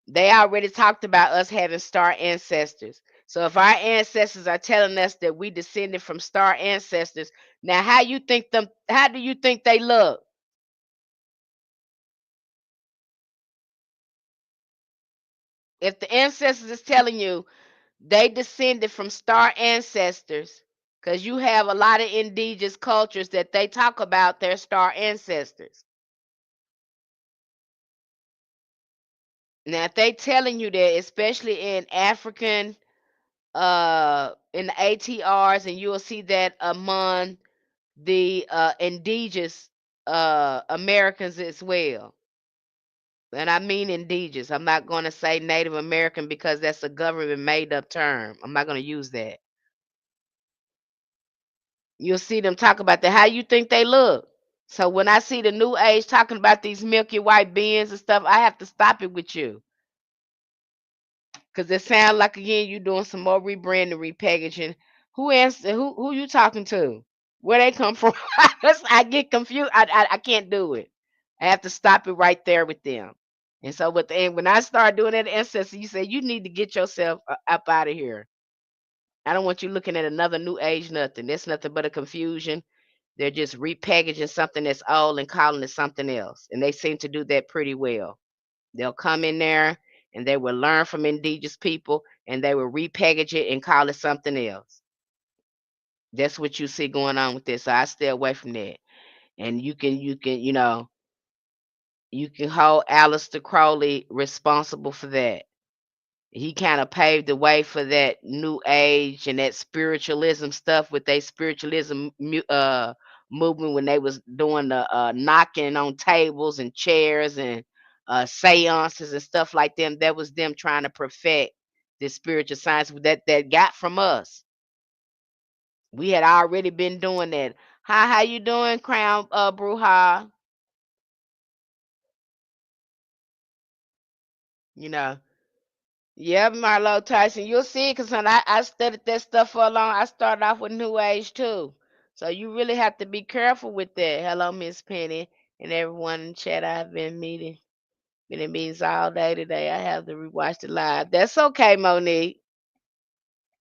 They already talked about us having star ancestors. So if our ancestors are telling us that we descended from star ancestors, now how do you think they look? If the ancestors is telling you they descended from star ancestors, because you have a lot of indigenous cultures that they talk about their star ancestors. Now if they telling you that, especially in African in the ATRs, and you will see that among the indigenous Americans as well. And I mean indigenous. I'm not going to say Native American because that's a government made up term. I'm not going to use that. You'll see them talk about that. How you think they look? So when I see the New Age talking about these milky white beings and stuff, I have to stop it with you. Because it sounds like, again, you doing some more rebranding, repackaging. Who answer? Who you talking to? Where they come from? I get confused. I can't do it. I have to stop it right there with them. And so when I start doing that ancestor, you say you need to get yourself up out of here. I don't want you looking at another New Age nothing. That's nothing but a confusion. They're just repackaging something that's old and calling it something else. And they seem to do that pretty well. They'll come in there and they will learn from indigenous people and they will repackage it and call it something else. That's what you see going on with this. So I stay away from that. And you can hold Aleister Crowley responsible for that. He kind of paved the way for that new age and that spiritualism stuff with their spiritualism movement when they was doing the knocking on tables and chairs and seances and stuff like them. That was them trying to perfect the spiritual science that got from us. We had already been doing that. Hi, how you doing, Crown Bruja? You know. Yeah, Marlo Tyson, you'll see it because I studied that stuff for a long. I started off with New Age too, so you really have to be careful with that. Hello, Miss Penny, and everyone in chat. I've been in meetings all day today. I have to rewatch the live. That's okay, Monique.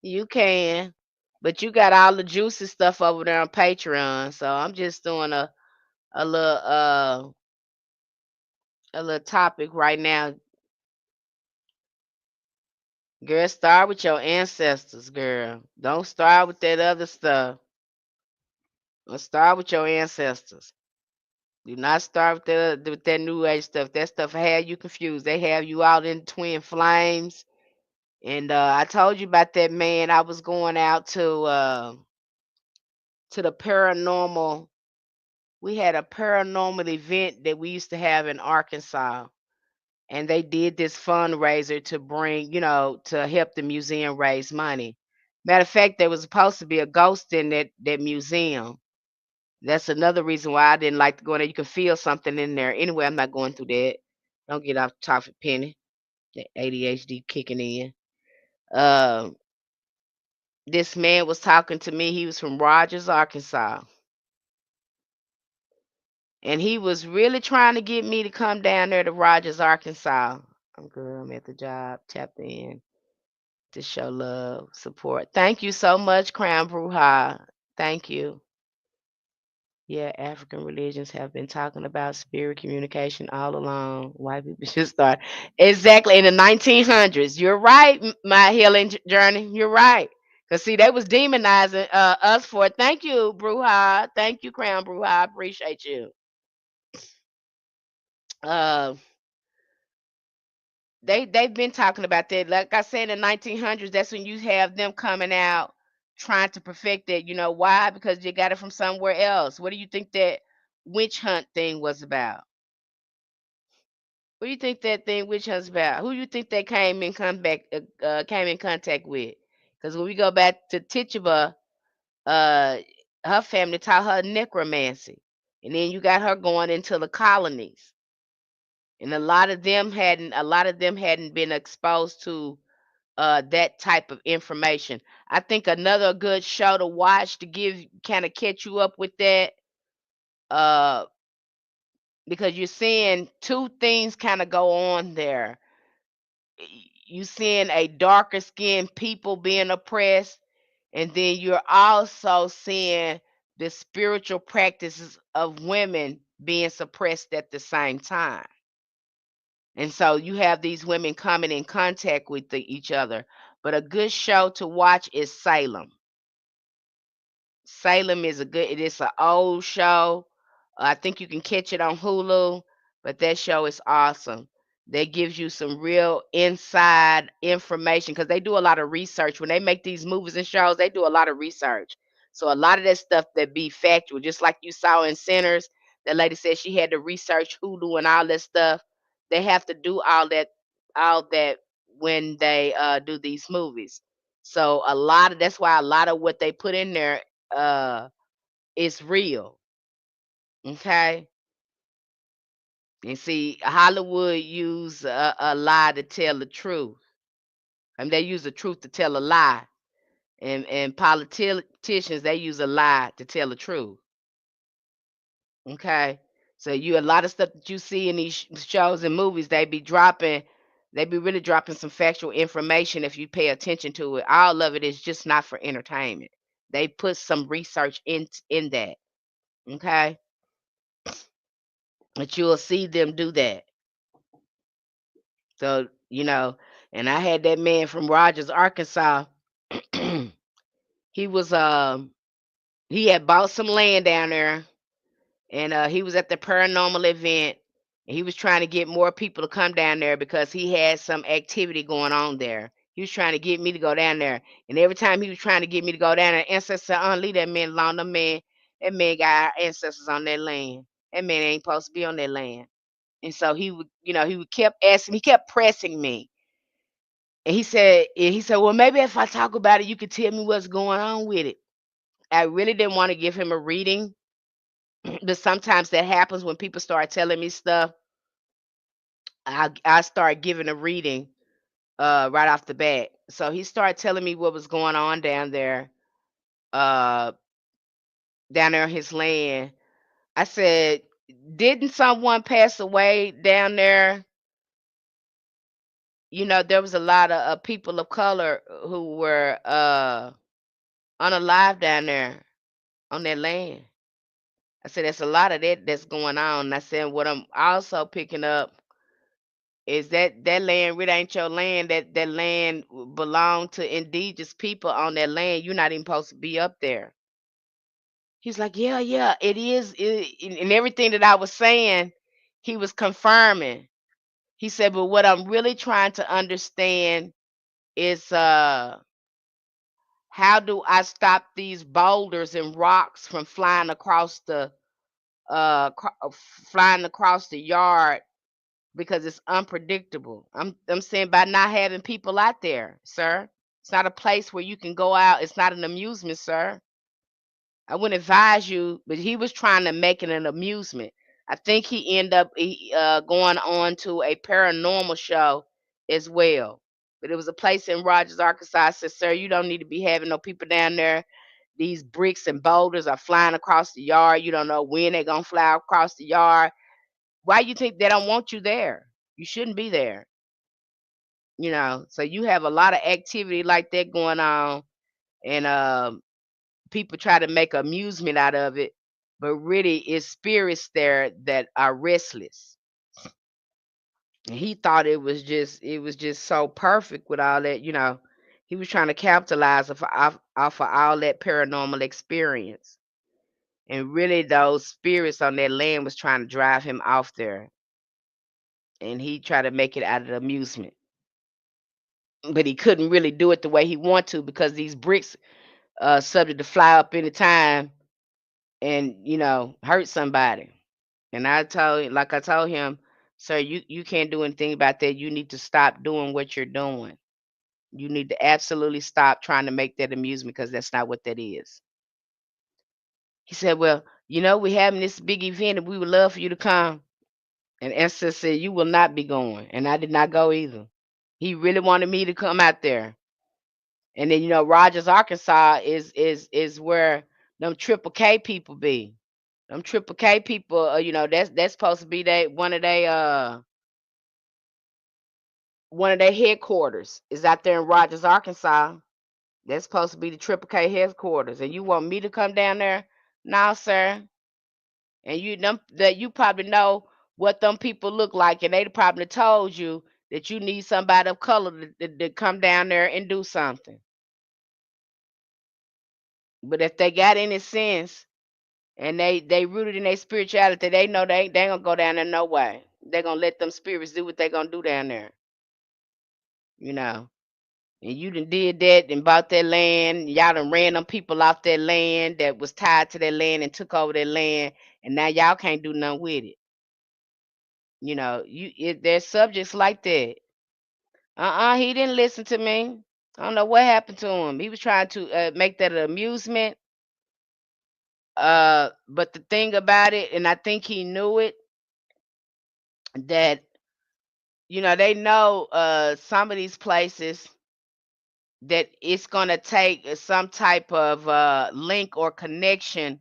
You can, but you got all the juicy stuff over there on Patreon. So I'm just doing a little a little topic right now. Girl, start with your ancestors, girl. Don't start with that other stuff. Let's start with your ancestors. Do not start with that new age stuff. That stuff have you confused. They have you out in twin flames. And I told you about that man. I was going out to the paranormal. We had a paranormal event that we used to have in Arkansas, and they did this fundraiser to bring, to help the museum raise money. Matter of fact, there was supposed to be a ghost in that museum. That's another reason why I didn't like to go in there. You can feel something in there. Anyway, I'm not going through that. Don't get off the topic, Penny. The ADHD kicking in. Um, this man was talking to me. He was from Rogers, Arkansas, and he was really trying to get me to come down there to Rogers, Arkansas. I'm good. I'm at the job. Tapped in to show love, support. Thank you so much, Crown Bruja. Thank you. Yeah, African religions have been talking about spirit communication all along. White people should start exactly in the 1900s. You're right, my healing journey. You're right. Cause see, they was demonizing us for it. Thank you, Bruja. Thank you, Crown Bruja. I appreciate you. Uh, they've been talking about that. Like I said, in the 1900s, that's when you have them coming out trying to perfect it. You know why? Because you got it from somewhere else. What do you think that witch hunt thing was about? What do you think that thing witch hunt's about? Who you think they came in contact with? Because when we go back to Tituba, uh, her family taught her necromancy, and then you got her going into the colonies, and a lot of them hadn't been exposed to that type of information. I think another good show to watch to give kind of catch you up with that, uh, because you're seeing two things kind of go on there. You seeing a darker skinned people being oppressed, and then you're also seeing the spiritual practices of women being suppressed at the same time. And so you have these women coming in contact with each other. But a good show to watch is Salem. Salem is a good it is an old show. I think you can catch it on Hulu, but that show is awesome. That gives you some real inside information because they do a lot of research. When they make these movies and shows, they do a lot of research. So a lot of that stuff that be factual, just like you saw in Sinners, that lady said she had to research Hoodoo and all that stuff. They have to do all that when they do these movies. So a lot of that's why a lot of what they put in there uh is real. Okay. And see, Hollywood use a lie to tell the truth. I mean, they use the truth to tell a lie. And politicians, they use a lie to tell the truth. Okay. So you a lot of stuff that you see in these shows and movies, they be really dropping some factual information if you pay attention to it. All of it is just not for entertainment. They put some research in that. Okay. But you'll see them do that. So, and I had that man from Rogers, Arkansas. he was he had bought some land down there, and he was at the paranormal event, and he was trying to get more people to come down there because he had some activity going on there. He was trying to get me to go down there, and every time he was trying to get me to go down there, ancestors said, leave that man alone. That man got our ancestors on that land. That man ain't supposed to be on that land. And so he would kept asking, he kept pressing me. And he said, well, maybe if I talk about it, you could tell me what's going on with it. I really didn't want to give him a reading, but sometimes that happens when people start telling me stuff. I start giving a reading right off the bat. So he started telling me what was going on uh, down there on his land. I said, didn't someone pass away down there? There was a lot of people of color who were unalive down there on that land. I said, there's a lot of that that's going on. And I said, what I'm also picking up Is that land really ain't your land? That land belong to indigenous people on that land. You're not even supposed to be up there. He's like, yeah, yeah, it is. And everything that I was saying, he was confirming. He said, but what I'm really trying to understand is how do I stop these boulders and rocks from flying across the yard because it's unpredictable. I'm saying by not having people out there, sir. It's not a place where you can go out. It's not an amusement, sir. I wouldn't advise you, but he was trying to make it an amusement. I think he ended up going on to a paranormal show as well. But it was a place in Rogers, Arkansas. I said, sir, you don't need to be having no people down there. These bricks and boulders are flying across the yard. You don't know when they're gonna fly across the yard. Why you think they don't want you there? You shouldn't be there. So you have a lot of activity like that going on, and people try to make amusement out of it, but really it's spirits there that are restless. And he thought it was just so perfect with all that. He was trying to capitalize off of all that paranormal experience. And really those spirits on that land was trying to drive him off there. And he tried to make it out of amusement. But he couldn't really do it the way he wanted to because these bricks subject to fly up any time and hurt somebody. And I told him, sir, you can't do anything about that. You need to stop doing what you're doing. You need to absolutely stop trying to make that amusement because that's not what that is. He said, well, we're having this big event and we would love for you to come. And Esther said, you will not be going. And I did not go either. He really wanted me to come out there. And then, Rogers, Arkansas is where them Triple K people be. Them Triple K people, that's supposed to be one of their headquarters is out there in Rogers, Arkansas. That's supposed to be the Triple K headquarters. And you want me to come down there? No, sir. And you probably know what them people look like, and they probably told you that you need somebody of color to come down there and do something. But if they got any sense and they rooted in their spirituality, they know they ain't gonna go down there no way. They're gonna let them spirits do what they gonna do down there, you know. And you done did that and bought that land. Y'all done ran them people off that land that was tied to that land and took over that land, and now y'all can't do nothing with it. There's subjects like that. He didn't listen to me. I don't know what happened to him. He was trying to make that an amusement. But the thing about it, and I think he knew it, that they know some of these places that it's gonna take some type of link or connection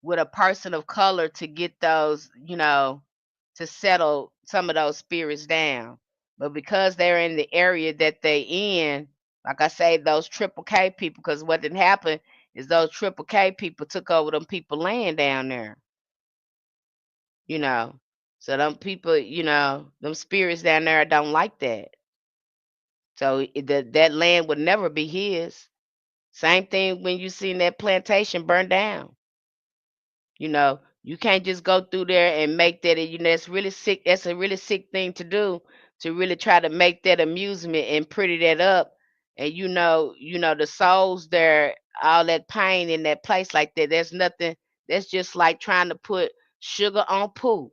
with a person of color to get those, to settle some of those spirits down. But because they're in the area that they in, like I say, those Triple K people, because what did happen is those Triple K people took over them people land down there, you know. So them people, them spirits down there don't like that. So that land would never be his. Same thing when you seen that plantation burn down. You can't just go through there and make that. That's really sick. That's a really sick thing to do, to really try to make that amusement and pretty that up. And the souls there, all that pain in that place like that. There's nothing. That's just like trying to put sugar on poop.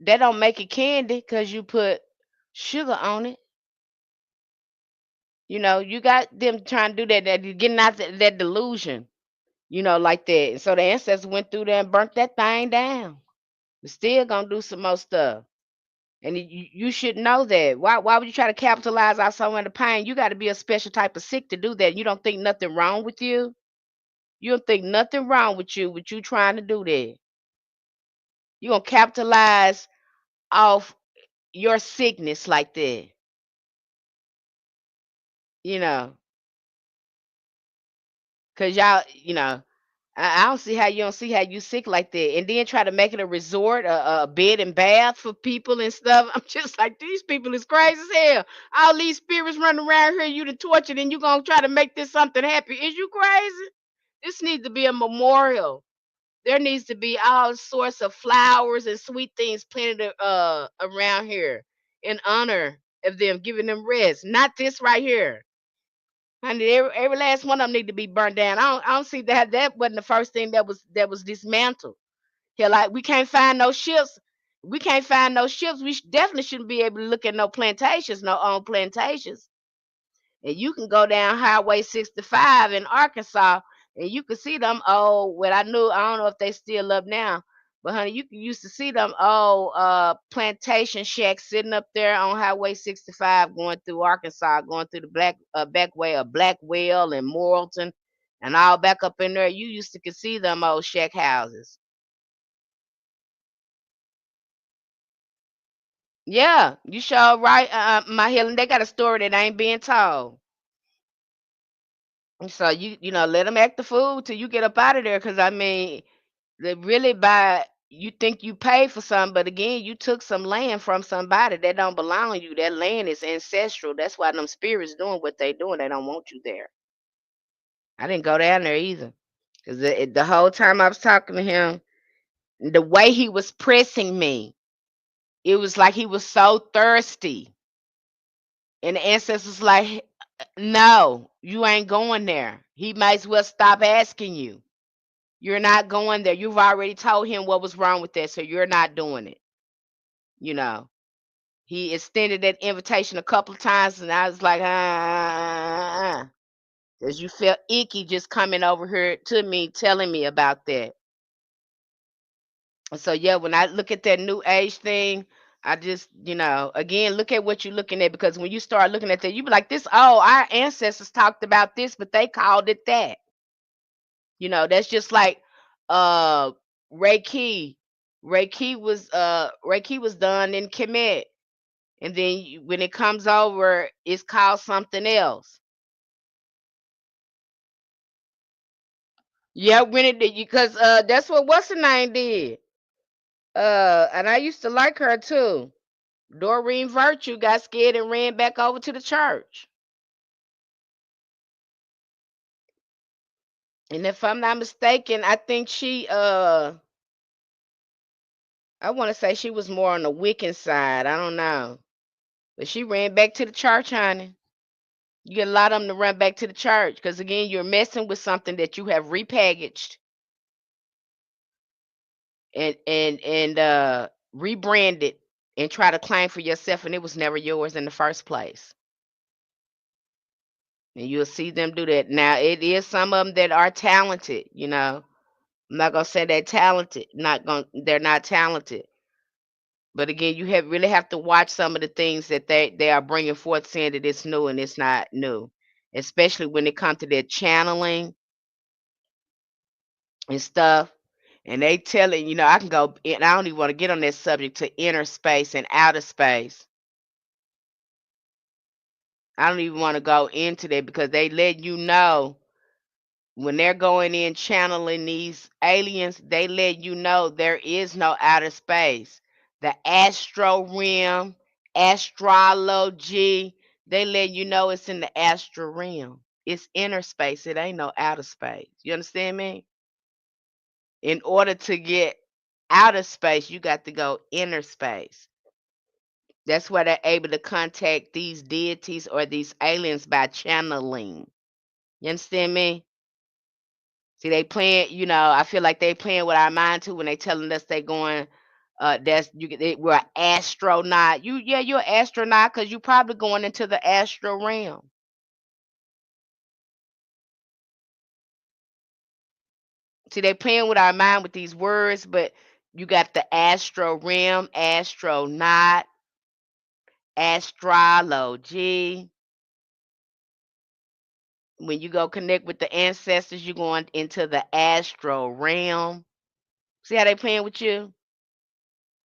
That don't make it candy because you put sugar on it. You got them trying to do that. That getting out that delusion. Like that. And so the ancestors went through there and burnt that thing down. We're still gonna do some more stuff. And you should know that. Why would you try to capitalize off someone the pain? You got to be a special type of sick to do that. You don't think nothing wrong with you. You don't think nothing wrong with you trying to do that. You gonna capitalize off your sickness like that. You know, cause y'all, I don't see how you don't see how you sick like that, and then try to make it a resort, a bed and bath for people and stuff. I'm just like, these people is crazy as hell. All these spirits running around here, you to torture, and you gonna try to make this something happy? Is you crazy? This needs to be a memorial. There needs to be all sorts of flowers and sweet things planted around here in honor of them, giving them rest. Not this right here. Honey, every last one of them need to be burnt down. I don't see that wasn't the first thing that was dismantled. Hell, like we can't find no ships. We can't find no ships. We definitely shouldn't be able to look at no plantations, no own plantations. And you can go down Highway 65 in Arkansas, and you can see them old. Well, I don't know if they still up now, but honey, you can used to see them old plantation shacks sitting up there on Highway 65, going through Arkansas, going through the back way of Blackwell and Morrilton, and all back up in there. You used to could see them old shack houses. Yeah, you sure right. My healing, they got a story that ain't being told. And so let them act the fool till you get up out of there. Cause I mean, they really buy. You think you paid for something, but again, you took some land from somebody that don't belong to you. That land is ancestral. That's why them spirits doing what they doing. They don't want you there. I didn't go down there either. Cause the whole time I was talking to him, the way he was pressing me, it was like he was so thirsty. And the ancestors like, no, you ain't going there. He might as well stop asking you. You're not going there. You've already told him what was wrong with that, so you're not doing it. You know, he extended that invitation a couple of times, and I was like, because you felt icky just coming over here to me, telling me about that. And so, yeah, when I look at that new age thing, I just, again, look at what you're looking at, because when you start looking at that, you be like, this, oh, our ancestors talked about this, but they called it that. That's just like uh Reiki. Reiki was done in Kemet. And then when it comes over, it's called something else. Yeah, when it did, because that's what's the name did. And I used to like her too. Doreen Virtue got scared and ran back over to the church. And if I'm not mistaken, I think I want to say she was more on the Wiccan side. I don't know. But she ran back to the church, honey. You get a lot of them to run back to the church because again, you're messing with something that you have repackaged and rebranded and try to claim for yourself, and it was never yours in the first place. And you'll see them do that. Now, it is some of them that are talented. I'm not gonna say they're talented. They're not talented. But again, you really have to watch some of the things that they are bringing forth, saying that it's new and it's not new, especially when it comes to their channeling and stuff. And they telling, I can go, and I don't even want to get on that subject to inner space and outer space. I don't even want to go into that because they let you know when they're going in channeling these aliens, they let you know there is no outer space. The astro realm, astrology, they let you know it's in the astral realm. It's inner space. It ain't no outer space. You understand me? In order to get outer space, you got to go inner space. That's why they're able to contact these deities or these aliens by channeling. You understand me? See, they playing, I feel like they playing with our mind too when they telling us they going, we're an astronaut. You're an astronaut because you probably going into the astral realm. See, they playing with our mind with these words, but you got the astral realm, astronaut, astrology. When you go connect with the ancestors, you're going into the astral realm. See how they playing with you?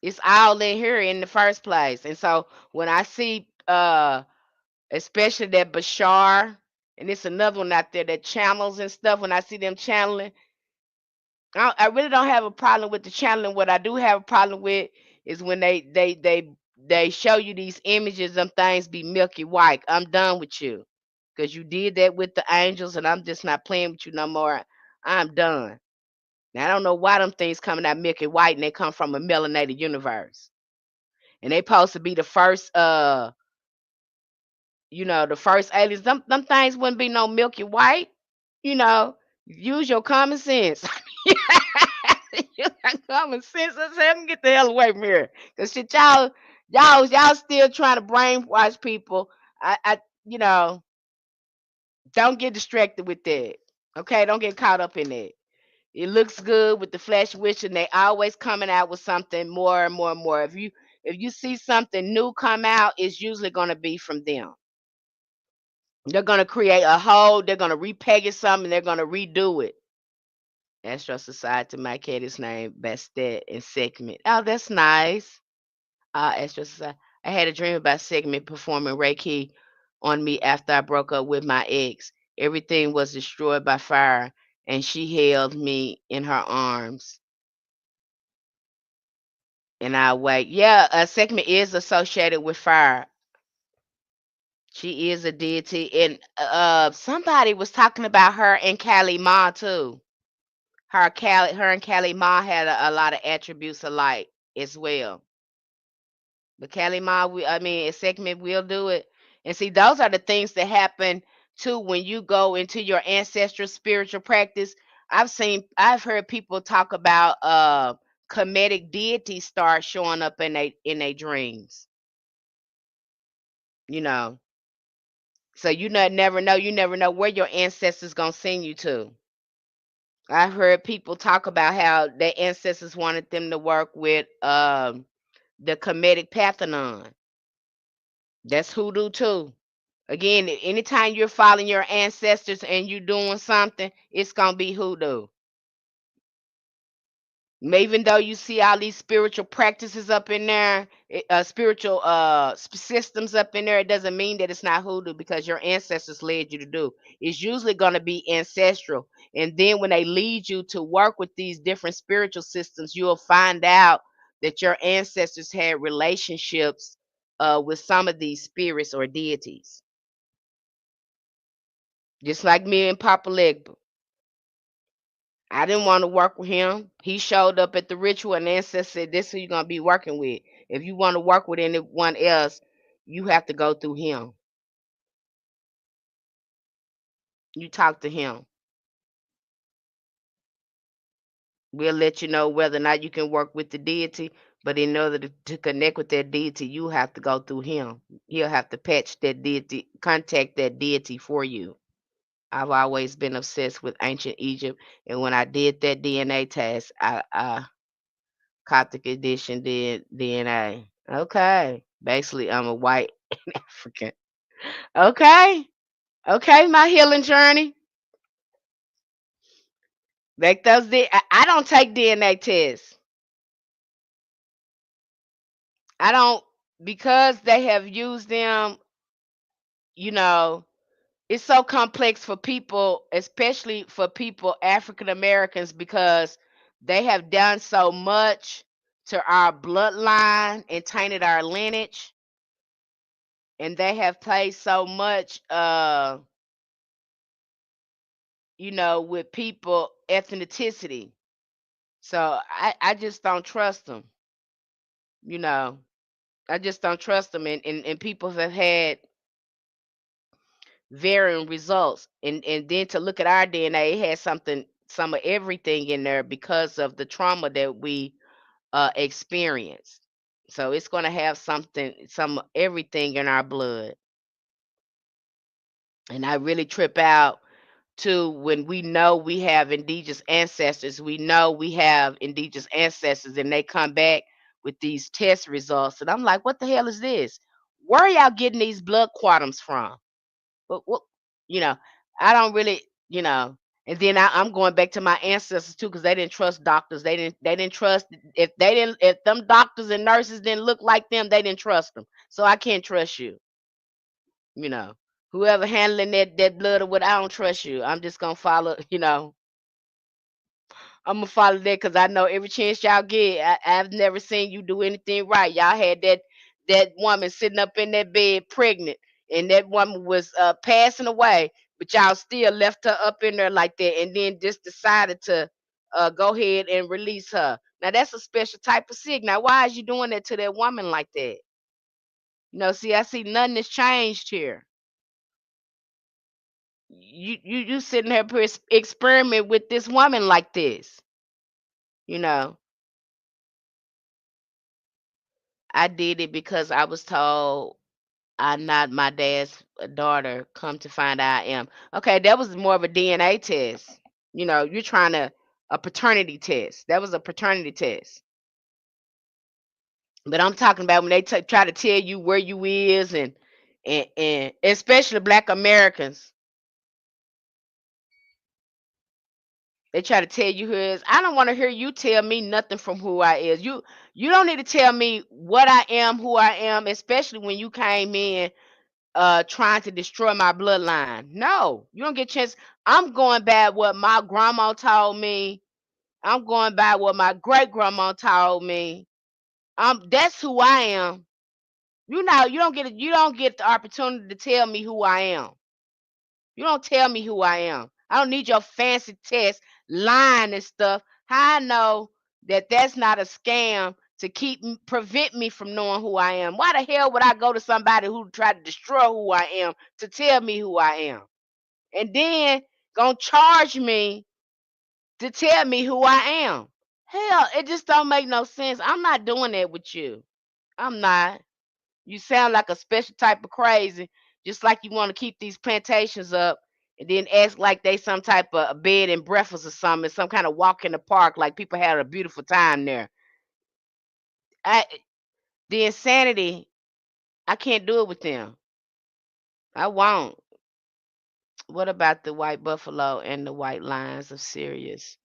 It's all in here in the first place. And so when I see especially that Bashar, and it's another one out there that channels and stuff, when I see them channeling, I really don't have a problem with the channeling. What I do have a problem with is when they show you these images. Them things be milky white. I'm done with you because you did that with the angels, and I'm just not playing with you no more. I'm done. Now I don't know why them things coming out milky white and they come from a melanated universe, and they supposed to be the first the first aliens. Them things wouldn't be no milky white. You know, use your common sense. You got common sense. I said, let me get the hell away from here. Cause shit, y'all still trying to brainwash people. I, don't get distracted with that. Okay, don't get caught up in that. It looks good with the flash wish, and they always coming out with something more and more and more. If you see something new come out, it's usually gonna be from them. They're gonna create a whole. They're gonna repackage something. They're gonna redo it. Astro Society, my cat is named Bastet and Segment. Oh, that's nice. Astro Society. I had a dream about Segment performing Reiki on me after I broke up with my ex. Everything was destroyed by fire, and she held me in her arms. And I wait. Yeah, Segment is associated with fire. She is a deity, and somebody was talking about her and Kali Ma too. Her and Kali Ma had a lot of attributes alike as well. But Kali Ma, I mean, a segment will do it. And see, those are the things that happen too when you go into your ancestral spiritual practice. I've heard people talk about comedic deities start showing up in their dreams. You know, so you never know where your ancestors gonna send you to. I've heard people talk about how their ancestors wanted them to work with the comedic Pathanon. That's hoodoo too. Again, anytime you're following your ancestors and you're doing something, it's gonna be hoodoo. Even though you see all these spiritual practices up in there, spiritual systems up in there, it doesn't mean that it's not hoodoo because your ancestors led you to do. It's usually going to be ancestral, and then when they lead you to work with these different spiritual systems, you'll find out that your ancestors had relationships with some of these spirits or deities, just like me and Papa Legba. I didn't want to work with him. He showed up at the ritual and the ancestor said, this is who you're going to be working with. If you want to work with anyone else, you have to go through him. You talk to him. We'll let you know whether or not you can work with the deity. But in order to connect with that deity, you have to go through him. He'll have to patch that deity, contact that deity for you. I've always been obsessed with ancient Egypt. And when I did that DNA test, I Coptic edition did DNA. Okay. Basically, I'm a white African. Okay. Okay, my healing journey. Like those I don't take DNA tests. I don't because they have used them, you know, it's so complex for people, especially for people African Americans because they have done so much to our bloodline and tainted our lineage and they have played so much with people ethnicity. So I just don't trust them. You know, I just don't trust them. And people have had varying results. And then to look at our DNA, it has some of everything in there because of the trauma that we experienced. So it's going to have some everything in our blood. And I really trip out to when we know we have indigenous ancestors, we know we have indigenous ancestors, and they come back with these test results. And I'm like, what the hell is this? Where are y'all getting these blood quantums from? What you know, I don't really, you know. And then I'm going back to my ancestors too, because they didn't trust doctors. They didn't trust if them doctors and nurses didn't look like them, they didn't trust them. So I can't trust you, you know. Whoever handling that blood or what, I don't trust you. I'm just gonna follow, I'm gonna follow that because I know every chance y'all get, I've never seen you do anything right. Y'all had that woman sitting up in that bed pregnant, and that woman was passing away, but y'all still left her up in there like that, and then just decided to go ahead and release her. Now that's a special type of sick. Now why is you doing that to that woman like that? See, I see nothing has changed here. You sitting there experiment with this woman like this. You know, I did it because I was told I'm not my dad's daughter. Come to find out I am. Okay, that was more of a DNA test. You're trying to a paternity test. That was a paternity test. But I'm talking about when they try to tell you where you is, and especially Black Americans. They try to tell you who is. I don't want to hear you tell me nothing from who I is. You don't need to tell me what I am, who I am, especially when you came in trying to destroy my bloodline. No, you don't get a chance. I'm going by what my grandma told me. I'm going by what my great grandma told me. That's who I am. You don't get the opportunity to tell me who I am. You don't tell me who I am. I don't need your fancy test, lying and stuff. How I know that that's not a scam to prevent me from knowing who I am? Why the hell would I go to somebody who tried to destroy who I am to tell me who I am? And then gonna charge me to tell me who I am. Hell, it just don't make no sense. I'm not doing that with you. I'm not. You sound like a special type of crazy, just like you want to keep these plantations up and then act like they some type of a bed and breakfast or something, some kind of walk in the park, like people had a beautiful time there. I The insanity, I can't do it with them. I won't. What about the white buffalo and the white lions of Sirius?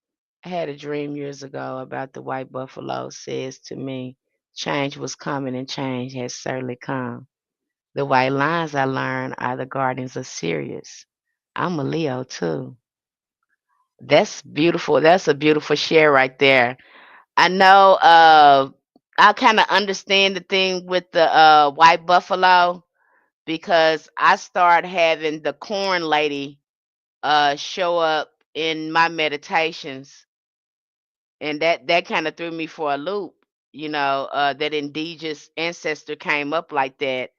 I had a dream years ago about the white buffalo says to me, change was coming and change has certainly come. The white lions I learned are the guardians of Sirius. I'm a Leo too. That's beautiful. That's a beautiful share right there. I know I kind of understand the thing with the white buffalo because I started having the corn lady show up in my meditations, and that kind of threw me for a loop. That indigenous ancestor came up like that.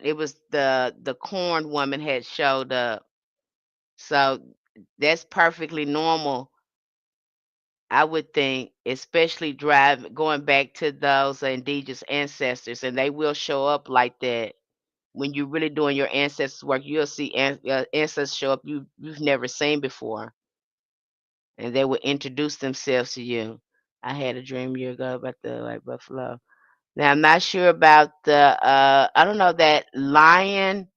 It was the corn woman had showed up. So that's perfectly normal, I would think, especially going back to those indigenous ancestors, and they will show up like that. When you're really doing your ancestors work, you'll see ancestors show up you've never seen before, and they will introduce themselves to you. I had a dream year ago about the white buffalo. Now I'm not sure about the I don't know that lion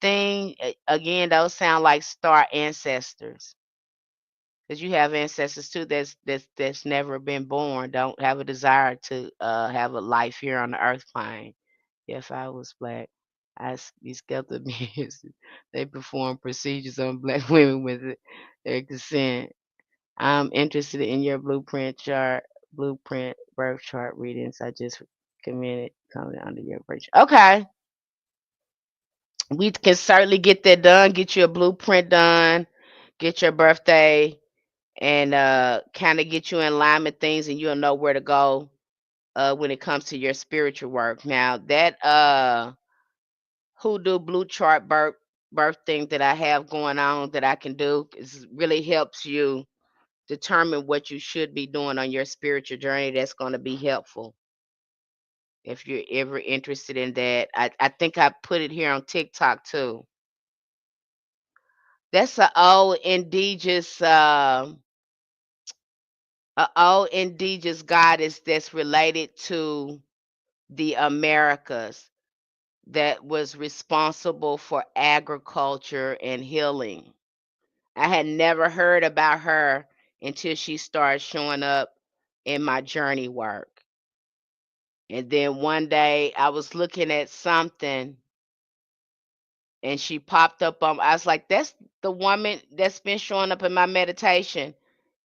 thing. Again, those sound like star ancestors. Because you have ancestors too that's never been born, don't have a desire to have a life here on the earth plane. If I was black, these skeletal beings, they perform procedures on black women with their consent. I'm interested in your blueprint birth chart readings. I just committed coming under your birth chart. Okay, we can certainly get that done. Get you a blueprint done. Get your birthday and kind of get you in line with things, and you'll know where to go when it comes to your spiritual work. Now that hoodoo blue chart birth thing that I have going on that I can do is really helps you determine what you should be doing on your spiritual journey. That's going to be helpful if you're ever interested in that. I think I put it here on TikTok too. That's a old indigenous goddess that's related to the Americas that was responsible for agriculture and healing. I had never heard about her until she started showing up in my journey work. And then one day I was looking at something and she popped up on I was like, that's the woman that's been showing up in my meditation.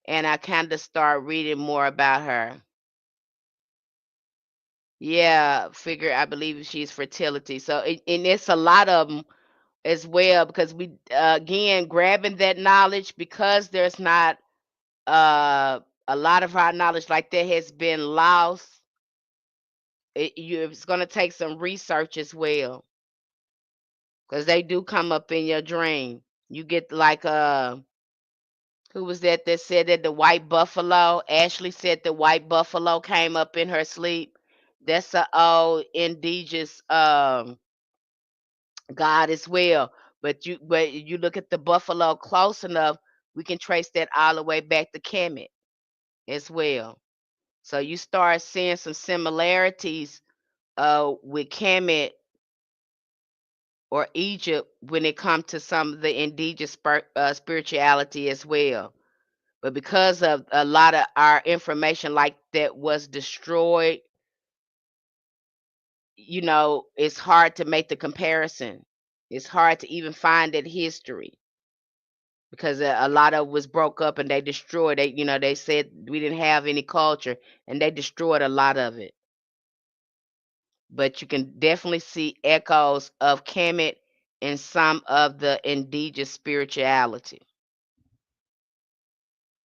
and I kind of start reading more about her. Yeah, figure I believe she's fertility. So and it's a lot of them as well because we again grabbing that knowledge because there's not uh a lot of our knowledge like that has been lost. It's going to take some research as well because they do come up in your dream. You get like who was that said that the white buffalo? Ashley said the white buffalo came up in her sleep. That's a old indigenous god as well. But you look at the buffalo close enough, we can trace that all the way back to Kemet as well. So you start seeing some similarities with Kemet or Egypt when it comes to some of the indigenous spirituality as well. But because of a lot of our information like that was destroyed, it's hard to make the comparison. It's hard to even find that history because a lot of it was broke up and they destroyed it. They said we didn't have any culture and they destroyed a lot of it. But you can definitely see echoes of Kemet in some of the indigenous spirituality.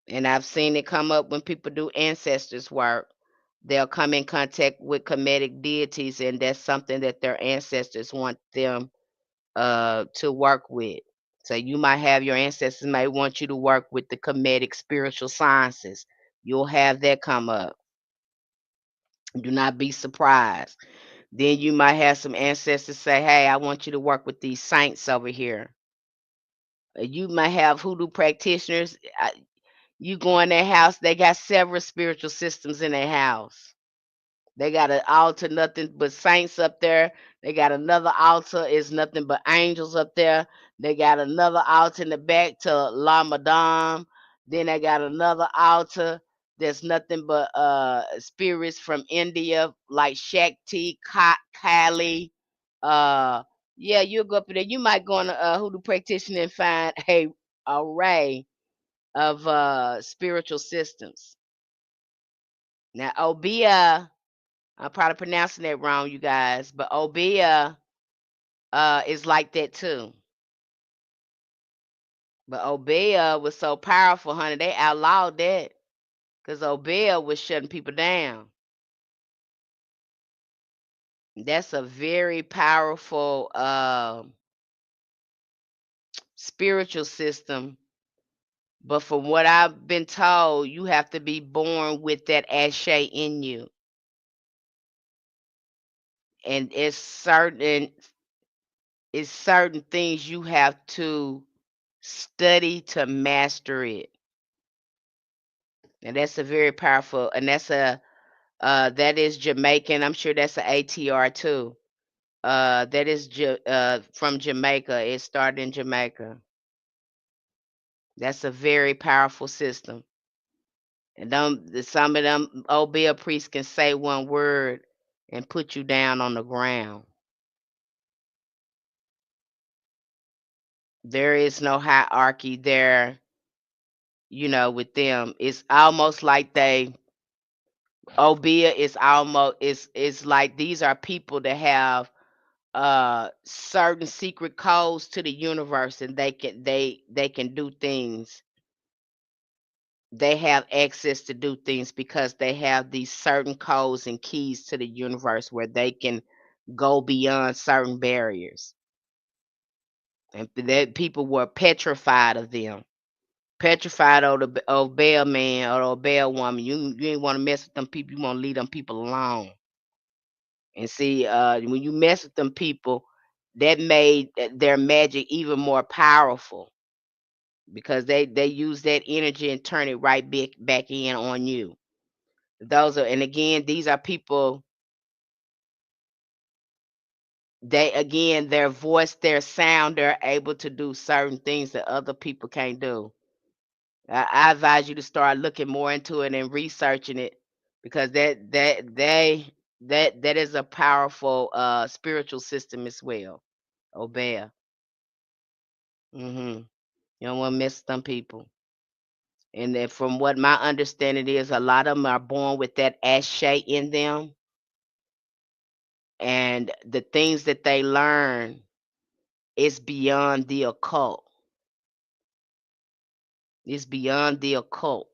And I've seen it come up when people do ancestors work. They'll come in contact with Kemetic deities, and that's something that their ancestors want them to work with. So you might have your ancestors may want you to work with the Kemetic spiritual sciences. You'll have that come up. Do not be surprised. Then you might have some ancestors say, "Hey, I want you to work with these saints over here." You might have hoodoo practitioners. You go in their house, they got several spiritual systems in their house. They got an altar, nothing but saints up there. They got another altar, is nothing but angels up there. They got another altar in the back to La Madame. Then they got another altar that's nothing but spirits from India like Shakti, Kali. Uh, yeah, you'll go up there. You might go on a hoodoo practitioner and find a array of spiritual systems. Now, Obia, I'm probably pronouncing that wrong, you guys, but Obia is like that too. But Obia was so powerful, honey, they outlawed that because Obia was shutting people down. That's a very powerful spiritual system. But from what I've been told, you have to be born with that ashe in you. And it's certain things you have to study to master it. And that's a very powerful, and that is Jamaican. I'm sure that's a ATR too. That is from Jamaica. It started in Jamaica. That's a very powerful system. And some of them old Bill priests can say one word and put you down on the ground. There is no hierarchy there, with them. It's almost like Obia is almost it's like these are people that have certain secret codes to the universe and they can do things. They have access to do things because they have these certain codes and keys to the universe where they can go beyond certain barriers. And that people were petrified of them. Petrified of the old bell man or the bell woman. You ain't want to mess with them people. You want to leave them people alone. And see, when you mess with them people, that made their magic even more powerful because they use that energy and turn it right back in on you. And again, these are people. Their voice, their sound, they're able to do certain things that other people can't do. I advise you to start looking more into it and researching it because that is a powerful spiritual system as well. Obey. You don't want to miss some people. And then from what my understanding is, a lot of them are born with that ashe in them, and the things that they learn is beyond the occult. It's beyond the occult.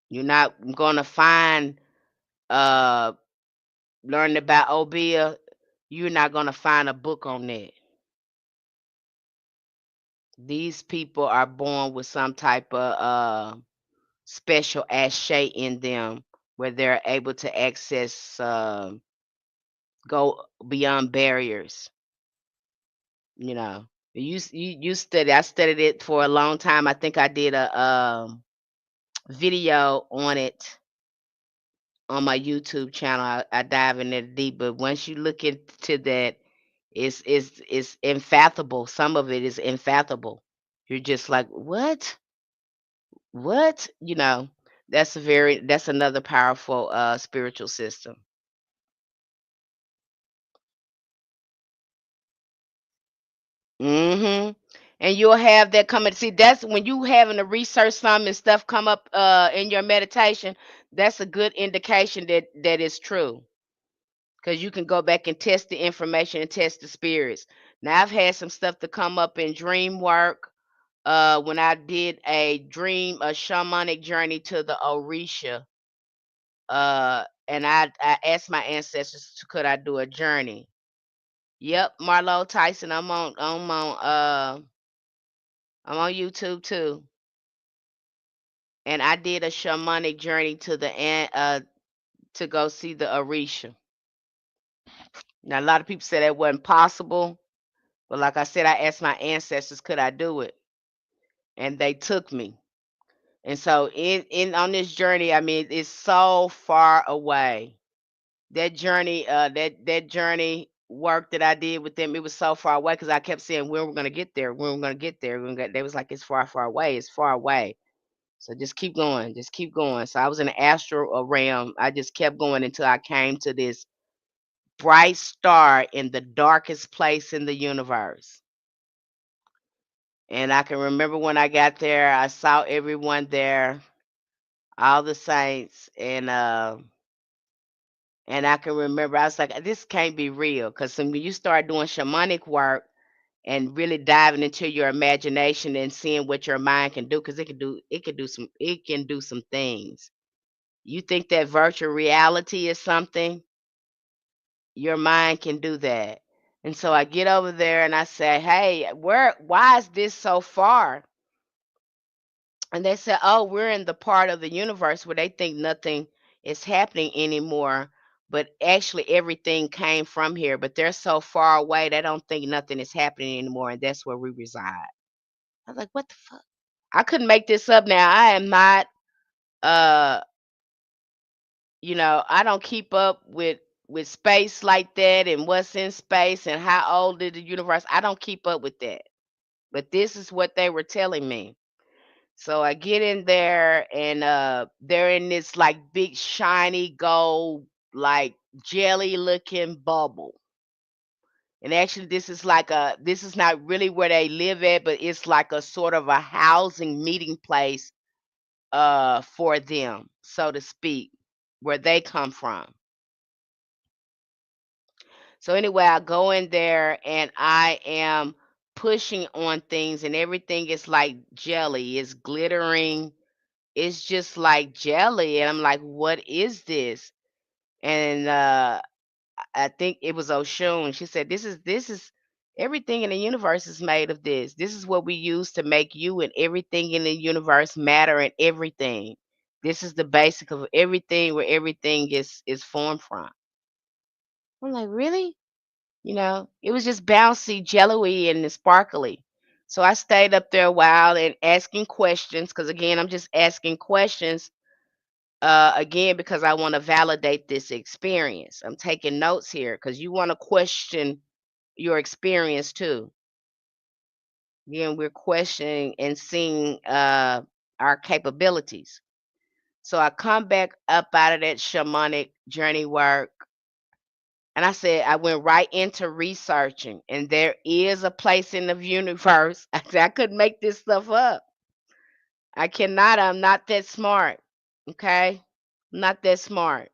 You're not gonna find uh learning about Obia, you're not gonna find a book on that. These people are born with some type of special ashe in them where they're able to access go beyond barriers, you know. You study I studied it for a long time. I think I did a video on it on my YouTube channel. I dive in there deep, but once you look into that, it's infathomable. Some of it is infathomable. You're just like, what? What? That's another powerful spiritual system. Mhm. And you'll have that coming. See, that's when you having to research something and stuff come up in your meditation, that's a good indication that that is true. Because you can go back and test the information and test the spirits. Now I've had some stuff to come up in dream work. When I did a shamanic journey to the Orisha, and I asked my ancestors could I do a journey. Yep, Marlo Tyson. I'm on YouTube too. And I did a shamanic journey to to go see the Orisha. Now a lot of people said that wasn't possible, but like I said, I asked my ancestors could I do it, and they took me. And so in on this journey, I mean, it's so far away. That journey work that I did with them, it was so far away because I kept saying when we're gonna get there, when we're gonna get there. They was like, it's far, far away. It's far away. So just keep going, just keep going. So I was in the astral realm. I just kept going until I came to this bright star in the darkest place in the universe. And I can remember when I got there, I saw everyone there, all the saints, and I can remember I was like, this can't be real. Because when you start doing shamanic work and really diving into your imagination and seeing what your mind can do, because it can do some things. You think that virtual reality is something, your mind can do that. And so I get over there and I say, hey, why is this so far? And they said, oh, we're in the part of the universe where they think nothing is happening anymore. But actually, everything came from here. But they're so far away, they don't think nothing is happening anymore. And that's where we reside. I was like, what the fuck? I couldn't make this up now. I am not, uh, I don't keep up with space like that and what's in space and how old is the universe. I don't keep up with that. But this is what they were telling me. So I get in there and they're in this like big shiny gold like jelly looking bubble. And actually this is not really where they live at, but it's like a sort of a housing meeting place for them, so to speak, where they come from. So anyway, I go in there and I am pushing on things and everything is like jelly. It's glittering. It's just like jelly. And I'm like, what is this? And I think it was Oshun. She said, this is everything in the universe is made of this. This is what we use to make you and everything in the universe matter and everything. This is the basic of everything where everything is formed from. I'm like, really? It was just bouncy, jello-y, and sparkly. So I stayed up there a while and asking questions because, again, I'm just asking questions, again, because I want to validate this experience. I'm taking notes here because you want to question your experience too. Again, we're questioning and seeing our capabilities. So I come back up out of that shamanic journey work. And I said, I went right into researching, and there is a place in the universe. I said, I couldn't make this stuff up. I cannot. I'm not that smart. Okay? I'm not that smart.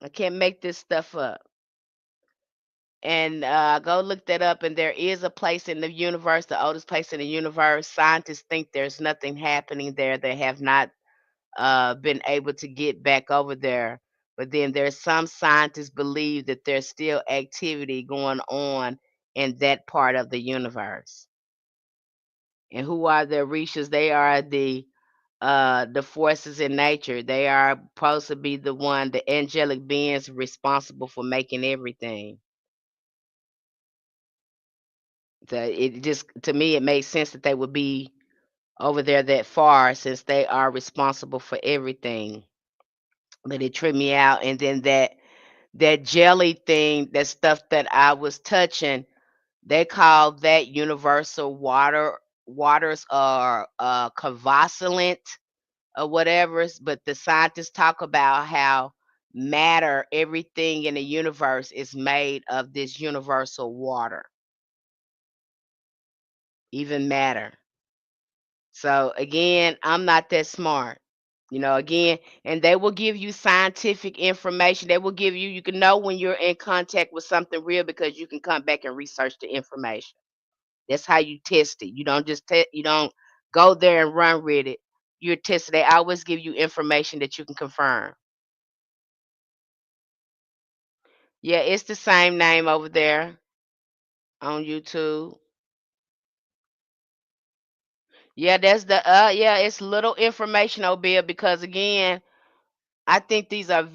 I can't make this stuff up. And go look that up. And there is a place in the universe, the oldest place in the universe. Scientists think there's nothing happening there. They have not been able to get back over there. But then there's some scientists believe that there's still activity going on in that part of the universe. And who are the Orishas? They are the forces in nature. They are supposed to be the angelic beings responsible for making everything. It just to me it makes sense that they would be over there that far since they are responsible for everything. But it tripped me out. And then that jelly thing, that stuff that I was touching, they call that universal waters or convoscent or whatever. But the scientists talk about how matter, everything in the universe is made of this universal water, even matter. So again, I'm not that smart. Again, and they will give you scientific information. They will give you, you can know when you're in contact with something real because you can come back and research the information. That's how you test it. You don't you don't go there and run with it. You're tested. They always give you information that you can confirm. Yeah, it's the same name over there on YouTube. Yeah, that's yeah, it's little information, Bill, because again, I think these are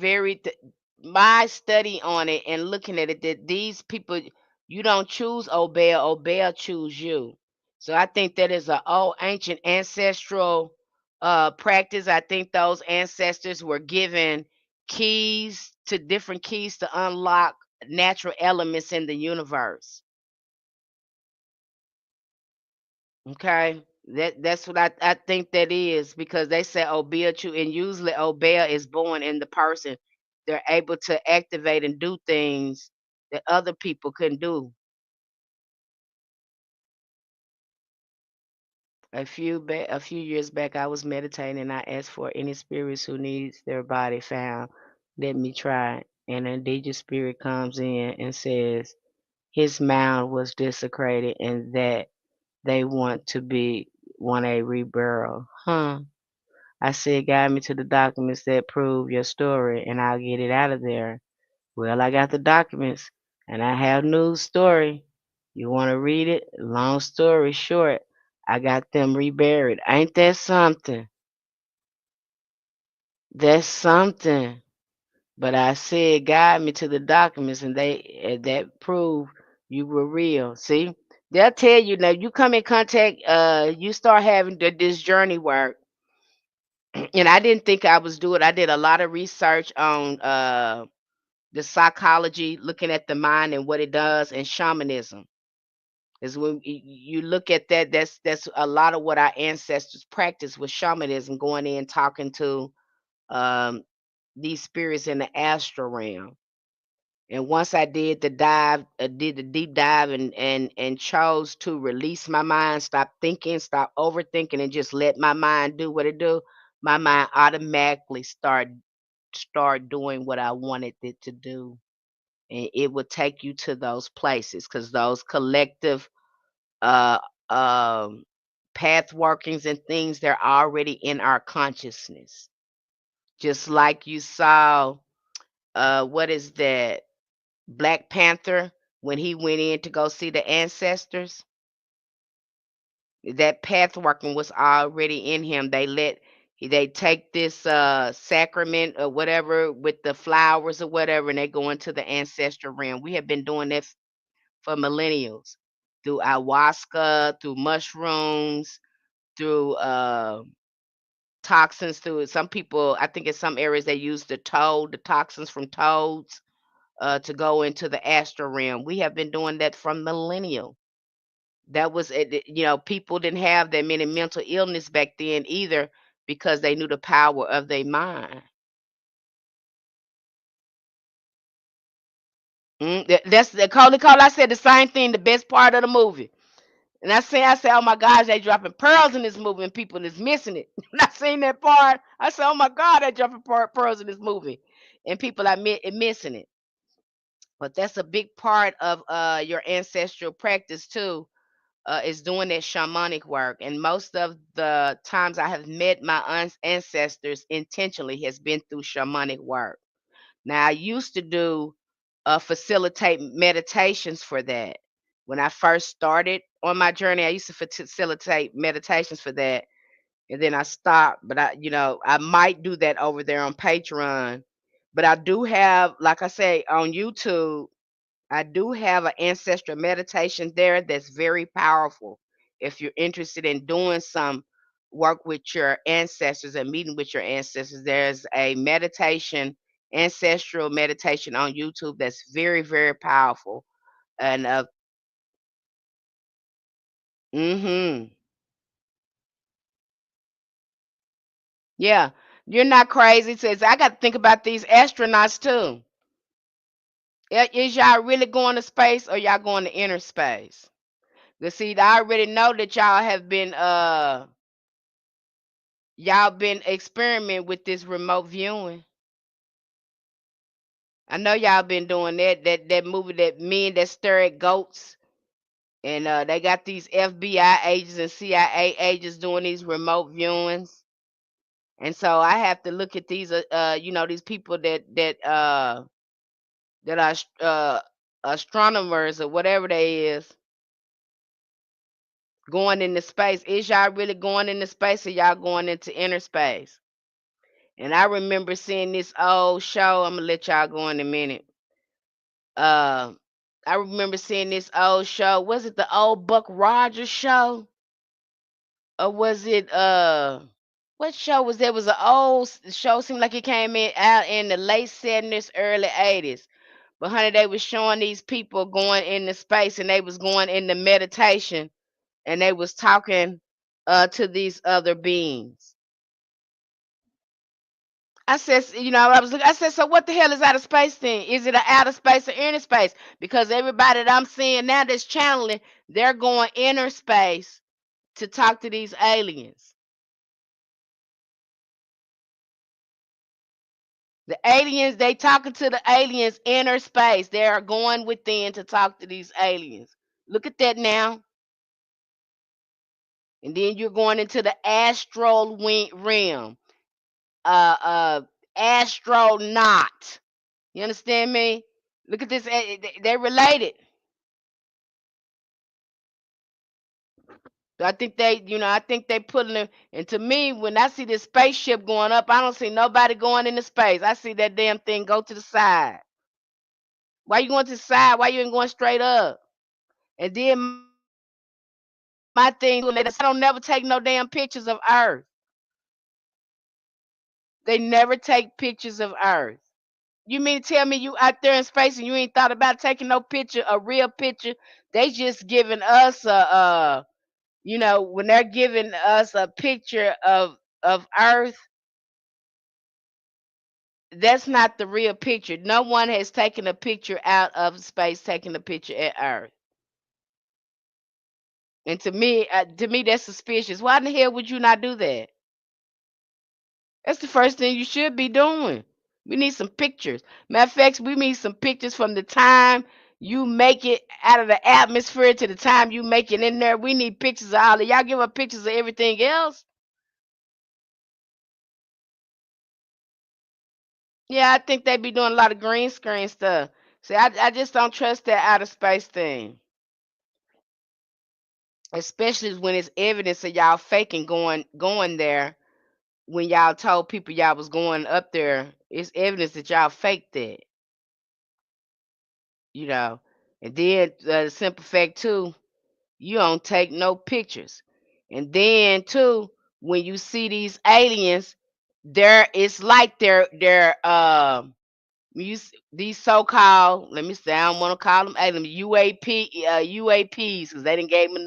my study on it and looking at it, that these people, you don't choose Obel, Obel choose you. So I think that is a old ancient ancestral practice. I think those ancestors were given different keys to unlock natural elements in the universe. Okay. That's what I think that is, because they say Obia Chu, and usually Obia is born in the person. They're able to activate and do things that other people couldn't do. A few years back, I was meditating and I asked for any spirits who needs their body found. Let me try it. And an indigenous spirit comes in and says his mound was desecrated and that they want a reburial. Huh? I said, guide me to the documents that prove your story and I'll get it out of there. Well, I got the documents and I have news story. You want to read it? Long story short, I got them reburied. Ain't that something? That's something. But I said, guide me to the documents and that prove you were real. See, they'll tell you now. You come in contact, you start having this journey work. And I didn't think I was doing. I did a lot of research on the psychology, looking at the mind and what it does, and shamanism. Is when you look at that, that's a lot of what our ancestors practiced with shamanism, going in talking to um, these spirits in the astral realm. And once I did the deep dive and chose to release my mind, stop thinking, stop overthinking, and just let my mind do what it do, my mind automatically start doing what I wanted it to do. And it will take you to those places because those collective uh um path workings and things, they're already in our consciousness. Just like you saw what is that, Black Panther, when he went in to go see the ancestors, that path working was already in him. They take this sacrament or whatever with the flowers or whatever, and they go into the ancestral realm. We have been doing that for millennials, through ayahuasca, through mushrooms, through toxins, through some people. I think in some areas they use the toxins from toads to go into the astral realm. We have been doing that from millennial. That was it. People didn't have that many mental illness back then either, because they knew the power of their mind. That's the Call. I said the same thing. The best part of the movie. And I say, oh my gosh, they dropping pearls in this movie and people is missing it. When I seen that part, I said, oh my God, they dropping pearls in this movie. And people are missing it. But that's a big part of your ancestral practice too, is doing that shamanic work. And most of the times I have met my ancestors intentionally has been through shamanic work. Now I used to do facilitate meditations for that. When I first started on my journey, I used to facilitate meditations for that, and then I stopped. But I might do that over there on Patreon. But I do have, like I say, on YouTube, I do have an ancestral meditation there that's very powerful. If you're interested in doing some work with your ancestors and meeting with your ancestors, there's a meditation, ancestral meditation on YouTube that's very, very powerful. And mhm. Yeah. You're not crazy. Says I got to think about these astronauts too. Is y'all really going to space or y'all going to inner space? Cause see, I already know that y'all been experimenting with this remote viewing. I know y'all been doing that movie, that men that stare at goats, and they got these FBI agents and CIA agents doing these remote viewings. And so I have to look at these these people that are astronomers or whatever they is, going into space. Is y'all really going into space or y'all going into inner space? And I remember seeing this old show. I'm gonna let y'all go in a minute. Uh, I remember seeing this old show. Was it the old Buck Rogers show? Or was it what show was that? It was an old show, seemed like it came in out in the late 70s, early 80s. But honey, they was showing these people going into space and they was going into meditation and they was talking to these other beings. I said, I said, so what the hell is outer space then? Is it an outer space or inner space? Because everybody that I'm seeing now that's channeling, they're going inner space to talk to these aliens. The aliens, they talking to the aliens inner space. They are going within to talk to these aliens. Look at that now. And then you're going into the astral realm. Uh, astronaut. You understand me? Look at this. They're related. So I think they putting them. And to me, when I see this spaceship going up, I don't see nobody going into space. I see that damn thing go to the side. Why you going to the side? Why you ain't going straight up? And then my thing, I don't never take no damn pictures of Earth. They never take pictures of Earth. You mean to tell me you out there in space and you ain't thought about taking no picture, a real picture? They just giving us when they're giving us a picture of Earth, that's not the real picture. No one has taken a picture out of space, taking a picture at Earth. And to me, that's suspicious. Why in the hell would you not do that? That's the first thing you should be doing. We need some pictures. Matter of fact, we need some pictures from the time you make it out of the atmosphere to the time you make it in there. We need pictures of all of y'all. Give us pictures of everything else. Yeah, I think they be doing a lot of green screen stuff. See, I just don't trust that outer space thing. Especially when it's evidence of y'all faking going there when y'all told people y'all was going up there. It's evidence that y'all faked that, you know. And then the simple fact too, you don't take no pictures. And then too, when you see these aliens, it's like these so-called, let me say, I don't want to call them aliens, UAPs, because they didn't gave them a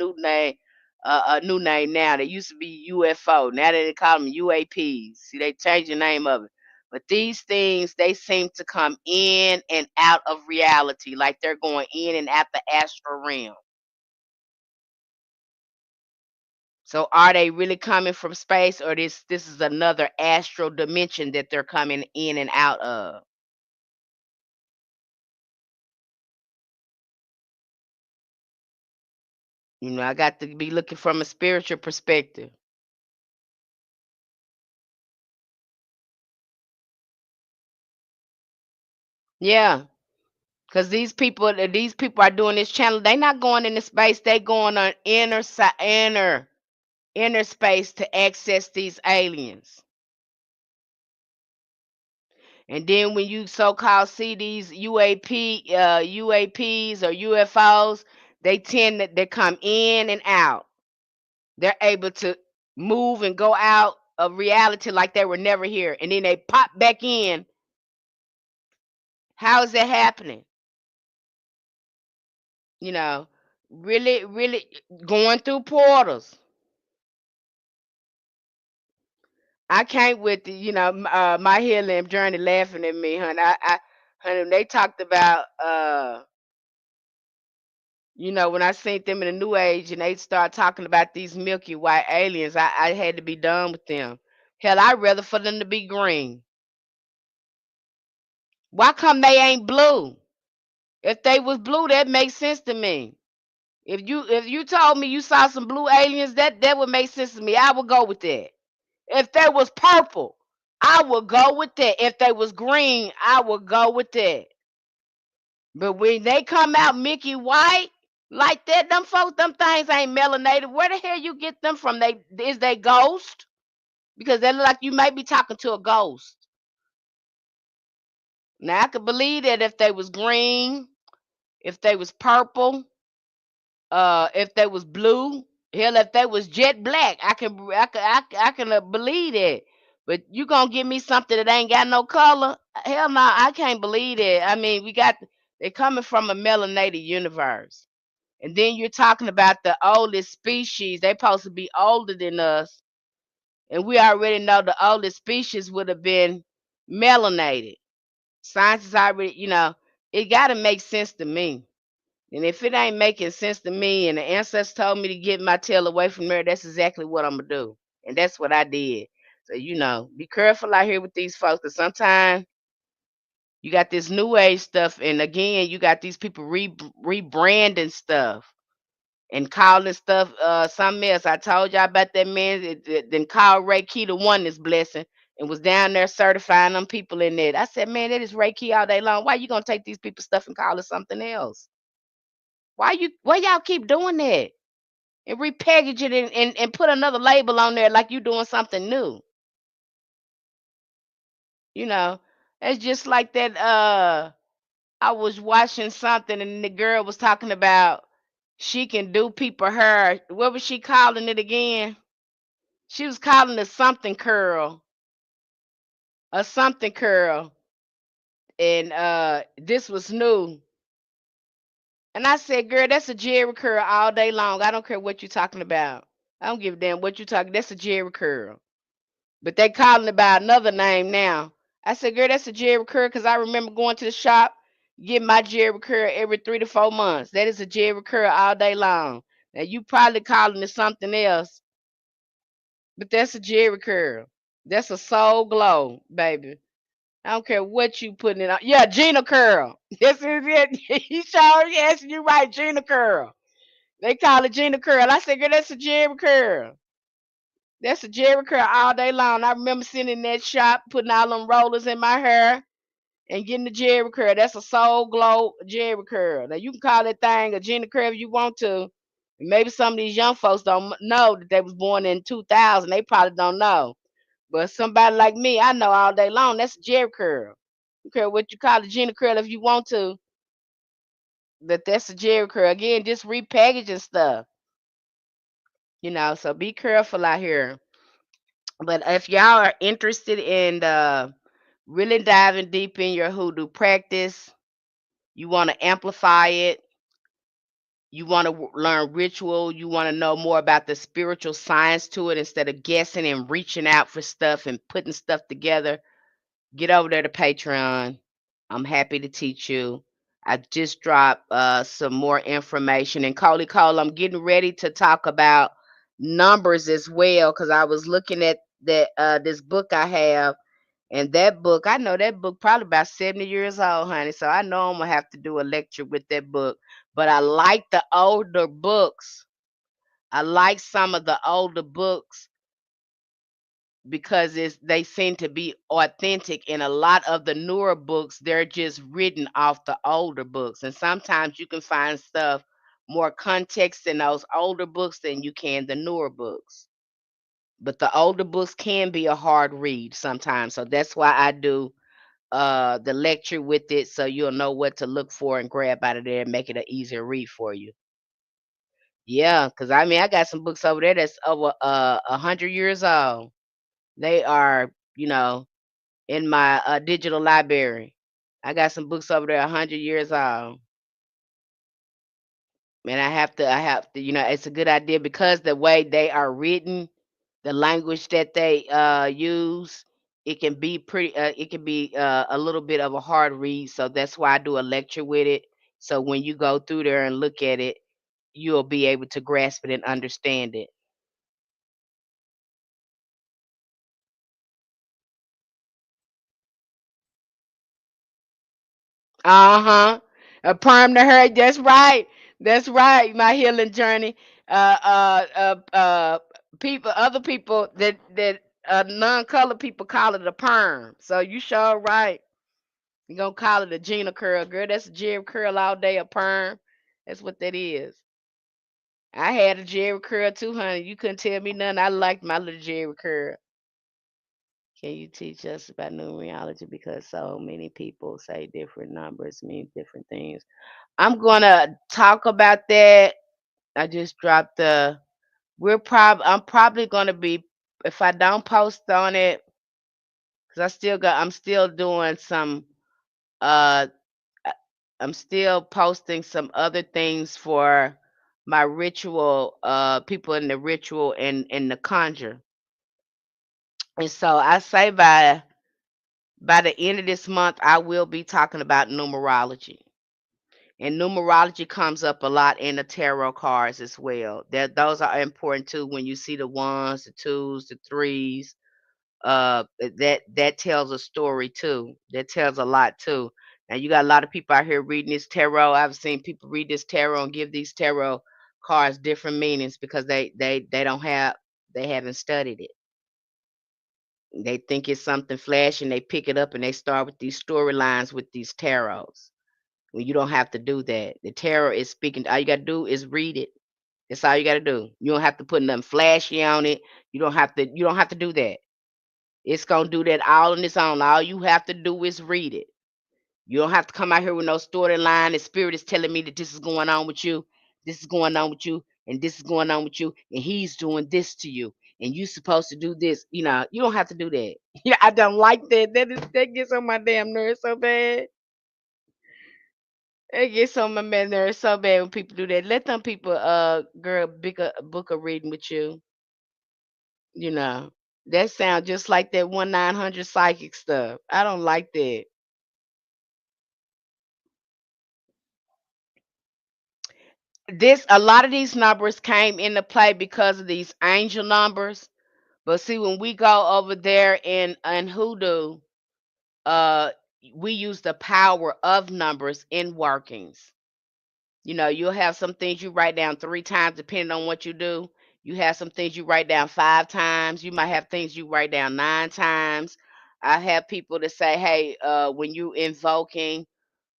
new name now. They used to be UFO. Now they call them UAPs. See, they changed the name of it. But these things, they seem to come in and out of reality, like they're going in and out the astral realm. So are they really coming from space, or this is another astral dimension that they're coming in and out of? I got to be looking from a spiritual perspective. Yeah, because these people are doing this channel. They not going into space. They going on inner space to access these aliens. And then when you so-called see these UAPs or UFOs, they tend to they come in and out. They're able to move and go out of reality like they were never here, and then they pop back in. How is that happening? You know, really, really going through portals. I can't with my healing journey laughing at me, honey. Honey, they talked about when I seen them in the New Age and they start talking about these milky white aliens, I had to be done with them. Hell, I'd rather for them to be green. Why come they ain't blue? If they was blue, that makes sense to me. If you told me you saw some blue aliens, that would make sense to me. I would go with that. If they was purple, I would go with that. If they was green, I would go with that. But when they come out Mickey White like that, them folks, them things ain't melanated. Where the hell you get them from? They ghost? Because they look like you might be talking to a ghost. Now I could believe that if they was green, if they was purple, if they was blue, hell, if they was jet black, I can believe that. But you gonna give me something that ain't got no color? Hell no, I can't believe that. I mean, they coming from a melanated universe. And then you're talking about the oldest species. They supposed to be older than us. And we already know the oldest species would have been melanated. Science is already, it got to make sense to me. And if it ain't making sense to me and the ancestors told me to get my tail away from there, that's exactly what I'm going to do. And that's what I did. So, be careful out here with these folks because sometimes you got this new age stuff. And again, you got these people rebranding stuff and calling stuff something else. I told y'all about that man that then called Reiki the oneness blessing and was down there certifying them people in it. I said, man, that is Reiki all day long. Why you gonna take these people's stuff and call it something else? Why y'all keep doing that? And repackage it and put another label on there like you doing something new. You know, it's just like that. I was watching something and the girl was talking about she can do people hair. What was she calling it again? She was calling it something curl, a something curl, and this was new. And I said, "Girl, that's a Jerry curl all day long. I don't care what you're talking about. I don't give a damn what you're talking. That's a Jerry curl." But they calling it by another name now. I said, "Girl, that's a Jerry curl because I remember going to the shop, getting my Jerry curl every 3 to 4 months. That is a Jerry curl all day long. Now you probably calling it something else, but that's a Jerry curl. That's a soul glow, baby. I don't care what you putting it on. Yeah, Gina Curl. This is it. He sure asking you right, Gina Curl. They call it Gina Curl. I said, girl, that's a Jerry Curl. That's a Jerry Curl all day long. I remember sitting in that shop, putting all them rollers in my hair and getting the Jerry Curl. That's a soul glow Jerry Curl. Now you can call that thing a Gina Curl if you want to. Maybe some of these young folks don't know that they was born in 2000. They probably don't know. But somebody like me, I know all day long. That's a Jerry Curl. You care what you call it, Gina Curl if you want to. That's a Jerry Curl. Again, just repackaging stuff. So be careful out here. But if y'all are interested in really diving deep in your hoodoo practice, you want to amplify it, you want to learn ritual, you want to know more about the spiritual science to it instead of guessing and reaching out for stuff and putting stuff together, get over there to Patreon. I'm happy to teach you. I just dropped some more information. And Coley Cole, I'm getting ready to talk about numbers as well, because I was looking at that this book I have, and that book, I know that book probably about 70 years old, honey. So I know I'm gonna have to do a lecture with that book. But I like the older books. I like some of the older books because they seem to be authentic. And a lot of the newer books, they're just written off the older books. And sometimes you can find stuff more context in those older books than you can the newer books. But the older books can be a hard read sometimes. So that's why I do the lecture with it, so you'll know what to look for and grab out of there and make it an easier read for you. Yeah, because I mean I got some books over there that's over 100 years old. They are, in my digital library. I got some books over there 100 years old. And I have to, it's a good idea because the way they are written, the language that they use, it can be a little bit of a hard read. So that's why I do a lecture with it. So when you go through there and look at it, you'll be able to grasp it and understand it. Uh-huh. A perm to her. That's right. That's right. My healing journey. Uh uh People, other people that non-colored people call it a perm. So you sure right. You gonna call it a Gina curl, girl. That's a Jerry curl all day, a perm. That's what that is. I had a Jerry curl too, honey. You couldn't tell me nothing. I liked my little Jerry curl. Can you teach us about numerology? Because so many people say different numbers mean different things. I'm gonna talk about that. I just dropped the. I'm probably gonna be, if I don't post on it, because I'm still doing some. Uh, I- I'm still posting some other things for my ritual. People in the ritual and in the conjure. And so I say by the end of this month, I will be talking about numerology. And numerology comes up a lot in the tarot cards as well. Those are important too. When you see the ones, the twos, the threes, that tells a story too. That tells a lot too. Now you got a lot of people out here reading this tarot. I've seen people read this tarot and give these tarot cards different meanings because they haven't studied it. They think it's something flashy and they pick it up and they start with these storylines with these tarots. When you don't have to do that. The tarot is speaking. All you gotta do is read it. That's all you gotta do. You don't have to put nothing flashy on it. You don't have to do that. It's gonna do that all on its own. All you have to do is read it. You don't have to come out here with no storyline. The spirit is telling me that this is going on with you, this is going on with you, and this is going on with you, and he's doing this to you, and you supposed to do this. You don't have to do that. Yeah, I don't like that. That gets on my damn nerves so bad. It gets on my man nerves so bad when people do that. Let them people, girl, book a reading with you. You know, that sounds just like that 1-900 psychic stuff. I don't like that. A lot of these numbers came into play because of these angel numbers. But see, when we go over there in hoodoo, uh, we use the power of numbers in workings. You'll have some things you write down 3 times depending on what you do. You have some things you write down 5 times. You might have things you write down 9 times. I have people that say, hey, when you invoking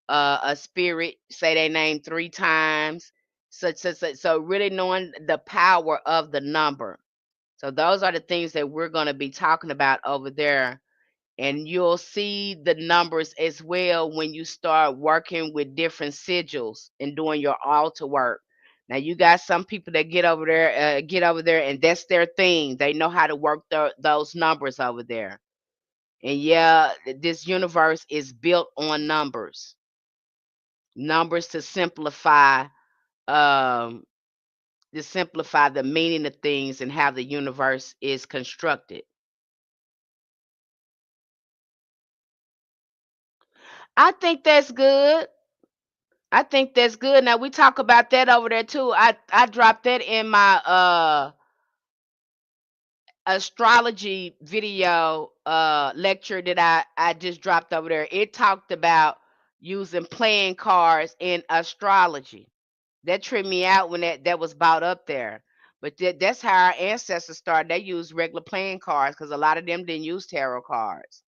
a spirit, say their name 3 times. So really knowing the power of the number. So those are the things that we're going to be talking about over there. And you'll see the numbers as well when you start working with different sigils and doing your altar work. Now you got some people that get over there, and that's their thing. They know how to work those numbers over there. And yeah, this universe is built on numbers um, to simplify the meaning of things and how the universe is constructed. I think that's good. I think that's good. Now we talk about that over there too. I dropped that in my astrology video lecture that I just dropped over there. It talked about using playing cards in astrology. That tripped me out when that was brought up there. But that's how our ancestors started. They used regular playing cards because a lot of them didn't use tarot cards.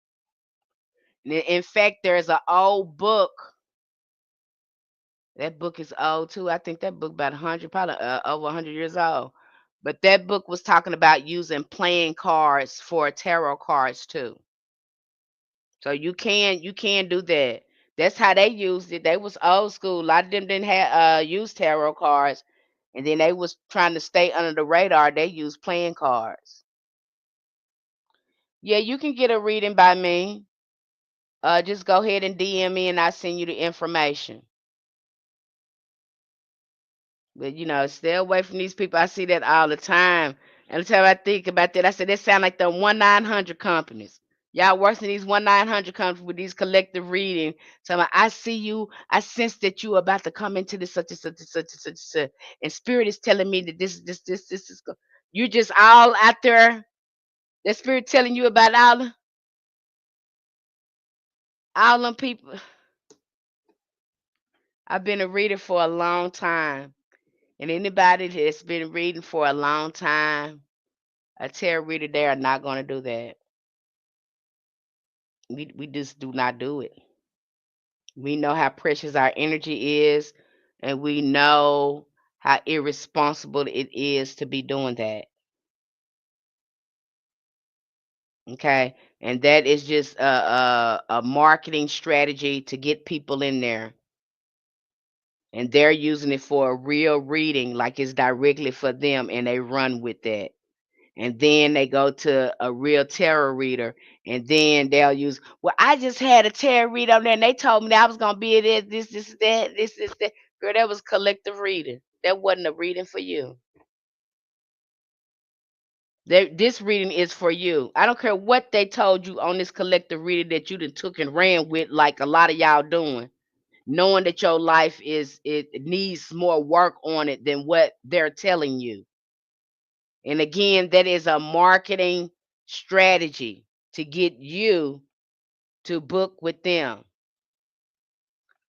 In fact, there's an old book. That book is old too. I think that book about 100, probably over 100 years old. But that book was talking about using playing cards for tarot cards too. So you can do that. That's how they used it. They was old school. A lot of them didn't have use tarot cards, and then they was trying to stay under the radar. They used playing cards. Yeah, you can get a reading by me. Just go ahead and DM me, and I send you the information. But stay away from these people. I see that all the time. Every time I think about that, I said that sound like the 1-900 companies. Y'all worse than these 1-900 companies with these collective reading. So I see you. I sense that you are about to come into this such and such and such and such and such. And spirit is telling me that this is. You just all out there. That spirit telling you about all them people. I've been a reader for a long time, and anybody that's been reading for a long time, a tarot reader, they are not going to do that. We just do not do it. We know how precious our energy is, and we know how irresponsible it is to be doing that. Okay, and that is just a marketing strategy to get people in there, and they're using it for a real reading, like it's directly for them, and they run with that. And then they go to a real tarot reader, and then they'll use, well, I just had a tarot reader on there, and they told me that I was gonna be this, that, this, that. Girl, that was collective reading. That wasn't a reading for you. This reading is for you. I don't care what they told you on this collective reading that you done took and ran with, like a lot of y'all doing, knowing that your life it needs more work on it than what they're telling you. And again, that is a marketing strategy to get you to book with them.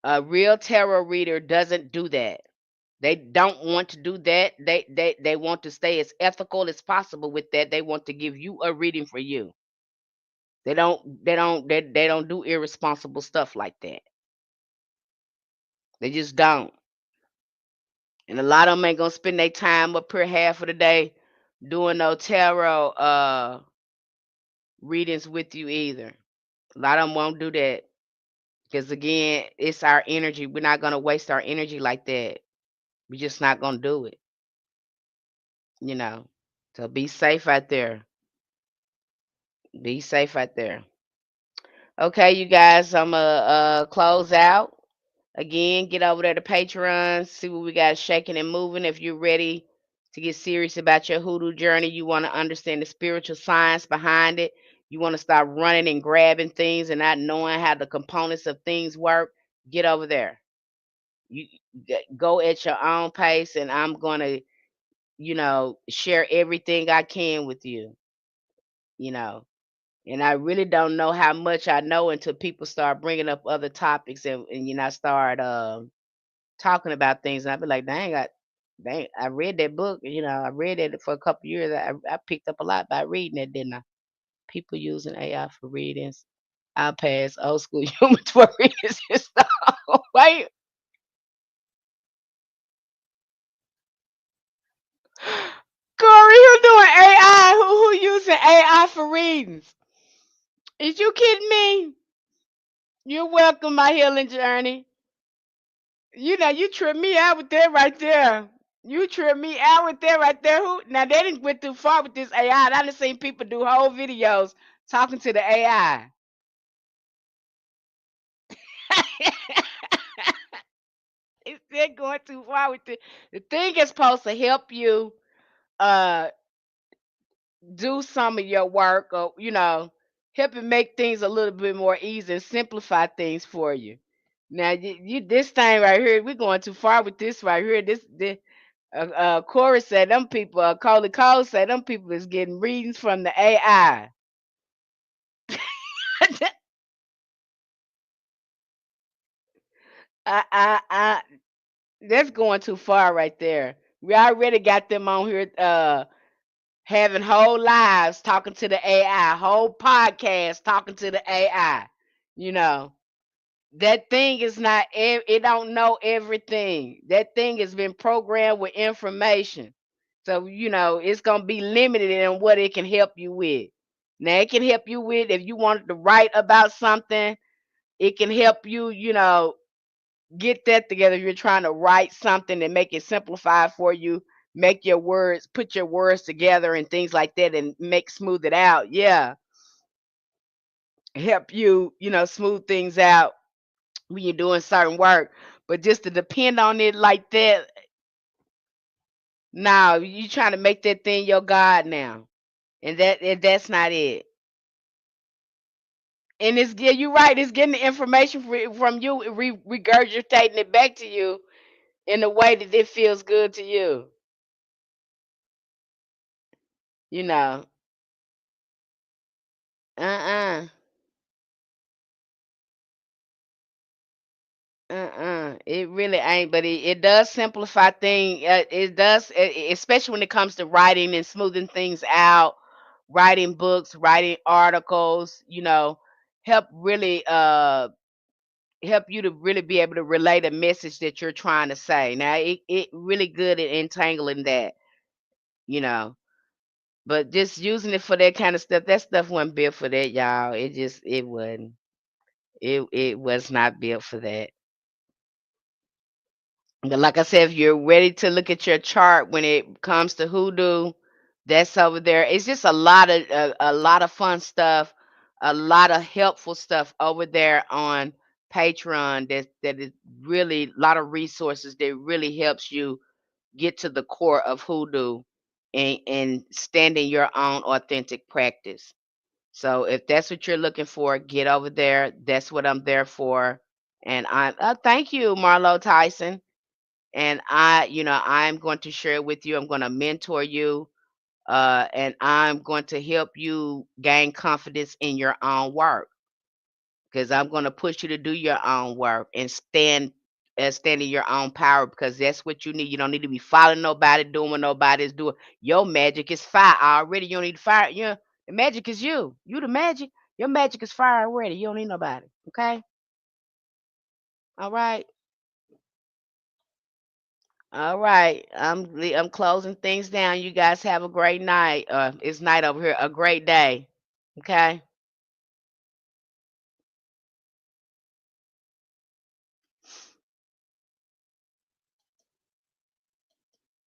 A real tarot reader doesn't do that. They don't want to do that. They want to stay as ethical as possible with that. They want to give you a reading for you. They don't do irresponsible stuff like that. They just don't. And a lot of them ain't gonna spend their time up here half of the day doing no tarot readings with you either. A lot of them won't do that. Because again, it's our energy. We're not gonna waste our energy like that. We're just not gonna do it, you know. So be safe out there. Be safe out there. Okay, you guys, I'm gonna close out. Again, get over there to Patreon, see what we got shaking and moving. If you're ready to get serious about your hoodoo journey, you want to understand the spiritual science behind it. You want to start running and grabbing things and not knowing how the components of things work. Get over there. You go at your own pace, and I'm gonna, share everything I can with you. You know, and I really don't know how much I know until people start bringing up other topics, and I start talking about things, and I be like, dang, I read that book. I read it for a couple years. I picked up a lot by reading it, didn't I? People using AI for readings. I pass old school humans for readings and stuff. Wait, Corey, who doing AI? Who using AI for readings? Is you kidding me? You're welcome, my healing journey. You trip me out with that right there. You trip me out with that right there. Who now they didn't went too far with this AI. I done seen people do whole videos talking to the AI. They're going too far with it. The thing is supposed to help you uh do some of your work, or help it make things a little bit more easy and simplify things for you. Now you this thing right here, we're going too far with this right here. This Corey said them people. Coley Cole said them people is getting readings from the AI. I, that's going too far right there. We already got them on here having whole lives talking to the AI, whole podcast talking to the AI. You know, that thing is not it don't know everything. That thing has been programmed with information. So, it's going to be limited in what it can help you with. Now, it can help you with if you wanted to write about something, it can help you, get that together. If you're trying to write something and make it simplified for you, make your words, put your words together and things like that and make smooth it out. Yeah. Help you, smooth things out when you're doing certain work. But just to depend on it like that, now you trying to make that thing your God now. And that's not it. And it's yeah, you're right. It's getting the information from you, regurgitating it back to you in a way that it feels good to you. You know, uh-uh. It really ain't, but it does simplify things. It does, especially when it comes to writing and smoothing things out, writing books, writing articles. Help really help you to really be able to relay the message that you're trying to say. Now, it really good at entangling that. You know, but just using it for that kind of stuff, that stuff wasn't built for that, y'all. It wasn't. It was not built for that. But like I said, if you're ready to look at your chart when it comes to hoodoo, that's over there. It's just a lot of fun stuff, a lot of helpful stuff over there on Patreon. That is really a lot of resources that really helps you get to the core of hoodoo and stand in your own authentic practice. So if that's what you're looking for, get over there. That's what I'm there for. And I thank you, Marlo Tyson. And I'm going to share with you. I'm going to mentor you, and I'm going to help you gain confidence in your own work because I'm going to push you to do your own work and stand in your own power because that's what you need. You don't need to be following nobody, doing what nobody's doing. Your magic is fire already. You don't need to fire. The magic is you. You the magic. Your magic is fire already. You don't need nobody. Okay. All right. All right. I'm closing things down. You guys have a great night. It's night over here. A great day. Okay.